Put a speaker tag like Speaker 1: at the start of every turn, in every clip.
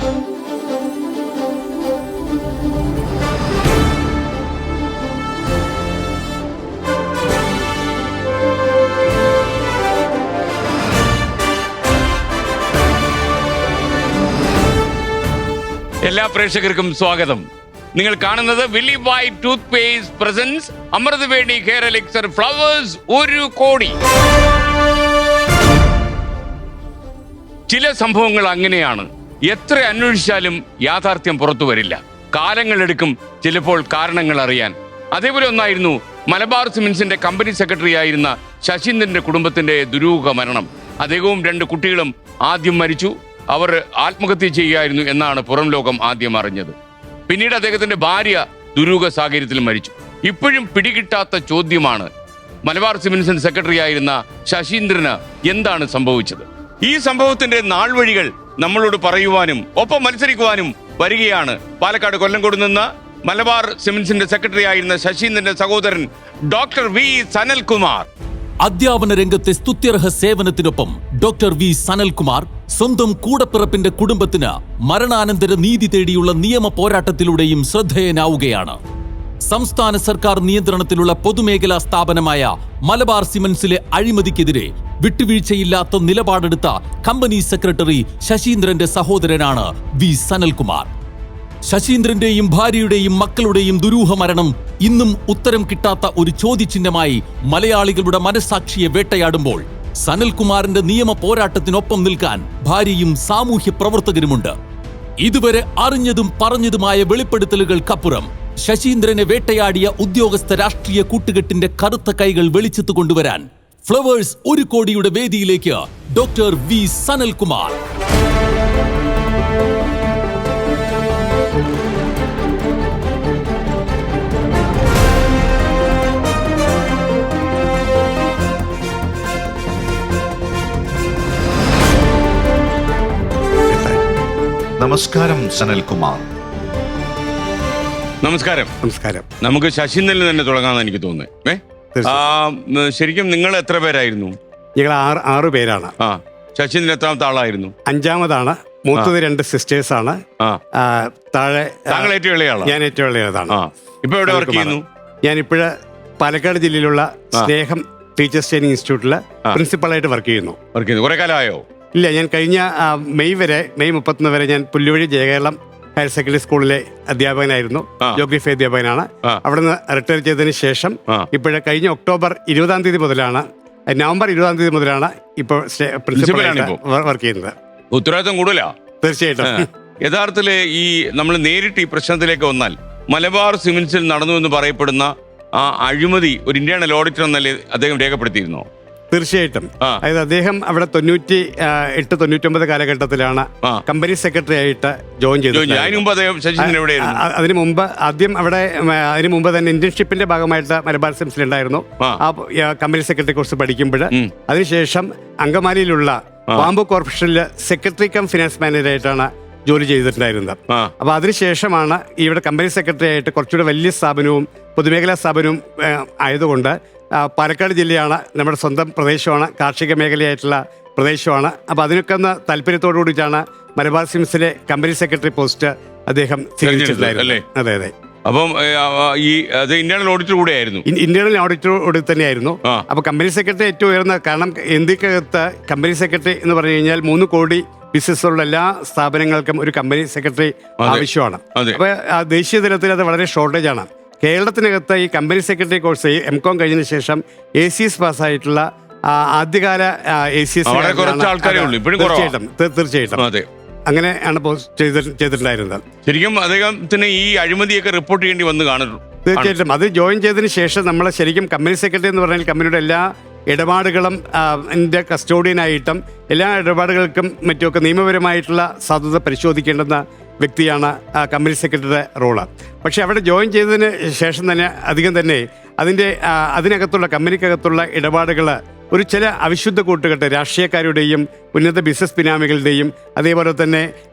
Speaker 1: എല്ലാ പ്രേക്ഷകർക്കും സ്വാഗതം. നിങ്ങൾ കാണുന്നത് വില്ലി white toothpaste presents Amruthaveni hair elixir Flowers 1 Kodi. ചില സംഭവങ്ങൾ അങ്ങനെയാണ്, എത്ര അന്വേഷിച്ചാലും യാഥാർത്ഥ്യം പുറത്തു വരില്ല. കാലങ്ങളെടുക്കും ചിലപ്പോൾ കാരണങ്ങൾ അറിയാൻ. അതേപോലെ ഒന്നായിരുന്നു മലബാർ സിമന്റ്സിന്റെ കമ്പനി സെക്രട്ടറി ആയിരുന്ന ശശീന്ദ്രന്റെ കുടുംബത്തിന്റെ ദുരൂഹ മരണം. അദ്ദേഹവും 2 കുട്ടികളും ആദ്യം മരിച്ചു. അവർ ആത്മഹത്യ ചെയ്യുകയായിരുന്നു എന്നാണ് പുറം ലോകം ആദ്യം അറിഞ്ഞത്. പിന്നീട് അദ്ദേഹത്തിന്റെ ഭാര്യ ദുരൂഹ സാഹചര്യത്തിൽ മരിച്ചു. ഇപ്പോഴും പിടികിട്ടാത്ത ചോദ്യമാണ്, മലബാർ സിമന്റ്സിന്റെ സെക്രട്ടറി ആയിരുന്ന ശശീന്ദ്രന് എന്താണ് സംഭവിച്ചത്? ഈ സംഭവത്തിന്റെ നാൾവഴികൾ നമ്മളോട് പറയുവാനും ഒപ്പം മത്സരിക്കുവാനും വരികയാണ് പാലക്കാട് കൊല്ലങ്കോട് നിന്ന് മലബാർ സിമന്റ്സിന്റെ സെക്രട്ടറി ആയിരുന്ന ശശീന്ദ്രന്റെ സഹോദരൻ ഡോക്ടർ വി സനൽകുമാർ.
Speaker 2: അധ്യാപന രംഗത്തെ സ്തുത്യർഹ സേവനത്തിനൊപ്പം ഡോക്ടർ വി സനൽകുമാർ സ്വന്തം കൂടപ്പിറപ്പിന്റെ കുടുംബത്തിന് മരണാനന്തര നീതി തേടിയുള്ള നിയമ പോരാട്ടത്തിലൂടെയും ശ്രദ്ധേയനാവുകയാണ്. സംസ്ഥാന സർക്കാർ നിയന്ത്രണത്തിലുള്ള പൊതുമേഖലാ സ്ഥാപനമായ മലബാർ സിമന്റ്സിലെ അഴിമതിക്കെതിരെ വിട്ടുവീഴ്ചയില്ലാത്ത നിലപാടെടുത്ത കമ്പനി സെക്രട്ടറി ശശീന്ദ്രന്റെ സഹോദരനാണ് വി സനൽകുമാർ. ശശീന്ദ്രന്റെയും ഭാര്യയുടെയും മക്കളുടെയും ദുരൂഹ മരണം ഇന്നും ഉത്തരം കിട്ടാത്ത ഒരു ചോദ്യചിഹ്നമായി മലയാളികളുടെ മനസ്സാക്ഷിയെ വേട്ടയാടുമ്പോൾ സനൽകുമാറിന്റെ നിയമ പോരാട്ടത്തിനൊപ്പം നിൽക്കാൻ ഭാര്യയും സാമൂഹ്യ പ്രവർത്തകരുമുണ്ട്. ഇതുവരെ അറിഞ്ഞതും പറഞ്ഞതുമായ വെളിപ്പെടുത്തലുകൾക്കപ്പുറം ശശീന്ദ്രനെ വേട്ടയാടിയ ഉദ്യോഗസ്ഥ രാഷ്ട്രീയ കൂട്ടുകെട്ടിന്റെ കറുത്ത കൈകൾ വെളിച്ചത്ത് കൊണ്ടുവരാൻ ഫ്ലവേഴ്സ് 1 കോടിയുടെ വേദിയിലേക്ക് ഡോക്ടർ വി സനൽകുമാർ.
Speaker 3: നമസ്കാരം സനൽകുമാർ.
Speaker 1: നമസ്കാരം.
Speaker 4: നമസ്കാരം.
Speaker 1: നമുക്ക് ശശീന്ദ്രനിൽ തന്നെ തുടങ്ങാമെന്ന് എനിക്ക് തോന്നുന്നത്. ശരിക്കും നിങ്ങൾ എത്ര പേരായിരുന്നു?
Speaker 4: ഞങ്ങൾ 6 പേരാണ്.
Speaker 1: ശശീന്ദ്രൻ എത്രാമത്തെ ആളായിരുന്നു?
Speaker 4: 5ാമതാണ്. മൂത്തത് 2 സിസ്റ്റേഴ്സാണ്. താഴെ
Speaker 1: താങ്കൾ ഏറ്റവും ഇളയാളാണ്? ഞാൻ
Speaker 4: ഏറ്റവും ഇളയതാണ്.
Speaker 1: ഇപ്പൊ എവിടെ വർക്ക് ചെയ്യുന്നു?
Speaker 4: ഞാനിപ്പോഴ് പാലക്കാട് ജില്ലയിലുള്ള സ്നേഹം ടീച്ചേഴ്സ് ട്രെയിനിങ് ഇൻസ്റ്റിറ്റ്യൂട്ടിൽ പ്രിൻസിപ്പളായിട്ട് വർക്ക് ചെയ്യുന്നു.
Speaker 1: കുറെ കാലമായോ?
Speaker 4: ഇല്ല, ഞാൻ കഴിഞ്ഞ മെയ് 31 വരെ ഞാൻ പുല്ലുവഴി ജയകേരളം ഹയർ സെക്കൻഡറി സ്കൂളിലെ അധ്യാപകനായിരുന്നു. ജോഗ്രഫി അധ്യാപകനാണ്. അവിടെ നിന്ന് റിട്ടയർ ചെയ്തതിന് ശേഷം ഇപ്പോഴേ കഴിഞ്ഞ നവംബർ 20 മുതലാണ് ഇപ്പോൾ പ്രിൻസിപ്പലായിട്ട് വർക്ക് ചെയ്യുന്നത്.
Speaker 1: ഉത്തരവാദിത്തം കൂടുതലാ.
Speaker 4: തീർച്ചയായിട്ടും.
Speaker 1: യഥാർത്ഥത്തില് ഈ നമ്മൾ നേരിട്ട് ഈ പ്രശ്നത്തിലേക്ക് വന്നാൽ മലബാർ സിമന്റ്സിൽ നടന്നു എന്ന് പറയപ്പെടുന്ന ആ അഴിമതി ഒരു ഇന്റേണൽ ഓഡിറ്റർ എന്നല്ലേ അദ്ദേഹം രേഖപ്പെടുത്തിയിരുന്നോ?
Speaker 4: തീർച്ചയായിട്ടും. അതായത് അദ്ദേഹം അവിടെ 98-99 കാലഘട്ടത്തിലാണ് കമ്പനി സെക്രട്ടറി ആയിട്ട് ജോയിൻ ചെയ്തത്. അതിനു മുമ്പ് തന്നെ ഇന്റേൺഷിപ്പിന്റെ ഭാഗമായിട്ട് മലബാർ സിമന്റ്സിൽ ഉണ്ടായിരുന്നു. ആ കമ്പനി സെക്രട്ടറി കോഴ്സ് പഠിക്കുമ്പോൾ അതിനുശേഷം അങ്കമാലിയിലുള്ള ബാംബു കോർപ്പറേഷനിലെ സെക്രട്ടറി കം ഫിനാൻസ് മാനേജറായിട്ടാണ് ജോലി ചെയ്തിട്ടുണ്ടായിരുന്നത്. അപ്പൊ അതിനുശേഷമാണ് ഇവിടെ കമ്പനി സെക്രട്ടറി ആയിട്ട് കുറച്ചുകൂടെ വലിയ സ്ഥാപനവും പൊതുമേഖലാ സ്ഥാപനവും ആയതുകൊണ്ട് പാലക്കാട് ജില്ലയാണ്, നമ്മുടെ സ്വന്തം പ്രദേശമാണ്, കാർഷിക മേഖലയായിട്ടുള്ള പ്രദേശമാണ്. അപ്പോൾ അതിനൊക്കെ ഒന്ന് താല്പര്യത്തോടു കൂടിയിട്ടാണ് മലബാർ സിമന്റ്സിലെ കമ്പനി സെക്രട്ടറി പോസ്റ്റ് അദ്ദേഹം സ്വീകരിച്ചിട്ടുണ്ടായിരുന്നു. അതെ അതെ.
Speaker 1: അപ്പം ഈ ഇന്റേണൽ ഓഡിറ്റർ കൂടെ ആയിരുന്നു?
Speaker 4: ഇന്റേണൽ ഓഡിറ്റർ തന്നെയായിരുന്നു. അപ്പോൾ കമ്പനി സെക്രട്ടറി ഏറ്റവും ഉയർന്ന, കാരണം ഇന്ത്യക്കകത്ത് കമ്പനി സെക്രട്ടറി എന്ന് പറഞ്ഞു കഴിഞ്ഞാൽ 3 കോടി ബിസിനസ്സുള്ള എല്ലാ സ്ഥാപനങ്ങൾക്കും ഒരു കമ്പനി സെക്രട്ടറി ആവശ്യമാണ്. അപ്പോൾ ദേശീയ തലത്തിൽ അത് വളരെ ഷോർട്ടേജ് ആണ്. കേരളത്തിനകത്ത് ഈ കമ്പനി സെക്രട്ടറി കോഴ്സ് MCOM കഴിഞ്ഞതിന് ശേഷം ACS പാസ്സായിട്ടുള്ള ആദ്യകാല ACS തീർച്ചയായിട്ടും അങ്ങനെയാണ് ചെയ്തിട്ടുണ്ടായിരുന്നത്.
Speaker 1: ശരിക്കും അദ്ദേഹത്തിന് ഈ അഴിമതിയൊക്കെ റിപ്പോർട്ട് ചെയ്യേണ്ടി വന്ന് കാണുന്നു.
Speaker 4: തീർച്ചയായിട്ടും. അത് ജോയിൻ ചെയ്തതിന് ശേഷം നമ്മൾ ശരിക്കും കമ്പനി സെക്രട്ടറി എന്ന് പറഞ്ഞാൽ കമ്പനിയുടെ എല്ലാ ഇടപാടുകളും എൻ്റെ കസ്റ്റോഡിയനായിട്ടും എല്ലാ ഇടപാടുകൾക്കും മറ്റുമൊക്കെ നിയമപരമായിട്ടുള്ള സാധുത പരിശോധിക്കേണ്ടുന്ന വ്യക്തിയാണ് കമ്പനി സെക്രട്ടറിയുടെ റോള്. പക്ഷെ അവിടെ ജോയിൻ ചെയ്തതിന് ശേഷം തന്നെ അധികം തന്നെ അതിനകത്തുള്ള കമ്പനിക്കകത്തുള്ള ഇടപാടുകൾ ഒരു ചില അവിശുദ്ധ കൂട്ടുകെട്ട് രാഷ്ട്രീയക്കാരുടെയും ഉന്നത ബിസിനസ് ബിനാമികളുടെയും അതേപോലെ തന്നെ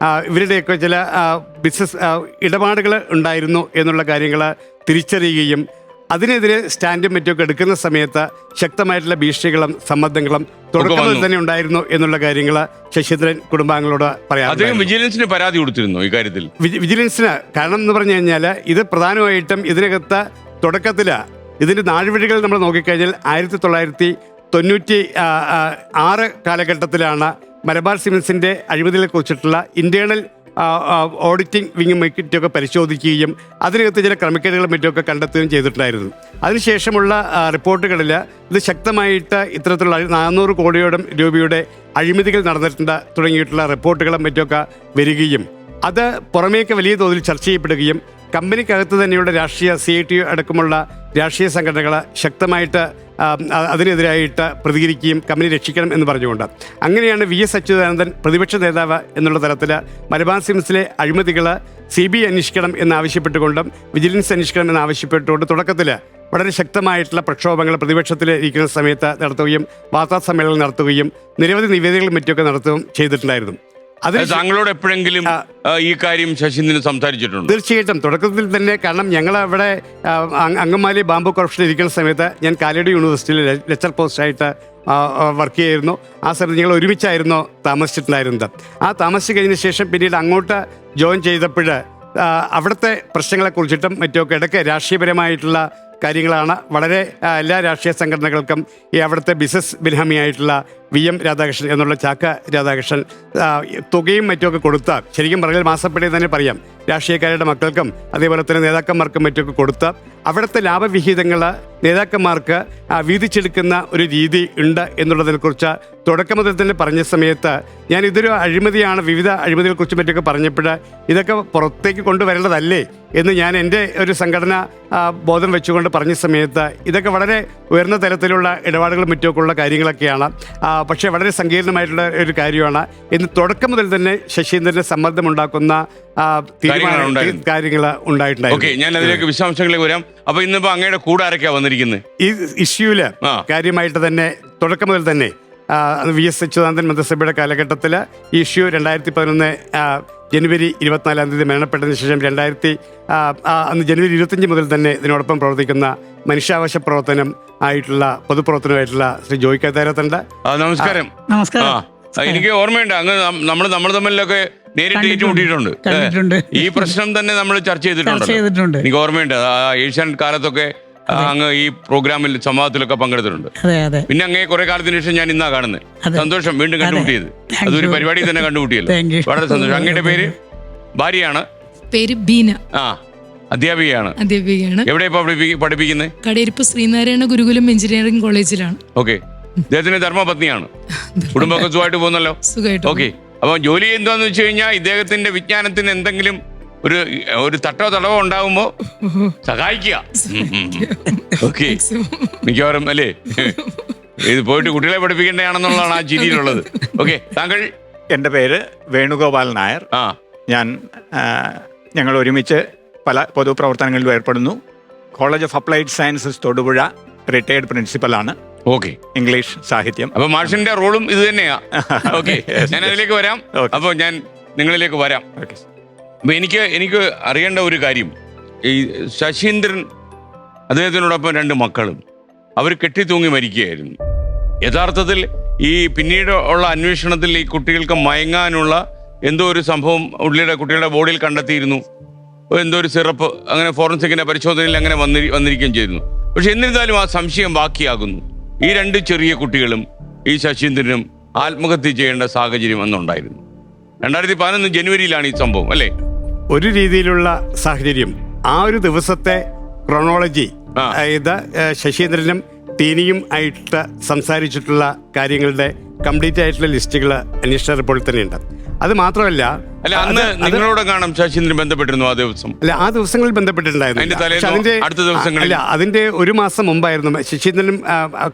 Speaker 4: ഇവരുടെയൊക്കെ ചില ബിസിനസ് ഇടപാടുകൾ ഉണ്ടായിരുന്നു എന്നുള്ള കാര്യങ്ങൾ തിരിച്ചറിയുകയും അതിനെതിരെ സ്റ്റാൻഡും മറ്റുമൊക്കെ എടുക്കുന്ന സമയത്ത് ശക്തമായിട്ടുള്ള ഭീഷണികളും സമ്മർദ്ദങ്ങളും തുടക്കത്തിൽ തന്നെ ഉണ്ടായിരുന്നു എന്നുള്ള കാര്യങ്ങൾ ശശീന്ദ്രൻ കുടുംബാംഗങ്ങളോട് പറയാം.
Speaker 1: വിജിലൻസിന് പരാതി കൊടുത്തിരുന്നു ഈ കാര്യത്തിൽ. വിജിലൻസിന്
Speaker 4: കാരണം എന്ന് പറഞ്ഞു കഴിഞ്ഞാൽ ഇത് പ്രധാനമായിട്ടും ഇതിനകത്ത് തുടക്കത്തിൽ ഇതിന്റെ നാഴ്വഴികൾ നമ്മൾ നോക്കിക്കഴിഞ്ഞാൽ 1996 കാലഘട്ടത്തിലാണ് മലബാർ സിമന്റ്സിന്റെ അഴിമതികളെ കുറിച്ചിട്ടുള്ള ഇന്റേണൽ ഓഡിറ്റിംഗ് വിങ്ങും മറ്റുമൊക്കെ പരിശോധിക്കുകയും അതിനകത്ത് ചില ക്രമക്കേടുകളും മറ്റുമൊക്കെ കണ്ടെത്തുകയും ചെയ്തിട്ടുണ്ടായിരുന്നു. അതിനുശേഷമുള്ള റിപ്പോർട്ടുകളിൽ ഇത് ശക്തമായിട്ട് ഇത്തരത്തിലുള്ള 400 കോടിയോളം രൂപയുടെ അഴിമതികൾ നടന്നിട്ടുണ്ട് തുടങ്ങിയിട്ടുള്ള റിപ്പോർട്ടുകളും മറ്റുമൊക്കെ വരികയും അത് പുറമേക്ക് വലിയ തോതിൽ ചർച്ച ചെയ്യപ്പെടുകയും കമ്പനിക്കകത്ത് തന്നെയുള്ള രാഷ്ട്രീയ CITU അടക്കമുള്ള രാഷ്ട്രീയ സംഘടനകൾ ശക്തമായിട്ട് അതിനെതിരായിട്ട് പ്രതികരിക്കുകയും കമ്പനി രക്ഷിക്കണം എന്ന് പറഞ്ഞുകൊണ്ട് അങ്ങനെയാണ് VS അച്യുതാനന്ദൻ പ്രതിപക്ഷ നേതാവ് എന്നുള്ള തലത്തിൽ മലബാർ സിമന്റ്സിലെ അഴിമതികൾ CBI അന്വേഷിക്കണം എന്നാവശ്യപ്പെട്ടുകൊണ്ടും വിജിലൻസ് അന്വേഷിക്കണം എന്നാവശ്യപ്പെട്ടുകൊണ്ട് തുടക്കത്തിൽ വളരെ ശക്തമായിട്ടുള്ള പ്രക്ഷോഭങ്ങൾ പ്രതിപക്ഷത്തിൽ ഇരിക്കുന്ന സമയത്ത് നടത്തുകയും വാർത്താ സമ്മേളനം നടത്തുകയും നിരവധി നിവേദനകളും മറ്റുമൊക്കെ നടത്തുകയും ചെയ്തിട്ടുണ്ടായിരുന്നു.
Speaker 1: താങ്കളോട് എപ്പോഴെങ്കിലും ഈ കാര്യം ശശീന്ദ്രൻ സംസാരിച്ചിട്ടുണ്ട്?
Speaker 4: തീർച്ചയായിട്ടും തുടക്കത്തിൽ തന്നെ. കാരണം ഞങ്ങൾ അവിടെ അങ്കമാലി ബാംബു കോർപ്പറേഷൻ ഇരിക്കുന്ന സമയത്ത് ഞാൻ കാലിക്കറ്റ് യൂണിവേഴ്സിറ്റിയിൽ ലെക്ചർ പോസ്റ്റായിട്ട് വർക്ക് ചെയ്യായിരുന്നു. ആ സമയത്ത് ഞങ്ങൾ ഒരുമിച്ചായിരുന്നു താമസിച്ചിട്ടുണ്ടായിരുന്നത്. ആ താമസിച്ച് കഴിഞ്ഞ ശേഷം പിന്നീട് അങ്ങോട്ട് ജോയിൻ ചെയ്തപ്പോൾ അവിടുത്തെ പ്രശ്നങ്ങളെക്കുറിച്ചിട്ടും മറ്റുമൊക്കെ ഇടയ്ക്ക് രാഷ്ട്രീയപരമായിട്ടുള്ള കാര്യങ്ങളാണ് വളരെ എല്ലാ രാഷ്ട്രീയ സംഘടനകൾക്കും ഈ അവിടുത്തെ ബിസിനസ് ബിനാമിയായിട്ടുള്ള VM രാധാകൃഷ്ണൻ എന്നുള്ള ചാക്ക രാധാകൃഷ്ണൻ തുകയും മറ്റുമൊക്കെ കൊടുത്ത ശരിക്കും പറഞ്ഞാൽ മാസപ്പടി തന്നെ പറയാം രാഷ്ട്രീയക്കാരുടെ മക്കൾക്കും അതേപോലെ തന്നെ നേതാക്കന്മാർക്കും മറ്റുമൊക്കെ കൊടുത്ത അവിടുത്തെ ലാഭവിഹിതങ്ങൾ നേതാക്കന്മാർക്ക് വീതിച്ചെടുക്കുന്ന ഒരു രീതി ഉണ്ട് എന്നുള്ളതിനെക്കുറിച്ച് തുടക്കം മുതൽ തന്നെ പറഞ്ഞ സമയത്ത് ഞാൻ ഇതൊരു അഴിമതിയാണ്, വിവിധ അഴിമതികളെക്കുറിച്ച് മറ്റൊക്കെ പറഞ്ഞപ്പോൾ ഇതൊക്കെ പുറത്തേക്ക് കൊണ്ടുവരേണ്ടതല്ലേ എന്ന് ഞാൻ എൻ്റെ ഒരു സംഘടന ബോധം വെച്ചുകൊണ്ട് പറഞ്ഞ സമയത്ത് ഇതൊക്കെ വളരെ ഉയർന്ന തലത്തിലുള്ള ഇടപാടുകളും മറ്റുമൊക്കെ ഉള്ള കാര്യങ്ങളൊക്കെയാണ്, പക്ഷേ വളരെ സങ്കീർണമായിട്ടുള്ള ഒരു കാര്യമാണ് എന്ന് തുടക്കം മുതൽ തന്നെ ശശീന്ദ്രന് സമ്മർദ്ദമുണ്ടാക്കുന്ന കാര്യങ്ങൾ ഉണ്ടായിട്ടുണ്ടായിരുന്നു.
Speaker 1: ഞാൻ അതിലേക്ക് വിശദാംശങ്ങളിലേക്ക് വരാം. അപ്പൊ ഇന്നിപ്പോ അങ്ങയുടെ കൂടെ ആരൊക്കെയാ വന്നിരിക്കുന്നത്
Speaker 4: ഈ ഇഷ്യൂല്? കാര്യമായിട്ട് തന്നെ തുടക്കം മുതൽ തന്നെ VS അച്യുതാനന്ദൻ മന്ത്രിസഭയുടെ കാലഘട്ടത്തിൽ ഈ ഇഷ്യൂ 2011 ജനുവരി 24 മരണപ്പെട്ടതിന് ശേഷം അന്ന് ജനുവരി 25 മുതൽ തന്നെ ഇതിനോടൊപ്പം പ്രവർത്തിക്കുന്ന മനുഷ്യാവകാശ പ്രവർത്തനം ആയിട്ടുള്ള പൊതുപ്രവർത്തനമായിട്ടുള്ള ശ്രീ ജോയ് കേദാരത്തുണ്ട്.
Speaker 1: നമസ്കാരം. എനിക്ക് ഓർമ്മയുണ്ട് അങ്ങ് നമ്മൾ തമ്മിലൊക്കെ നേരിട്ട് ഏറ്റുമുട്ടിയിട്ടുണ്ട്. ഈ പ്രശ്നം തന്നെ നമ്മൾ ചർച്ച ചെയ്തിട്ടുണ്ട്. എനിക്ക് ഓർമ്മയുണ്ട് ഏഷ്യാനെറ്റ് കാലത്തൊക്കെ അങ്ങ് ഈ പ്രോഗ്രാമിൽ സംവാദത്തിലൊക്കെ പങ്കെടുത്തിട്ടുണ്ട്. പിന്നെ അങ്ങേ കുറെ കാലത്തിന് ശേഷം ഞാൻ ഇന്നാ കാണുന്നത്. സന്തോഷം വീണ്ടും കണ്ടുമുട്ടിയത്. അതൊരു പരിപാടി തന്നെ കണ്ടുമുട്ടിയല്ലോ, വളരെ സന്തോഷം. അങ്ങയുടെ പേര്? ഭാര്യയാണ്?
Speaker 5: പേര് ബീന.
Speaker 1: അധ്യാപികയാണ്. എവിടെ പഠിപ്പിക്കുന്നത്?
Speaker 5: കടയിരിപ്പ് ശ്രീനാരായണ ഗുരുകുലം എഞ്ചിനീയറിംഗ് കോളേജിലാണ്.
Speaker 1: ഓക്കെ. അദ്ദേഹത്തിന് ധർമ്മപത്നിയാണ്. കുടുംബമൊക്കെ സുഖമായിട്ട് പോകുന്നല്ലോ? ഓക്കെ. അപ്പൊ ജോലി എന്താന്ന് വെച്ച് കഴിഞ്ഞാൽ ഇദ്ദേഹത്തിന്റെ വിജ്ഞാനത്തിന് എന്തെങ്കിലും ഒരു തട്ടോ തടവോ ഉണ്ടാവുമ്പോ സഹായിക്കുക. ഓക്കെ. മിക്കവാറും അല്ലേ ഇത് പോയിട്ട് കുട്ടികളെ പഠിപ്പിക്കേണ്ടതാണെന്നുള്ളതാണ് ആ ചിരിയിലുള്ളത്. ഓക്കെ. താങ്കൾ?
Speaker 6: എൻ്റെ പേര് വേണുഗോപാൽ നായർ. ഞങ്ങൾ ഒരുമിച്ച് പല പൊതുപ്രവർത്തനങ്ങളിലും ഏർപ്പെടുന്നു. College of applied sciences Thodupuzha retired പ്രിൻസിപ്പലാണ്.
Speaker 1: ഓക്കെ.
Speaker 6: ഇംഗ്ലീഷ് സാഹിത്യം.
Speaker 1: അപ്പൊ മാഷിന്റെ റോളും ഇത് തന്നെയാ. ഓക്കെ. ഞാൻ അതിലേക്ക് വരാം. അപ്പൊ ഞാൻ നിങ്ങളിലേക്ക് വരാം. അപ്പൊ എനിക്ക് അറിയേണ്ട ഒരു കാര്യം, ഈ ശശീന്ദ്രൻ അദ്ദേഹത്തിനോടൊപ്പം 2 മക്കളും അവർ കെട്ടിത്തൂങ്ങി മരിക്കുകയായിരുന്നു. യഥാർത്ഥത്തിൽ ഈ പിന്നീട് ഉള്ള അന്വേഷണത്തിൽ ഈ കുട്ടികൾക്ക് മയങ്ങാനുള്ള എന്തോ ഒരു സംഭവം കുട്ടികളുടെ ബോഡിയിൽ കണ്ടെത്തിയിരുന്നു. എന്തോ ഒരു സിറപ്പ് അങ്ങനെ ഫോറൻസിക്കിന്റെ പരിശോധനയിൽ അങ്ങനെ വന്നിരിക്കുകയും ചെയ്തിരുന്നു. പക്ഷെ എന്നിരുന്നാലും ആ സംശയം ബാക്കിയാകുന്നു. ഈ 2 ചെറിയ കുട്ടികളും ഈ ശശീന്ദ്രനും ആത്മഹത്യ ചെയ്യേണ്ട സാഹചര്യം അന്നുണ്ടായിരുന്നു. 2011 ജനുവരിയിലാണ് ഈ സംഭവം അല്ലേ?
Speaker 4: ഒരു രീതിയിലുള്ള സാഹചര്യം ആ ഒരു ദിവസത്തെ ക്രോണോളജി, അതായത് ശശീന്ദ്രനും ടീനിയും ആയിട്ട് സംസാരിച്ചിട്ടുള്ള കാര്യങ്ങളുടെ കംപ്ലീറ്റ് ആയിട്ടുള്ള ലിസ്റ്റുകൾ അന്വേഷണ റിപ്പോർട്ടിൽ തന്നെയുണ്ട്. അത് മാത്രമല്ല
Speaker 1: അന്ന് നിങ്ങളോട് കാണാം ശശീന്ദ്രൻ ബന്ധപ്പെട്ടിരുന്നു ആ ദിവസം?
Speaker 4: അല്ല, ആ ദിവസങ്ങളിൽ ബന്ധപ്പെട്ടിട്ടുണ്ടായിരുന്നു. അതിന്റെ ഒരു മാസം മുമ്പായിരുന്നു ശശീന്ദ്രനും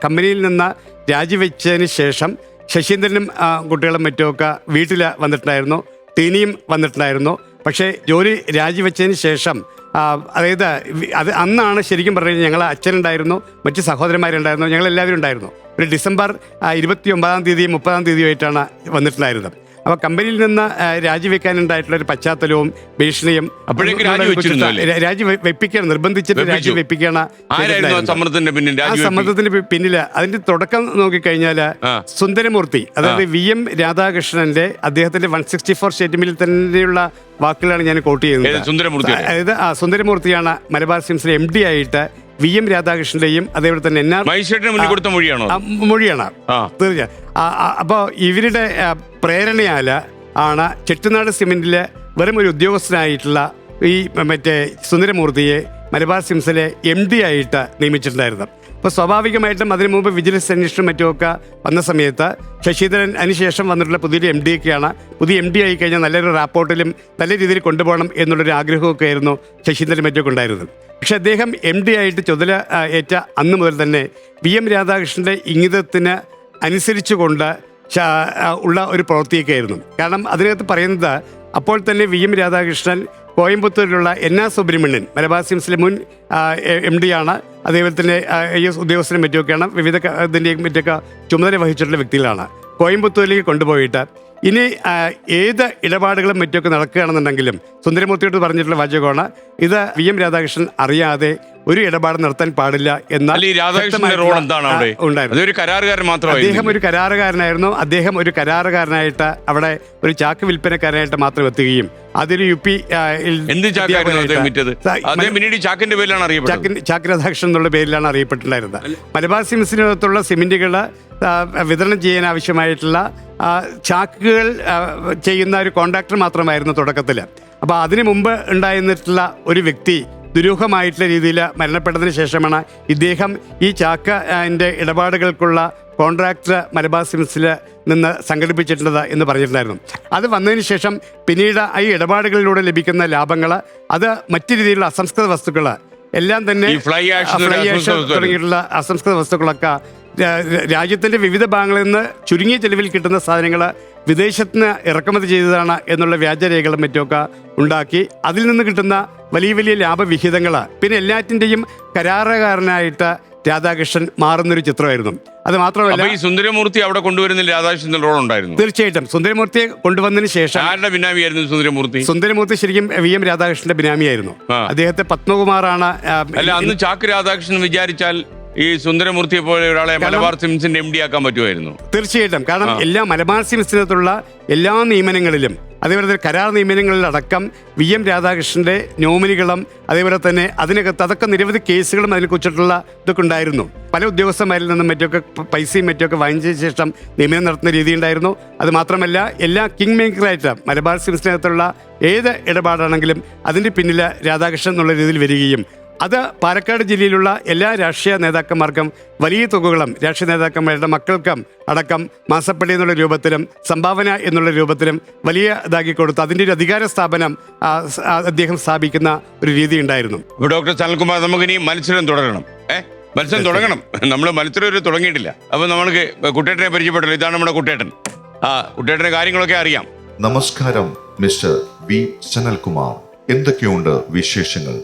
Speaker 4: കമ്പനിയിൽ നിന്ന് രാജിവെച്ചതിന് ശേഷം ശശീന്ദ്രനും കുട്ടികളും മറ്റുമൊക്കെ വീട്ടിൽ വന്നിട്ടുണ്ടായിരുന്നു. ടീനിയും വന്നിട്ടുണ്ടായിരുന്നു. പക്ഷേ ജോലി രാജിവെച്ചതിന് ശേഷം അതായത് അന്നാണ് ശരിക്കും പറഞ്ഞാൽ ഞങ്ങൾ അച്ഛനുണ്ടായിരുന്നു, മറ്റ് സഹോദരന്മാരുണ്ടായിരുന്നു, ഞങ്ങളെല്ലാവരും ഉണ്ടായിരുന്നു. ഒരു ഡിസംബർ 29 30 ആയിട്ടാണ് വന്നിട്ടുണ്ടായിരുന്നത്. അപ്പോൾ കമ്പനിയിൽ നിന്ന് രാജിവെക്കാനുണ്ടായിട്ടുള്ള ഒരു പശ്ചാത്തലവും ഭീഷണിയും
Speaker 1: അപ്പോഴേക്ക്
Speaker 4: രാജിവെപ്പിക്കണം, നിർബന്ധിച്ചിട്ട് രാജിവെപ്പിക്കണം.
Speaker 1: ആ
Speaker 4: സമ്മർദ്ദത്തിന് പിന്നില് അതിന്റെ തുടക്കം നോക്കിക്കഴിഞ്ഞാൽ സുന്ദരമൂർത്തി, അതായത് VM രാധാകൃഷ്ണന്റെ അദ്ദേഹത്തിന്റെ 164 സ്റ്റേറ്റ്മെന്റിൽ തന്നെയുള്ള വാക്കുകളാണ് ഞാൻ കോട്ട് ചെയ്യുന്നത്. അതായത് സുന്ദരമൂർത്തിയാണ് മലബാർ സിംസിലെ MD ആയിട്ട് VM രാധാകൃഷ്ണന്റെയും അതേപോലെ തന്നെ മൊഴിയാണ് തീർച്ചയായും. അപ്പോൾ ഇവരുടെ പ്രേരണയാൽ ആണ് ചെട്ടിനാട് സിമെന്റില് വെറും ഒരു ഉദ്യോഗസ്ഥനായിട്ടുള്ള ഈ മറ്റേ സുന്ദരമൂർത്തിയെ മലബാർ സിംസിലെ MD ആയിട്ട് നിയമിച്ചിട്ടുണ്ടായിരുന്നത്. അപ്പോൾ സ്വാഭാവികമായിട്ടും അതിനു മുമ്പ് വിജിലൻസ് അന്വേഷണം മറ്റുമൊക്കെ വന്ന സമയത്ത് ശശീന്ദ്രൻ അതിനുശേഷം വന്നിട്ടുള്ള പുതിയൊരു MD ഒക്കെയാണ്. പുതിയ MD ആയി കഴിഞ്ഞാൽ നല്ലൊരു റാപ്പോർട്ടിലും നല്ല രീതിയിൽ കൊണ്ടുപോകണം എന്നുള്ളൊരു ആഗ്രഹമൊക്കെ ആയിരുന്നു ശശീന്ദ്രൻ മറ്റുമൊക്കെ ഉണ്ടായിരുന്നത്. പക്ഷെ അദ്ദേഹം MD ആയിട്ട് ചുമതല ഏറ്റ അന്ന് മുതൽ തന്നെ VM രാധാകൃഷ്ണന്റെ ഇംഗിതത്തിന് അനുസരിച്ചുകൊണ്ട് ഉള്ള ഒരു പ്രവൃത്തിയൊക്കെ ആയിരുന്നു. കാരണം അതിനകത്ത് പറയുന്നത് അപ്പോൾ തന്നെ VM രാധാകൃഷ്ണൻ കോയമ്പത്തൂരിലുള്ള NR സുബ്രഹ്മണ്യൻ മലബാർ സിംസിലെ മുൻ MD ആണ്. അതേപോലെ തന്നെ IS ഉദ്യോഗസ്ഥനും മറ്റുമൊക്കെയാണ്. വിവിധ ഇതിൻ്റെയും മറ്റൊക്കെ ചുമതല വഹിച്ചിട്ടുള്ള വ്യക്തികളാണ്. കോയമ്പത്തൂരിലേക്ക് കൊണ്ടുപോയിട്ട് ഇനി ഏത് ഇടപാടുകളും മറ്റൊക്കെ നടക്കുകയാണെന്നുണ്ടെങ്കിലും സുന്ദരമൂർത്തിയോട് പറഞ്ഞിട്ടുള്ള വാചകമാണ് ഇത് VM രാധാകൃഷ്ണൻ അറിയാതെ ഒരു ഇടപാട് നടത്താൻ പാടില്ല എന്നാൽ അദ്ദേഹം ഒരു കരാറുകാരനായിരുന്നു. അദ്ദേഹം ഒരു കരാറുകാരനായിട്ട് അവിടെ ഒരു ചാക്ക് വിൽപ്പനക്കാരനായിട്ട് മാത്രം എത്തുകയും അതൊരു UP ചാക്ക് രാധാകൃഷ്ണൻ എന്നുള്ള പേരിലാണ് അറിയപ്പെട്ടിട്ടുണ്ടായിരുന്നത്. മലബാർ സിംസിനകത്തുള്ള സിമെന്റുകൾ വിതരണം ചെയ്യാൻ ആവശ്യമായിട്ടുള്ള ചാക്കുകൾ ചെയ്യുന്ന ഒരു കോൺട്രാക്ടർ മാത്രമായിരുന്നു തുടക്കത്തിൽ. അപ്പോൾ അതിനു മുമ്പ് ഉണ്ടായിരുന്നിട്ടുള്ള ഒരു വ്യക്തി ദുരൂഹമായിട്ടുള്ള രീതിയിൽ മരണപ്പെട്ടതിന് ശേഷമാണ് ഇദ്ദേഹം ഈ ചാക്കിൻ്റെ ഇടപാടുകൾക്കുള്ള കോൺട്രാക്ടർ മലബാർ സിംസിൽ നിന്ന് സംഘടിപ്പിച്ചിട്ടുള്ളത് എന്ന് പറഞ്ഞിട്ടുണ്ടായിരുന്നു. അത് വന്നതിന് ശേഷം പിന്നീട് ഈ ഇടപാടുകളിലൂടെ ലഭിക്കുന്ന ലാഭങ്ങൾ അത് മറ്റു രീതിയിലുള്ള അസംസ്കൃത വസ്തുക്കൾ എല്ലാം തന്നെ ഫ്ലൈ ആഷ് തുടങ്ങിയിട്ടുള്ള അസംസ്കൃത വസ്തുക്കളൊക്കെ രാജ്യത്തിൻ്റെ വിവിധ ഭാഗങ്ങളിൽ നിന്ന് ചുരുങ്ങിയ ചെലവിൽ കിട്ടുന്ന സാധനങ്ങൾ വിദേശത്തിന് ഇറക്കുമതി ചെയ്തതാണ് എന്നുള്ള വ്യാജരേഖകളും മറ്റുമൊക്കെ ഉണ്ടാക്കി അതിൽ നിന്ന് കിട്ടുന്ന വലിയ വലിയ ലാഭവിഹിതങ്ങൾ പിന്നെ എല്ലാറ്റിൻ്റെയും കരാറുകാരനായിട്ട് രാധാകൃഷ്ണൻ മാറുന്നൊരു ചിത്രമായിരുന്നു. അത് മാത്രമല്ല
Speaker 1: ഈ സുന്ദരമൂർത്തി അവിടെ കൊണ്ടുവരുന്നതിൽ രാധാകൃഷ്ണൻ റോൾ ഉണ്ടായിരുന്നു.
Speaker 4: തീർച്ചയായിട്ടും സുന്ദരമൂർത്തിയെ കൊണ്ടുവന്നതിന് ശേഷം സുന്ദരമൂർത്തി ശരിക്കും VM രാധാകൃഷ്ണന്റെ ബിനാമിയായിരുന്നു. അദ്ദേഹത്തെ പത്മകുമാറാണ്.
Speaker 1: അല്ല അന്ന് ചാക്ക് രാധാകൃഷ്ണൻ വിചാരിച്ചാൽ ഈ സുന്ദരമൂർത്തിയെ പോലെ ഒരാളെ മലബാർ സിംസിന്റെ MD ആക്കാൻ പറ്റുമായിരുന്നു.
Speaker 4: തീർച്ചയായിട്ടും. കാരണം എല്ലാ മലബാർ സിംസിനകത്തുള്ള എല്ലാ നിയമനങ്ങളിലും അതേപോലെ തന്നെ കരാർ നിയമനങ്ങളിലടക്കം VM രാധാകൃഷ്ണന്റെ നോമിനികളും അതേപോലെ തന്നെ അതിനകത്ത് അതൊക്കെ നിരവധി കേസുകളും അതിനെക്കുറിച്ചിട്ടുള്ള ഇതൊക്കെ ഉണ്ടായിരുന്നു. പല ഉദ്യോഗസ്ഥന്മാരിൽ നിന്നും മറ്റൊക്കെ പൈസയും മറ്റൊക്കെ വാങ്ങിച്ച ശേഷം നിയമനം നടത്തുന്ന രീതി ഉണ്ടായിരുന്നു. അത് മാത്രമല്ല എല്ലാ കിങ് മേക്കറായിട്ട് മലബാർ സിംസിനകത്തുള്ള ഏത് ഇടപാടാണെങ്കിലും അതിൻ്റെ പിന്നിൽ രാധാകൃഷ്ണൻ എന്നുള്ള രീതിയിൽ വരികയും അത് പാലക്കാട് ജില്ലയിലുള്ള എല്ലാ രാഷ്ട്രീയ നേതാക്കന്മാർക്കും വലിയ തുകകളും രാഷ്ട്രീയ നേതാക്കന്മാരുടെ മക്കൾക്കും അടക്കം മാസപ്പടി എന്നുള്ള രൂപത്തിലും സംഭാവന എന്നുള്ള രൂപത്തിലും വലിയ ഇതാക്കി കൊടുത്ത് അതിൻ്റെ ഒരു അധികാര സ്ഥാപനം അദ്ദേഹം സ്ഥാപിക്കുന്ന ഒരു രീതി ഉണ്ടായിരുന്നു.
Speaker 1: ഡോക്ടർ സനൽകുമാർ, നമുക്കിനി മത്സരം തുടരണം. മത്സരം തുടങ്ങണം. നമ്മൾ മത്സരം തുടങ്ങിയിട്ടില്ല. അപ്പൊ നമ്മൾക്ക് കുട്ടേട്ടനെ പരിചയപ്പെട്ടല്ലോ. ഇതാണ് നമ്മുടെ കുട്ടേട്ടൻ. കുട്ടേട്ടന്റെ കാര്യങ്ങളൊക്കെ അറിയാം.
Speaker 3: നമസ്കാരം മിസ്റ്റർ V സനൽകുമാർ. എന്തൊക്കെയുണ്ട് വിശേഷങ്ങൾ?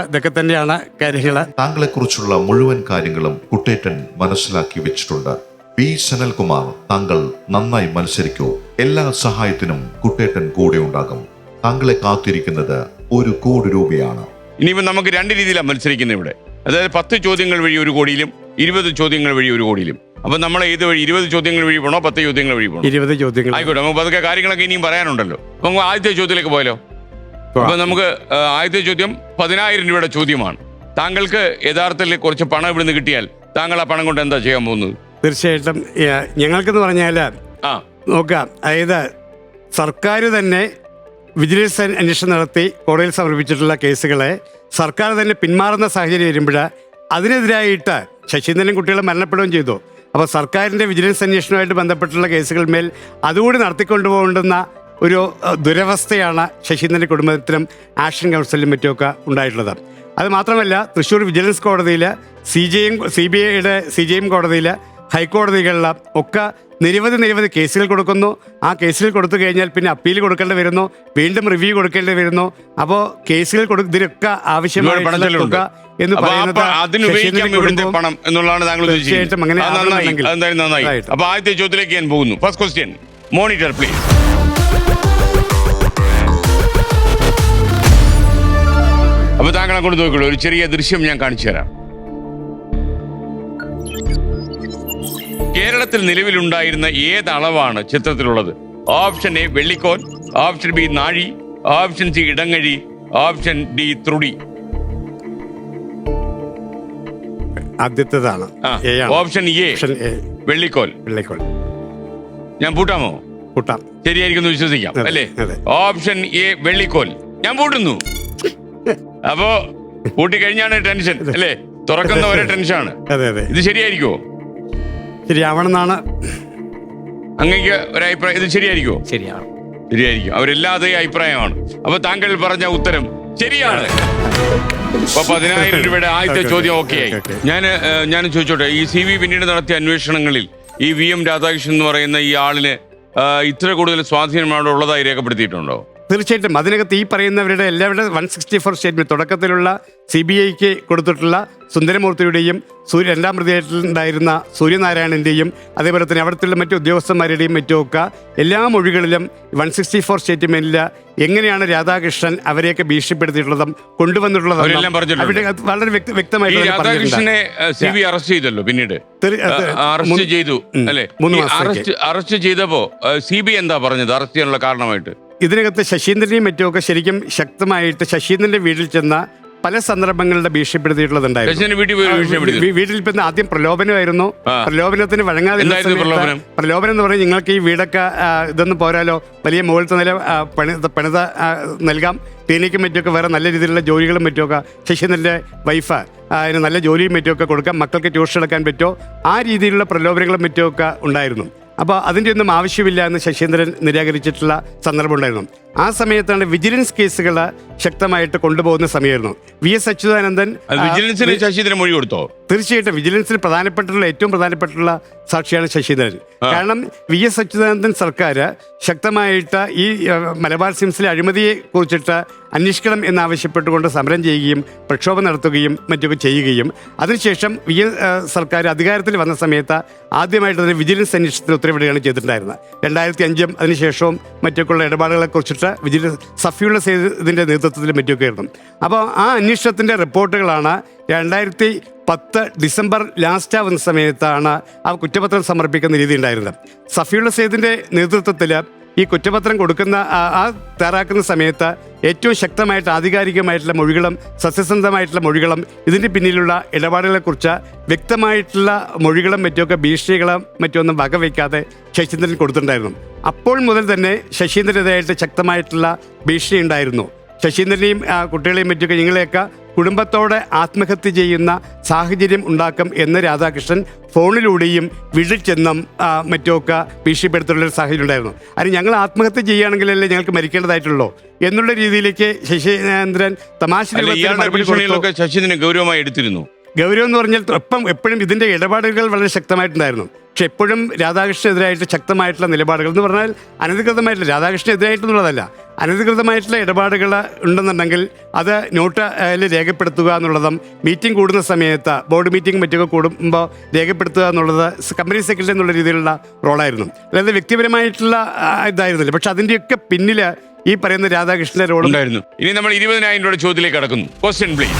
Speaker 4: ഇതൊക്കെ തന്നെയാണ് കാര്യങ്ങൾ.
Speaker 3: താങ്കളെ കുറിച്ചുള്ള മുഴുവൻ കാര്യങ്ങളും കുട്ടേട്ടൻ മനസ്സിലാക്കി വെച്ചിട്ടുണ്ട്. V സനൽകുമാർ, താങ്കൾ നന്നായി മത്സരിക്കൂ. എല്ലാ സഹായത്തിനും കുട്ടേട്ടൻ കൂടെ ഉണ്ടാകും. താങ്കളെ കാത്തിരിക്കുന്നത് 1 കോടി രൂപയാണ്.
Speaker 1: ഇനിയിപ്പോൾ നമുക്ക് 2 രീതിയിലാണ് മത്സരിക്കുന്നത് ഇവിടെ. അതായത് 10 ചോദ്യങ്ങൾ വഴി 1 കോടിയിലും 20 ചോദ്യങ്ങൾ വഴി 1 കോടിയിലും. അപ്പൊ നമ്മൾ ഏത് വഴി 20 ചോദ്യങ്ങൾ വഴി പോകണോ 10 ചോദ്യങ്ങൾ വഴി പോകണോ?
Speaker 4: 20 ചോദ്യങ്ങൾ
Speaker 1: ആയിക്കോട്ടെ. നമുക്ക് അതൊക്കെ കാര്യങ്ങളൊക്കെ ഇനിയും പറയാനുണ്ടല്ലോ. അപ്പൊ നമുക്ക് ആദ്യത്തെ ചോദ്യത്തിലേക്ക് പോയാലോ? അപ്പൊ നമുക്ക് ആദ്യത്തെ ചോദ്യം 10,000 രൂപയുടെ ചോദ്യമാണ്. താങ്കൾക്ക് യഥാർത്ഥത്തിൽ കുറച്ച് പണം ഇവിടുന്ന് കിട്ടിയാൽ താങ്കൾ ആ പണം കൊണ്ട് എന്താ ചെയ്യാൻ പോകുന്നത്?
Speaker 4: തീർച്ചയായിട്ടും ഞങ്ങൾക്കെന്ന് പറഞ്ഞാൽ നോക്കാം, അതായത് സർക്കാർ തന്നെ വിജിലൻസ് അന്വേഷണം നടത്തി കോടതിയിൽ സമർപ്പിച്ചിട്ടുള്ള കേസുകളെ സർക്കാർ തന്നെ പിന്മാറുന്ന സാഹചര്യം വരുമ്പോൾ അതിനെതിരായിട്ട് ശശീന്ദ്രനും കുട്ടികളും മരണപ്പെടുകയും ചെയ്തു. അപ്പോൾ സർക്കാരിൻ്റെ വിജിലൻസ് അന്വേഷണവുമായിട്ട് ബന്ധപ്പെട്ടുള്ള കേസുകളിന്മേൽ അതുകൂടി നടത്തിക്കൊണ്ടുപോകേണ്ടുന്ന ഒരു ദുരവസ്ഥയാണ് ശശീന്ദ്രൻ്റെ കുടുംബത്തിലും ആക്ഷൻ കൗൺസിലും മറ്റുമൊക്കെ ഉണ്ടായിട്ടുള്ളത്. അത് മാത്രമല്ല തൃശ്ശൂർ വിജിലൻസ് കോടതിയിൽ CBIയുടെ CJM കോടതിയിൽ ഹൈക്കോടതികളിൽ ഒക്കെ നിരവധി കേസുകൾ കൊടുക്കുന്നു. ആ കേസുകൾ കൊടുത്തു കഴിഞ്ഞാൽ പിന്നെ അപ്പീൽ കൊടുക്കേണ്ടി വരുന്നു, വീണ്ടും റിവ്യൂ കൊടുക്കേണ്ടി വരുന്നു. അപ്പോൾ കേസുകൾ ഇതിനൊക്കെ ആവശ്യമായ തുക എന്ന് പറയുന്നത്
Speaker 1: തീർച്ചയായിട്ടും അങ്ങനെ. അപ്പൊ ആദ്യത്തെ ചോദ്യത്തിലേക്ക് ഞാൻ പോകുന്നു. First question, monitor please. അപ്പൊ താങ്കൾ അങ്ങോട്ട് നോക്കിക്കോളൂ, ഒരു ചെറിയ ദൃശ്യം ഞാൻ കാണിച്ചു തരാം. കേരളത്തിൽ നിലവിലുണ്ടായിരുന്ന ഏത് അളവാണ് ചിത്രത്തിലുള്ളത്? ഓപ്ഷൻ എ വെള്ളിക്കോൽ, ഓപ്ഷൻ ബി നാഴി, ഓപ്ഷൻ സി ഇടങ്ങഴി, ഓപ്ഷൻ ഡി ത്രുടി.
Speaker 4: ആദ്യത്തേതാണ്
Speaker 1: ഓപ്ഷൻ എ വെള്ളിക്കോൽ.
Speaker 4: വെള്ളിക്കോൽ
Speaker 1: ഞാൻ പൂട്ടാമോ?
Speaker 4: കൂട്ടാം.
Speaker 1: ശരിയായിരിക്കും വിശ്വസിക്കാം അല്ലേ? ഓപ്ഷൻ എ വെള്ളിക്കോൽ ഞാൻ പൂട്ടുന്നു. അപ്പോ പൂട്ടിക്കഴിഞ്ഞാണ് ടെൻഷൻ അല്ലേ? തുറക്കുന്ന ഒരേ ടെൻഷനാണ്. ഇത് ശരിയായിരിക്കുമോ?
Speaker 4: ശരിയാവണമെന്നാണ്
Speaker 1: അങ്ങേക്ക് ഒരു അഭിപ്രായം. ഇത് ശരിയായിരിക്കുമോ?
Speaker 6: ശരിയാണ്.
Speaker 1: ശരിയായിരിക്കും. അവരെല്ലാതെ അഭിപ്രായമാണ്. അപ്പൊ താങ്കൾ പറഞ്ഞ ഉത്തരം ശരിയാണ്. അപ്പൊ 10,000 രൂപയുടെ ആദ്യത്തെ ചോദ്യം ഓക്കെ ആയി. ഞാൻ ചോദിച്ചോട്ടെ, ഈ CV പിന്നീട് നടത്തിയ അന്വേഷണങ്ങളിൽ ഈ VM രാധാകൃഷ്ണൻ എന്ന് പറയുന്ന ഈ ആളിന് ഇത്ര കൂടുതൽ സ്വാധീനം അവിടെ ഉള്ളതായി രേഖപ്പെടുത്തിയിട്ടുണ്ടോ?
Speaker 4: തീർച്ചയായിട്ടും. അതിനകത്ത് ഈ പറയുന്നവരുടെ എല്ലാവരുടെ 164 സ്റ്റേറ്റ്മെന്റ് തുടക്കത്തിലുള്ള CBIക്ക് കൊടുത്തിട്ടുള്ള സുന്ദരമൂർത്തിയുടെയും രണ്ടാം പ്രതിയായിട്ടുണ്ടായിരുന്ന സൂര്യനാരായണന്റെയും അതേപോലെ തന്നെ അവിടുത്തെ മറ്റു ഉദ്യോഗസ്ഥന്മാരുടെയും മറ്റുമൊക്കെ എല്ലാ മൊഴികളിലും 164 സ്റ്റേറ്റ്മെന്റിൽ എങ്ങനെയാണ് രാധാകൃഷ്ണൻ അവരെയൊക്കെ ഭീഷണിപ്പെടുത്തിയിട്ടുള്ളതും കൊണ്ടുവന്നിട്ടുള്ളതും അവിടെ വളരെ വ്യക്തമായിട്ട്
Speaker 1: രാധാകൃഷ്ണനെ CBI അറസ്റ്റ് ചെയ്തല്ലോ. പിന്നീട് അറസ്റ്റ് ചെയ്തു അല്ലെ? അറസ്റ്റ് ചെയ്തപ്പോ CBI എന്താ പറഞ്ഞത് അറസ്റ്റ് ചെയ്യാനുള്ള കാരണമായിട്ട്?
Speaker 4: ഇതിനകത്ത് ശശീന്ദ്രനെയും മറ്റുമൊക്കെ ശരിക്കും ശക്തമായിട്ട് ശശീന്ദ്രന്റെ വീട്ടിൽ ചെന്ന പല സന്ദർഭങ്ങളുടെ ഭീഷണിപ്പെടുത്തിയിട്ടുള്ളതുണ്ടായിരുന്നു. വീട്ടിൽ ഇപ്പം ആദ്യം പ്രലോഭനമായിരുന്നു. പ്രലോഭനത്തിന് വഴങ്ങാതെ പ്രലോഭനം എന്ന് പറഞ്ഞാൽ നിങ്ങൾക്ക് ഈ വീടൊക്കെ ഇതൊന്നും പോരാലോ, വലിയ മുകളിലത്തെ നില പണിത നൽകാം, ക്ലിനിക്കും മറ്റുമൊക്കെ വേറെ നല്ല രീതിയിലുള്ള ജോലികളും മറ്റുമൊക്കെ ശശീന്ദ്രന്റെ വൈഫ് അതിന് നല്ല ജോലിയും മറ്റുമൊക്കെ കൊടുക്കാം, മക്കൾക്ക് ട്യൂഷൻ എടുക്കാൻ പറ്റുമോ, ആ രീതിയിലുള്ള പ്രലോഭനങ്ങളും മറ്റുമൊക്കെ ഉണ്ടായിരുന്നു. അപ്പോൾ അതിൻ്റെ ഒന്നും ആവശ്യമില്ല എന്ന് ശശീന്ദ്രൻ നിരാകരിച്ചിട്ടുള്ള സന്ദർഭം ഉണ്ടായിരുന്നു. ആ സമയത്താണ് വിജിലൻസ് കേസുകൾ ശക്തമായിട്ട് കൊണ്ടുപോകുന്ന സമയമായിരുന്നു. VS അച്യുതാനന്ദൻ
Speaker 1: ശശീന്ദ്രൻ മൊഴി കൊടുത്തോ?
Speaker 4: തീർച്ചയായിട്ടും വിജിലൻസിൽ ഏറ്റവും പ്രധാനപ്പെട്ടുള്ള സാക്ഷിയാണ് ശശീന്ദ്രൻ. കാരണം VS അച്യുതാനന്ദൻ സർക്കാർ ശക്തമായിട്ട് ഈ മലബാർ സിംസിലെ അഴിമതിയെ കുറിച്ചിട്ട് അന്വേഷിക്കണം എന്നാവശ്യപ്പെട്ടുകൊണ്ട് സമരം ചെയ്യുകയും പ്രക്ഷോഭം നടത്തുകയും മറ്റൊക്കെ ചെയ്യുകയും അതിനുശേഷം സർക്കാർ അധികാരത്തിൽ വന്ന സമയത്ത് ആദ്യമായിട്ട് തന്നെ വിജിലൻസ് അന്വേഷണത്തിന് ഉത്തരവിടുകയാണ് ചെയ്തിട്ടുണ്ടായിരുന്നത്. 2005 അതിനുശേഷവും മറ്റൊക്കെയുള്ള ഇടപാടുകളെ കുറിച്ചിട്ട് വിജിലൻസ് സഫിയുള്ള സേതിന്റെ നേതൃത്വത്തിൽ മറ്റൊക്കെ ആയിരുന്നു. അപ്പോൾ ആ അന്വേഷണത്തിന്റെ റിപ്പോർട്ടുകളാണ് 2010 ഡിസംബർ ലാസ്റ്റ് ആവുന്ന സമയത്താണ് ആ കുറ്റപത്രം സമർപ്പിക്കുന്ന രീതി ഉണ്ടായിരുന്നത്. സഫിയുള്ള സേതിന്റെ നേതൃത്വത്തിൽ ഈ കുറ്റപത്രം കൊടുക്കുന്ന തയ്യാറാക്കുന്ന സമയത്ത് ഏറ്റവും ശക്തമായിട്ട് ആധികാരികമായിട്ടുള്ള മൊഴികളും സത്യസന്ധമായിട്ടുള്ള മൊഴികളും ഇതിൻ്റെ പിന്നിലുള്ള ഇടപാടുകളെക്കുറിച്ച് വ്യക്തമായിട്ടുള്ള മൊഴികളും മറ്റുമൊക്കെ ഭീഷണികളും മറ്റൊന്നും വകവയ്ക്കാതെ ശശീന്ദ്രൻ കൊടുത്തിട്ടുണ്ടായിരുന്നു. അപ്പോൾ മുതൽ തന്നെ ശശീന്ദ്രൻ്റെതായിട്ട് ശക്തമായിട്ടുള്ള ഭീഷണി ഉണ്ടായിരുന്നു. ശശീന്ദ്രനെയും കുട്ടികളെയും മറ്റൊക്കെ ഞങ്ങളെയൊക്കെ കുടുംബത്തോടെ ആത്മഹത്യ ചെയ്യുന്ന സാഹചര്യം ഉണ്ടാക്കും എന്ന് രാധാകൃഷ്ണൻ ഫോണിലൂടെയും വീട്ടിൽ ചെന്നും മറ്റുമൊക്കെ ഭീഷണിപ്പെടുത്തുള്ളൊരു സാഹചര്യം ഉണ്ടായിരുന്നു. അതിന് ഞങ്ങൾ ആത്മഹത്യ ചെയ്യുകയാണെങ്കിലല്ലേ ഞങ്ങൾക്ക് മരിക്കേണ്ടതായിട്ടുള്ളൂ എന്നുള്ള രീതിയിലേക്ക് ശശീന്ദ്രൻ തമാശ
Speaker 1: ശശീന്ദ്രൻ ഗൗരവമായി എടുത്തിരുന്നു.
Speaker 4: ഗൗരവം എന്ന് പറഞ്ഞാൽ എപ്പോഴും ഇതിൻ്റെ ഇടപാടുകൾ വളരെ ശക്തമായിട്ടുണ്ടായിരുന്നു. പക്ഷെ എപ്പോഴും രാധാകൃഷ്ണനെതിരായിട്ട് ശക്തമായിട്ടുള്ള നിലപാടുകൾ എന്ന് പറഞ്ഞാൽ അനധികൃതമായിട്ടുള്ള രാധാകൃഷ്ണനെതിരായിട്ടുള്ളതല്ല, അനധികൃതമായിട്ടുള്ള ഇടപാടുകൾ ഉണ്ടെന്നുണ്ടെങ്കിൽ അത് നോട്ട് രേഖപ്പെടുത്തുക എന്നുള്ളതും മീറ്റിംഗ് കൂടുന്ന സമയത്ത് ബോർഡ് മീറ്റിംഗ് മറ്റൊക്കെ കൂടുമ്പോൾ രേഖപ്പെടുത്തുക എന്നുള്ളത് കമ്പനി സെക്രട്ടറി എന്നുള്ള രീതിയിലുള്ള റോളായിരുന്നു. അതായത് വ്യക്തിപരമായിട്ടുള്ള ഇതായിരുന്നില്ല. പക്ഷെ അതിൻ്റെയൊക്കെ പിന്നിൽ ഈ പറയുന്ന രാധാകൃഷ്ണന്റെ റോൾ
Speaker 1: ഉണ്ടായിരുന്നു. ഇനി നമ്മൾ 20,000 രൂപയുടെ ചോദ്യത്തിലേക്ക് കടക്കുന്നു. Question please.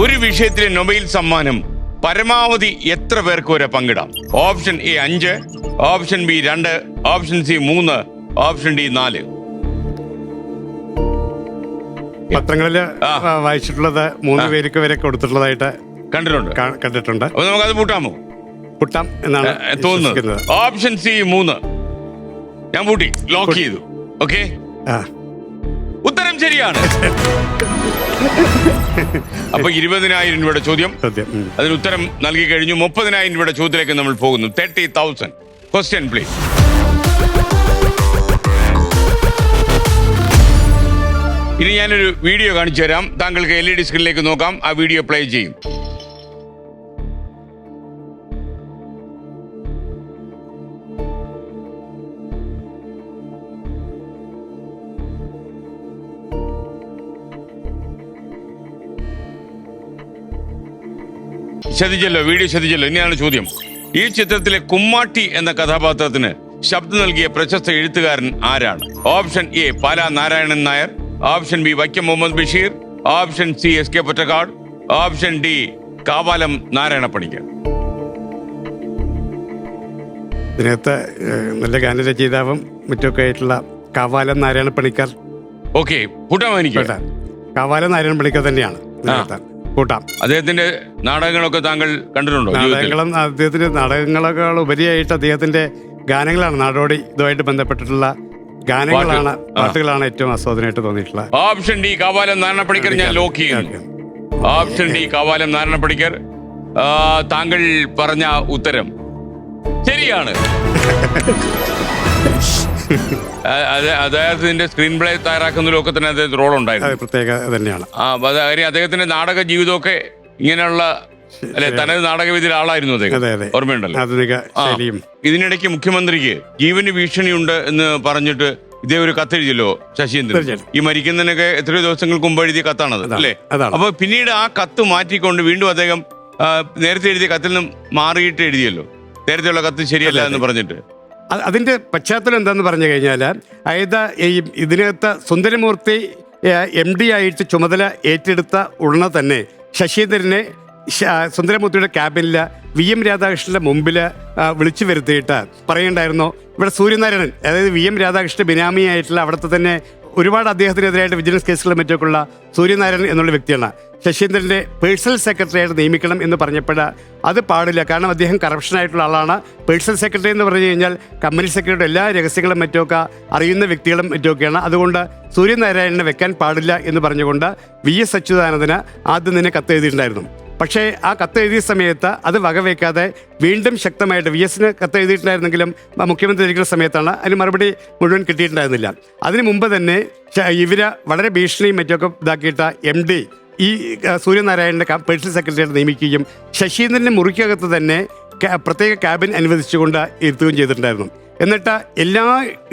Speaker 1: ഒരു വിഷയത്തിലെ നൊബേൽ സമ്മാനം പരമാവധി എത്ര പേർക്ക് വരെ പങ്കിടാം? Option A 5, option B 2, option C 3, option D 4.
Speaker 4: പത്രങ്ങളിൽ വായിച്ചിട്ടുള്ളത് 3 പേർക്ക് വരെ കൊടുത്തിട്ടുള്ളതായിട്ട് കണ്ടിട്ടുണ്ട്.
Speaker 1: അപ്പൊ നമുക്കത് പൂട്ടാം
Speaker 4: എന്നാണ്
Speaker 1: തോന്നുന്നത്. ഓപ്ഷൻ സി 3 ഞാൻ പൂട്ടി ലോക്ക് ചെയ്തു. ഓക്കെ, ഉത്തരം ശരിയാണ്. അപ്പൊ 20,000 രൂപയുടെ ചോദ്യം, അതിന് ഉത്തരം നൽകി കഴിഞ്ഞു. 30,000 രൂപയുടെ ചോദ്യത്തിലേക്ക് നമ്മൾ പോകുന്നു. 30,000. Question please. ഇനി ഞാനൊരു വീഡിയോ കാണിച്ചു തരാം. താങ്കൾക്ക് LED സ്ക്രീനിലേക്ക് നോക്കാം. ആ വീഡിയോ പ്ലേ ചെയ്യും. ശ്രദ്ധിച്ചല്ലോ, വീഡിയോ ശ്രദ്ധിച്ചല്ലോ. ഇനിയാണ് ചോദ്യം. ഈ ചിത്രത്തിലെ കുമ്മാട്ടി എന്ന കഥാപാത്രത്തിന് ശബ്ദം നൽകിയ പ്രശസ്ത എഴുത്തുകാരൻ ആരാണ്? Option A Pala Narayanan Nair, option B Vaikom Muhammad Basheer, option C S K Pottekkatt, option D Kavalam Narayana Panicker.
Speaker 4: ഇതിനകത്ത് നല്ല ഗാനരചയിതാവും മറ്റൊക്കെ ആയിട്ടുള്ള കാവാലം നാരായണ പണിക്കർ.
Speaker 1: ഓക്കെ, കൂട്ടാൻ എനിക്ക്
Speaker 4: കാവാലം നാരായണ പണിക്കർ തന്നെയാണ് കൂട്ടാം.
Speaker 1: അദ്ദേഹത്തിന്റെ നാടകങ്ങളൊക്കെ താങ്കൾ കണ്ടിട്ടുണ്ടോ?
Speaker 4: നാടകങ്ങളും അദ്ദേഹത്തിന്റെ നാടകങ്ങളെക്കാൾ ഉപരിയായിട്ട് അദ്ദേഹത്തിന്റെ ഗാനങ്ങളാണ്, നാടോടി ഇതുമായിട്ട് ബന്ധപ്പെട്ടിട്ടുള്ള ഗാനങ്ങളാണ്, പാട്ടുകളാണ് ഏറ്റവും ആസ്വാദനമായിട്ട് തോന്നിയിട്ടുള്ളത്.
Speaker 1: ഓപ്ഷൻ ഡി കാവാലം നാരായണ പണിക്കർ ഞാൻ ലോക്ക് ചെയ്യുന്നു. Option D Kavalam Narayana Panicker. താങ്കൾ പറഞ്ഞ ഉത്തരം ശരിയാണ്. അദ്ദേഹത്തിന്റെ സ്ക്രീൻ പ്ലേ തയ്യാറാക്കുന്നതിലും ഒക്കെ തന്നെ അദ്ദേഹത്തിന് റോൾ ഉണ്ടായിരുന്നു.
Speaker 4: പ്രത്യേക തന്നെയാണ്.
Speaker 1: അദ്ദേഹത്തിന്റെ നാടക ജീവിതമൊക്കെ ഇങ്ങനെയുള്ള അല്ലെ, തനത് നാടകവേദിയിലെ ആളായിരുന്നു അദ്ദേഹം. ഓർമ്മയുണ്ടല്ലോ. ഇതിനിടയ്ക്ക് മുഖ്യമന്ത്രിക്ക് ജീവന് ഭീഷണിയുണ്ട് എന്ന് പറഞ്ഞിട്ട് ഇതേ ഒരു കത്തെഴുതിയല്ലോ ശശീന്ദ്രൻ. ഈ മരിക്കുന്നതിനൊക്കെ എത്രയോ ദിവസങ്ങൾക്ക് മുമ്പ് എഴുതിയ കത്താണത് അല്ലേ? അപ്പൊ പിന്നീട് ആ കത്ത് മാറ്റിക്കൊണ്ട് വീണ്ടും അദ്ദേഹം നേരത്തെ എഴുതിയ കത്തിൽ നിന്നും മാറിയിട്ട് എഴുതിയല്ലോ, നേരത്തെയുള്ള കത്ത് ശരിയല്ല എന്ന് പറഞ്ഞിട്ട്.
Speaker 4: അതിന്റെ പശ്ചാത്തലം എന്താന്ന് പറഞ്ഞു കഴിഞ്ഞാൽ, അതായത് ഇതിനകത്ത് സുന്ദരമൂർത്തി MD ആയിട്ട് ചുമതല ഏറ്റെടുത്ത ഉടനെ തന്നെ ശശീന്ദ്രനെ സുന്ദരമൂർത്തിയുടെ ക്യാബിനിൽ VM രാധാകൃഷ്ണന്റെ മുമ്പിൽ വിളിച്ചു വരുത്തിയിട്ട് പറയുണ്ടായിരുന്നു, ഇവിടെ സൂര്യനാരായണൻ, അതായത് VM രാധാകൃഷ്ണന്റെ ബിനാമിയായിട്ടുള്ള അവിടുത്തെ തന്നെ ഒരുപാട് അദ്ദേഹത്തിനെതിരായിട്ട് വിജിലൻസ് കേസുകളും മറ്റൊക്കെയുള്ള സൂര്യനാരായണൻ എന്നുള്ള വ്യക്തിയാണ് ശശീന്ദ്രന്റെ പേഴ്സണൽ സെക്രട്ടറി ആയിട്ട് നിയമിക്കണം എന്ന് പറഞ്ഞപ്പോൾ അത് പാടില്ല. കാരണം അദ്ദേഹം കറപ്ഷനായിട്ടുള്ള ആളാണ്. പേഴ്സണൽ സെക്രട്ടറി എന്ന് പറഞ്ഞു കഴിഞ്ഞാൽ കമ്പനി സെക്രട്ടറിയുടെ എല്ലാ രഹസ്യങ്ങളും മറ്റൊക്കെ അറിയുന്ന വ്യക്തികളും മറ്റൊക്കെയാണ്. അതുകൊണ്ട് സൂര്യനാരായണനെ വെക്കാൻ പാടില്ല എന്ന് പറഞ്ഞുകൊണ്ട് VS അച്യുതാനന്ദന് ആദ്യം തന്നെ കത്ത് എഴുതിയിട്ടുണ്ടായിരുന്നു. പക്ഷേ ആ കത്ത് എഴുതിയ സമയത്ത് അത് വകവയ്ക്കാതെ വീണ്ടും ശക്തമായിട്ട് VSന് കത്ത് എഴുതിയിട്ടുണ്ടായിരുന്നെങ്കിലും മുഖ്യമന്ത്രി ഇരിക്കുന്ന സമയത്താണ് അതിന് മറുപടി മുഴുവൻ കിട്ടിയിട്ടുണ്ടായിരുന്നില്ല. അതിനു മുമ്പ് തന്നെ ഇവര് വളരെ ഭീഷണിയും മറ്റൊക്കെ ഇതാക്കിയിട്ട് MD ഈ സൂര്യനാരായണന്റെ പേഴ്സണൽ സെക്രട്ടറിയായിട്ട് നിയമിക്കുകയും ശശീന്ദ്രന്റെ മുറിക്കകത്ത് തന്നെ പ്രത്യേക ക്യാബിൻ അനുവദിച്ചുകൊണ്ട് ഇരുത്തുകയും ചെയ്തിട്ടുണ്ടായിരുന്നു. എന്നിട്ട് എല്ലാ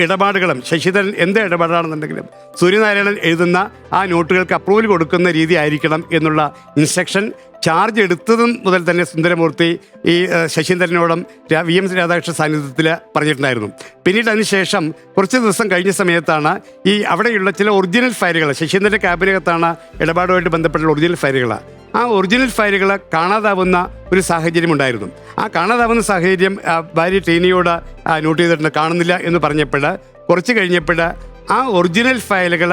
Speaker 4: ഇടപാടുകളും ശശീന്ദ്രൻ എന്ത് ഇടപാടാണെന്നുണ്ടെങ്കിലും സൂര്യനാരായണൻ എഴുതുന്ന ആ നോട്ടുകൾക്ക് അപ്രൂവൽ കൊടുക്കുന്ന രീതി ആയിരിക്കണം എന്നുള്ള ഇൻസ്ട്രക്ഷൻ ചാർജ് എടുത്തതും മുതൽ തന്നെ സുന്ദരമൂർത്തി ഈ ശശീന്ദ്രനോടും VM രാധാകൃഷ്ണൻ സാന്നിധ്യത്തിൽ പറഞ്ഞിട്ടുണ്ടായിരുന്നു. പിന്നീട് അതിനുശേഷം കുറച്ച് ദിവസം കഴിഞ്ഞ സമയത്താണ് ഈ അവിടെയുള്ള ചില ഒറിജിനൽ ഫയലുകൾ, ശശീന്ദ്രൻ്റെ ക്യാബിനകത്താണ് ഇടപാടുമായിട്ട് ബന്ധപ്പെട്ട ഒറിജിനൽ ഫയലുകൾ, ആ ഒറിജിനൽ ഫയലുകൾ കാണാതാവുന്ന ഒരു സാഹചര്യം ഉണ്ടായിരുന്നു. ആ കാണാതാവുന്ന സാഹചര്യം ഭാര്യ ടീനിയോട് നോട്ട് ചെയ്തിട്ടുണ്ട്, കാണുന്നില്ല എന്ന് പറഞ്ഞപ്പോൾ കുറച്ച് കഴിഞ്ഞപ്പോൾ ആ ഒറിജിനൽ ഫയലുകൾ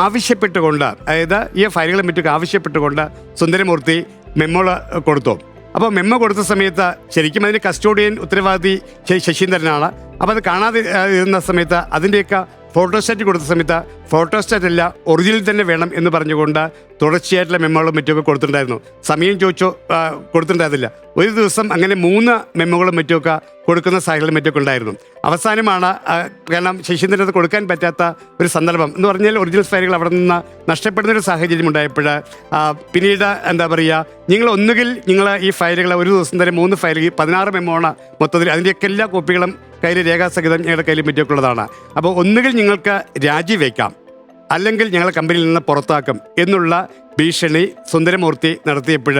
Speaker 4: ആവശ്യപ്പെട്ടുകൊണ്ട്, അതായത് ഈ ഫയലുകളെ മറ്റൊക്കെ ആവശ്യപ്പെട്ടുകൊണ്ട് സുന്ദരമൂർത്തി മെമ്മോ കൊടുത്തു. അപ്പോൾ മെമ്മോ കൊടുത്ത സമയത്ത് ശരിക്കും അതിന് കസ്റ്റോഡിയൻ ഉത്തരവാദി ശശീന്ദ്രനാണ്. അപ്പോൾ അത് കാണാതെ ഇരുന്ന സമയത്ത് അതിൻ്റെയൊക്കെ ഫോട്ടോസ്റ്റാറ്റ് കൊടുത്ത സമയത്ത് ഫോട്ടോസ്റ്റാറ്റ് അല്ല, ഒറിജിനൽ തന്നെ വേണം എന്ന് പറഞ്ഞുകൊണ്ട് തുടർച്ചയായിട്ടുള്ള മെമ്മോകളും മറ്റുമൊക്കെ കൊടുത്തിട്ടുണ്ടായിരുന്നു. സമയം ചോദിച്ചോ കൊടുത്തിട്ടുണ്ടായിരുന്നില്ല. ഒരു ദിവസം അങ്ങനെ 3 മെമ്മോകളും മറ്റുമൊക്കെ കൊടുക്കുന്ന സാഹചര്യം മറ്റൊക്കെ ഉണ്ടായിരുന്നു. അവസാനമാണ്, കാരണം ശശീന്ദ്രന് അത് കൊടുക്കാൻ പറ്റാത്ത ഒരു സന്ദർഭം എന്ന് പറഞ്ഞാൽ ഒറിജിനൽ ഫയലുകൾ അവിടെ നിന്ന് നഷ്ടപ്പെടുന്നൊരു സാഹചര്യം ഉണ്ടായപ്പോൾ പിന്നീട് എന്താ പറയുക, നിങ്ങൾ ഒന്നുകിൽ നിങ്ങൾ ഈ ഫയലുകൾ ഒരു ദിവസം തന്നെ 3 ഫയലുകൾ 16 മെമ്മോണ് മൊത്തത്തിൽ, അതിൻ്റെയൊക്കെ എല്ലാ കോപ്പികളും കയ്യിൽ രേഖാസഹിതം ഞങ്ങളുടെ കയ്യിൽ മറ്റൊക്കെ ഉള്ളതാണ്. അപ്പോൾ ഒന്നുകിൽ നിങ്ങൾക്ക് രാജിവെക്കാം, അല്ലെങ്കിൽ ഞങ്ങളെ കമ്പനിയിൽ നിന്ന് പുറത്താക്കും എന്നുള്ള ഭീഷണി സുന്ദരമൂർത്തി നടത്തിയപ്പോൾ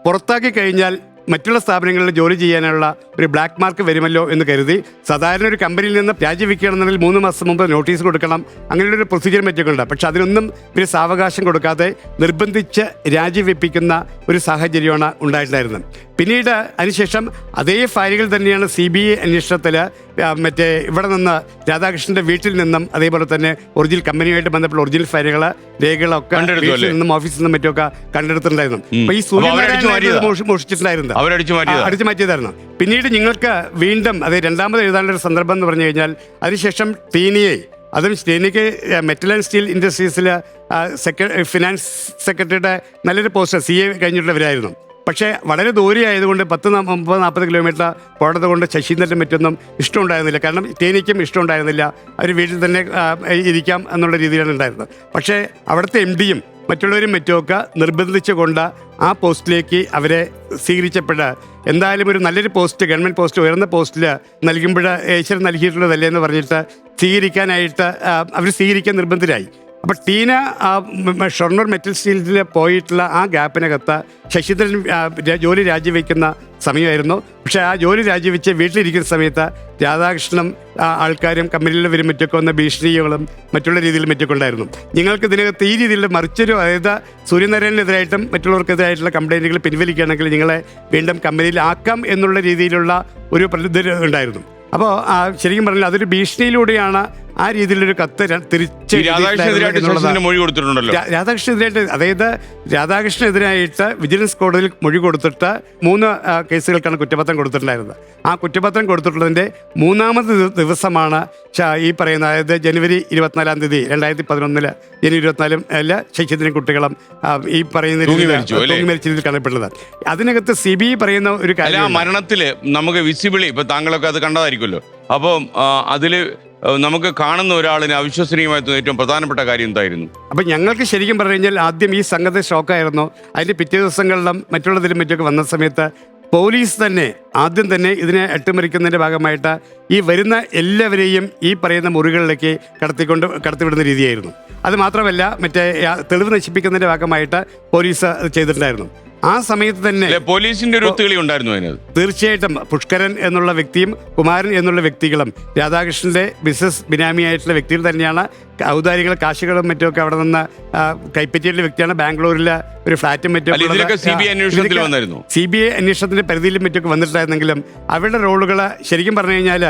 Speaker 4: പുറത്താക്കി കഴിഞ്ഞാൽ മറ്റുള്ള സ്ഥാപനങ്ങളിൽ ജോലി ചെയ്യാനുള്ള ഒരു ബ്ലാക്ക് മാർക്ക് വരുമല്ലോ എന്ന് കരുതി സാധാരണ ഒരു കമ്പനിയിൽ നിന്ന് രാജിവെക്കുകയാണെന്നുണ്ടെങ്കിൽ 3 മാസം മുമ്പ് നോട്ടീസ് കൊടുക്കണം, അങ്ങനെയുള്ളൊരു പ്രൊസീജിയർ മറ്റൊക്കെ ഉണ്ട്. പക്ഷെ അതിനൊന്നും ഒരു സാവകാശം കൊടുക്കാതെ നിർബന്ധിച്ച് രാജിവെപ്പിക്കുന്ന ഒരു സാഹചര്യമാണ് ഉണ്ടായിട്ടുണ്ടായിരുന്നത്. പിന്നീട് അതിനുശേഷം അതേ ഫയലുകൾ തന്നെയാണ് CBI അന്വേഷണത്തിൽ മറ്റേ ഇവിടെ നിന്ന് രാധാകൃഷ്ണന്റെ വീട്ടിൽ നിന്നും അതേപോലെ തന്നെ ഒറിജിനൽ കമ്പനിയുമായിട്ട് ബന്ധപ്പെട്ട ഒറിജിനൽ ഫയലുകൾ രേഖകളൊക്കെ വീട്ടിൽ നിന്നും ഓഫീസിൽ നിന്നും മറ്റൊക്കെ കണ്ടെടുത്തിട്ടുണ്ടായിരുന്നു. അപ്പൊ ഈ മോഷിച്ചിട്ടുണ്ടായിരുന്നു, അടിച്ചു മാറ്റിയതായിരുന്നു. പിന്നീട് നിങ്ങൾക്ക് വീണ്ടും അത് രണ്ടാമത് എഴുതാനുള്ള ഒരു സന്ദർഭം എന്ന് പറഞ്ഞു കഴിഞ്ഞാൽ അതിനുശേഷം ടീനിയെ, അതും ടീനിക്ക് മെറ്റൽ ആൻഡ് സ്റ്റീൽ ഇൻഡസ്ട്രീസിൽ ഫിനാൻസ് സെക്രട്ടറിയുടെ നല്ലൊരു പോസ്റ്റ് CA കഴിഞ്ഞിട്ടുള്ളവരായിരുന്നു. പക്ഷേ വളരെ ദൂരെ ആയതുകൊണ്ട് 30-40 കിലോമീറ്റർ പോയത് കൊണ്ട് ശശീന്ദ്രൻ്റെ മറ്റൊന്നും ഇഷ്ടമുണ്ടായിരുന്നില്ല. കാരണം ടീനിക്കും ഇഷ്ടമുണ്ടായിരുന്നില്ല, അവർ വീട്ടിൽ തന്നെ ഇരിക്കാം എന്നുള്ള രീതിയിലാണ് ഉണ്ടായിരുന്നത്. പക്ഷേ അവിടുത്തെ MDയും മറ്റുള്ളവരും മറ്റുമൊക്കെ നിർബന്ധിച്ചുകൊണ്ട് ആ പോസ്റ്റിലേക്ക് അവരെ സ്വീകരിച്ചപ്പോൾ എന്തായാലും ഒരു നല്ലൊരു പോസ്റ്റ്, ഗവൺമെൻറ് പോസ്റ്റ്, ഉയർന്ന പോസ്റ്റിൽ നൽകുമ്പോൾ ഈശ്വരൻ നൽകിയിട്ടുള്ളതല്ലേ എന്ന് പറഞ്ഞിട്ട് സ്വീകരിക്കാനായിട്ട് അവർ സ്വീകരിക്കാൻ നിർബന്ധരായി. അപ്പോൾ ടീന ഷൊർണൂർ മെറ്റൽ സ്റ്റീൽസിൽ പോയിട്ടുള്ള ആ ഗ്യാപ്പിനകത്ത് ശശീന്ദ്രൻ ജോലി രാജിവെക്കുന്ന സമയമായിരുന്നു. പക്ഷേ ആ ജോലി രാജിവെച്ച് വീട്ടിലിരിക്കുന്ന സമയത്ത് രാധാകൃഷ്ണനും ആൾക്കാരും കമ്പനിയിൽ വരും മറ്റൊക്കെ വന്ന ഭീഷണികളും മറ്റുള്ള രീതിയിൽ മറ്റൊക്കെ ഉണ്ടായിരുന്നു. ഞങ്ങൾക്ക് ഇതിനകത്ത് ഈ രീതിയിൽ മറിച്ചൊരു, അതായത് സൂര്യനാരായണനെതിരായിട്ടും മറ്റുള്ളവർക്കെതിരായിട്ടുള്ള കംപ്ലൈൻറ്റുകൾ പിൻവലിക്കുകയാണെങ്കിൽ നിങ്ങളെ വീണ്ടും കമ്പനിയിൽ ആക്കാം എന്നുള്ള രീതിയിലുള്ള ഒരു പ്രതിനിധി ഉണ്ടായിരുന്നു. അപ്പോൾ ശരിക്കും പറഞ്ഞാൽ അതൊരു ഭീഷണിയിലൂടെയാണ് ആ രീതിയിലൊരു കത്ത് തിരിച്ച്
Speaker 1: മൊഴി കൊടുത്തിട്ടുണ്ടല്ലോ.
Speaker 4: രാധാകൃഷ്ണനെതിരായിട്ട്, അതായത് രാധാകൃഷ്ണനെതിരായിട്ട് വിജിലൻസ് കോടതിയിൽ മൊഴി കൊടുത്തിട്ട് 3 കേസുകൾക്കാണ് കുറ്റപത്രം കൊടുത്തിട്ടുണ്ടായിരുന്നത്. ആ കുറ്റപത്രം കൊടുത്തിട്ടുള്ളതിൻ്റെ 3ാമത് ദിവസമാണ് ഈ പറയുന്ന, അതായത് ജനുവരി 24-ാം തീയതി 2011 ജനുവരി 24 ശശീന്ദ്രൻ കുട്ടികളും ഈ പറയുന്ന തൂങ്ങി മരിച്ച രീതിയിൽ കാണപ്പെട്ടത്. അതിനകത്ത് CBI പറയുന്ന ഒരു കാര്യം,
Speaker 1: മരണത്തിൽ നമുക്ക് വിസിബിളി, ഇപ്പൊ താങ്കളൊക്കെ അത് കണ്ടതായിരിക്കുമല്ലോ, അപ്പം അതില് നമുക്ക് കാണുന്ന ഒരാളിന് അവിശ്വസനീയമായി ഏറ്റവും പ്രധാനപ്പെട്ട കാര്യം എന്തായിരുന്നു?
Speaker 4: അപ്പം ഞങ്ങൾക്ക് ശരിക്കും പറഞ്ഞു കഴിഞ്ഞാൽ ആദ്യം ഈ സംഗതി ഷോക്കായിരുന്നു. അതിൻ്റെ പിറ്റേ ദിവസങ്ങളിലും മറ്റുള്ളതിലും മറ്റൊക്കെ വന്ന സമയത്ത് പോലീസ് തന്നെ ആദ്യം തന്നെ ഇതിനെ അട്ടിമറിക്കുന്നതിൻ്റെ ഭാഗമായിട്ട് ഈ വരുന്ന എല്ലാവരെയും ഈ പറയുന്ന മുറികളിലേക്ക് കടത്തിവിടുന്ന രീതിയായിരുന്നു. അത് മാത്രമല്ല മറ്റേ തെളിവ് നശിപ്പിക്കുന്നതിൻ്റെ ഭാഗമായിട്ട് പോലീസ് അത് ചെയ്തിട്ടുണ്ടായിരുന്നു. ആ സമയത്ത് തന്നെ
Speaker 1: പോലീസിന്റെ ഒരു ഒത്തുകളി ഉണ്ടായിരുന്നു അതിനകത്ത്.
Speaker 4: തീർച്ചയായിട്ടും പുഷ്കരൻ എന്നുള്ള വ്യക്തിയും കുമാരൻ എന്നുള്ള വ്യക്തികളും രാധാകൃഷ്ണന്റെ ബിസിനസ് ബിനാമിയായിട്ടുള്ള വ്യക്തികൾ തന്നെയാണ്. ഔദാര്യങ്ങൾ കാശുകളും മറ്റുമൊക്കെ അവിടെ നിന്ന് കൈപ്പറ്റിയുള്ള വ്യക്തിയാണ്. ബാംഗ്ലൂരിലെ ഒരു ഫ്ലാറ്റും മറ്റും
Speaker 1: CBI
Speaker 4: അന്വേഷണത്തിന്റെ പരിധിയിലും മറ്റൊക്കെ വന്നിട്ടുണ്ടായിരുന്നെങ്കിലും അവരുടെ റോളുകൾ ശരിക്കും പറഞ്ഞു കഴിഞ്ഞാൽ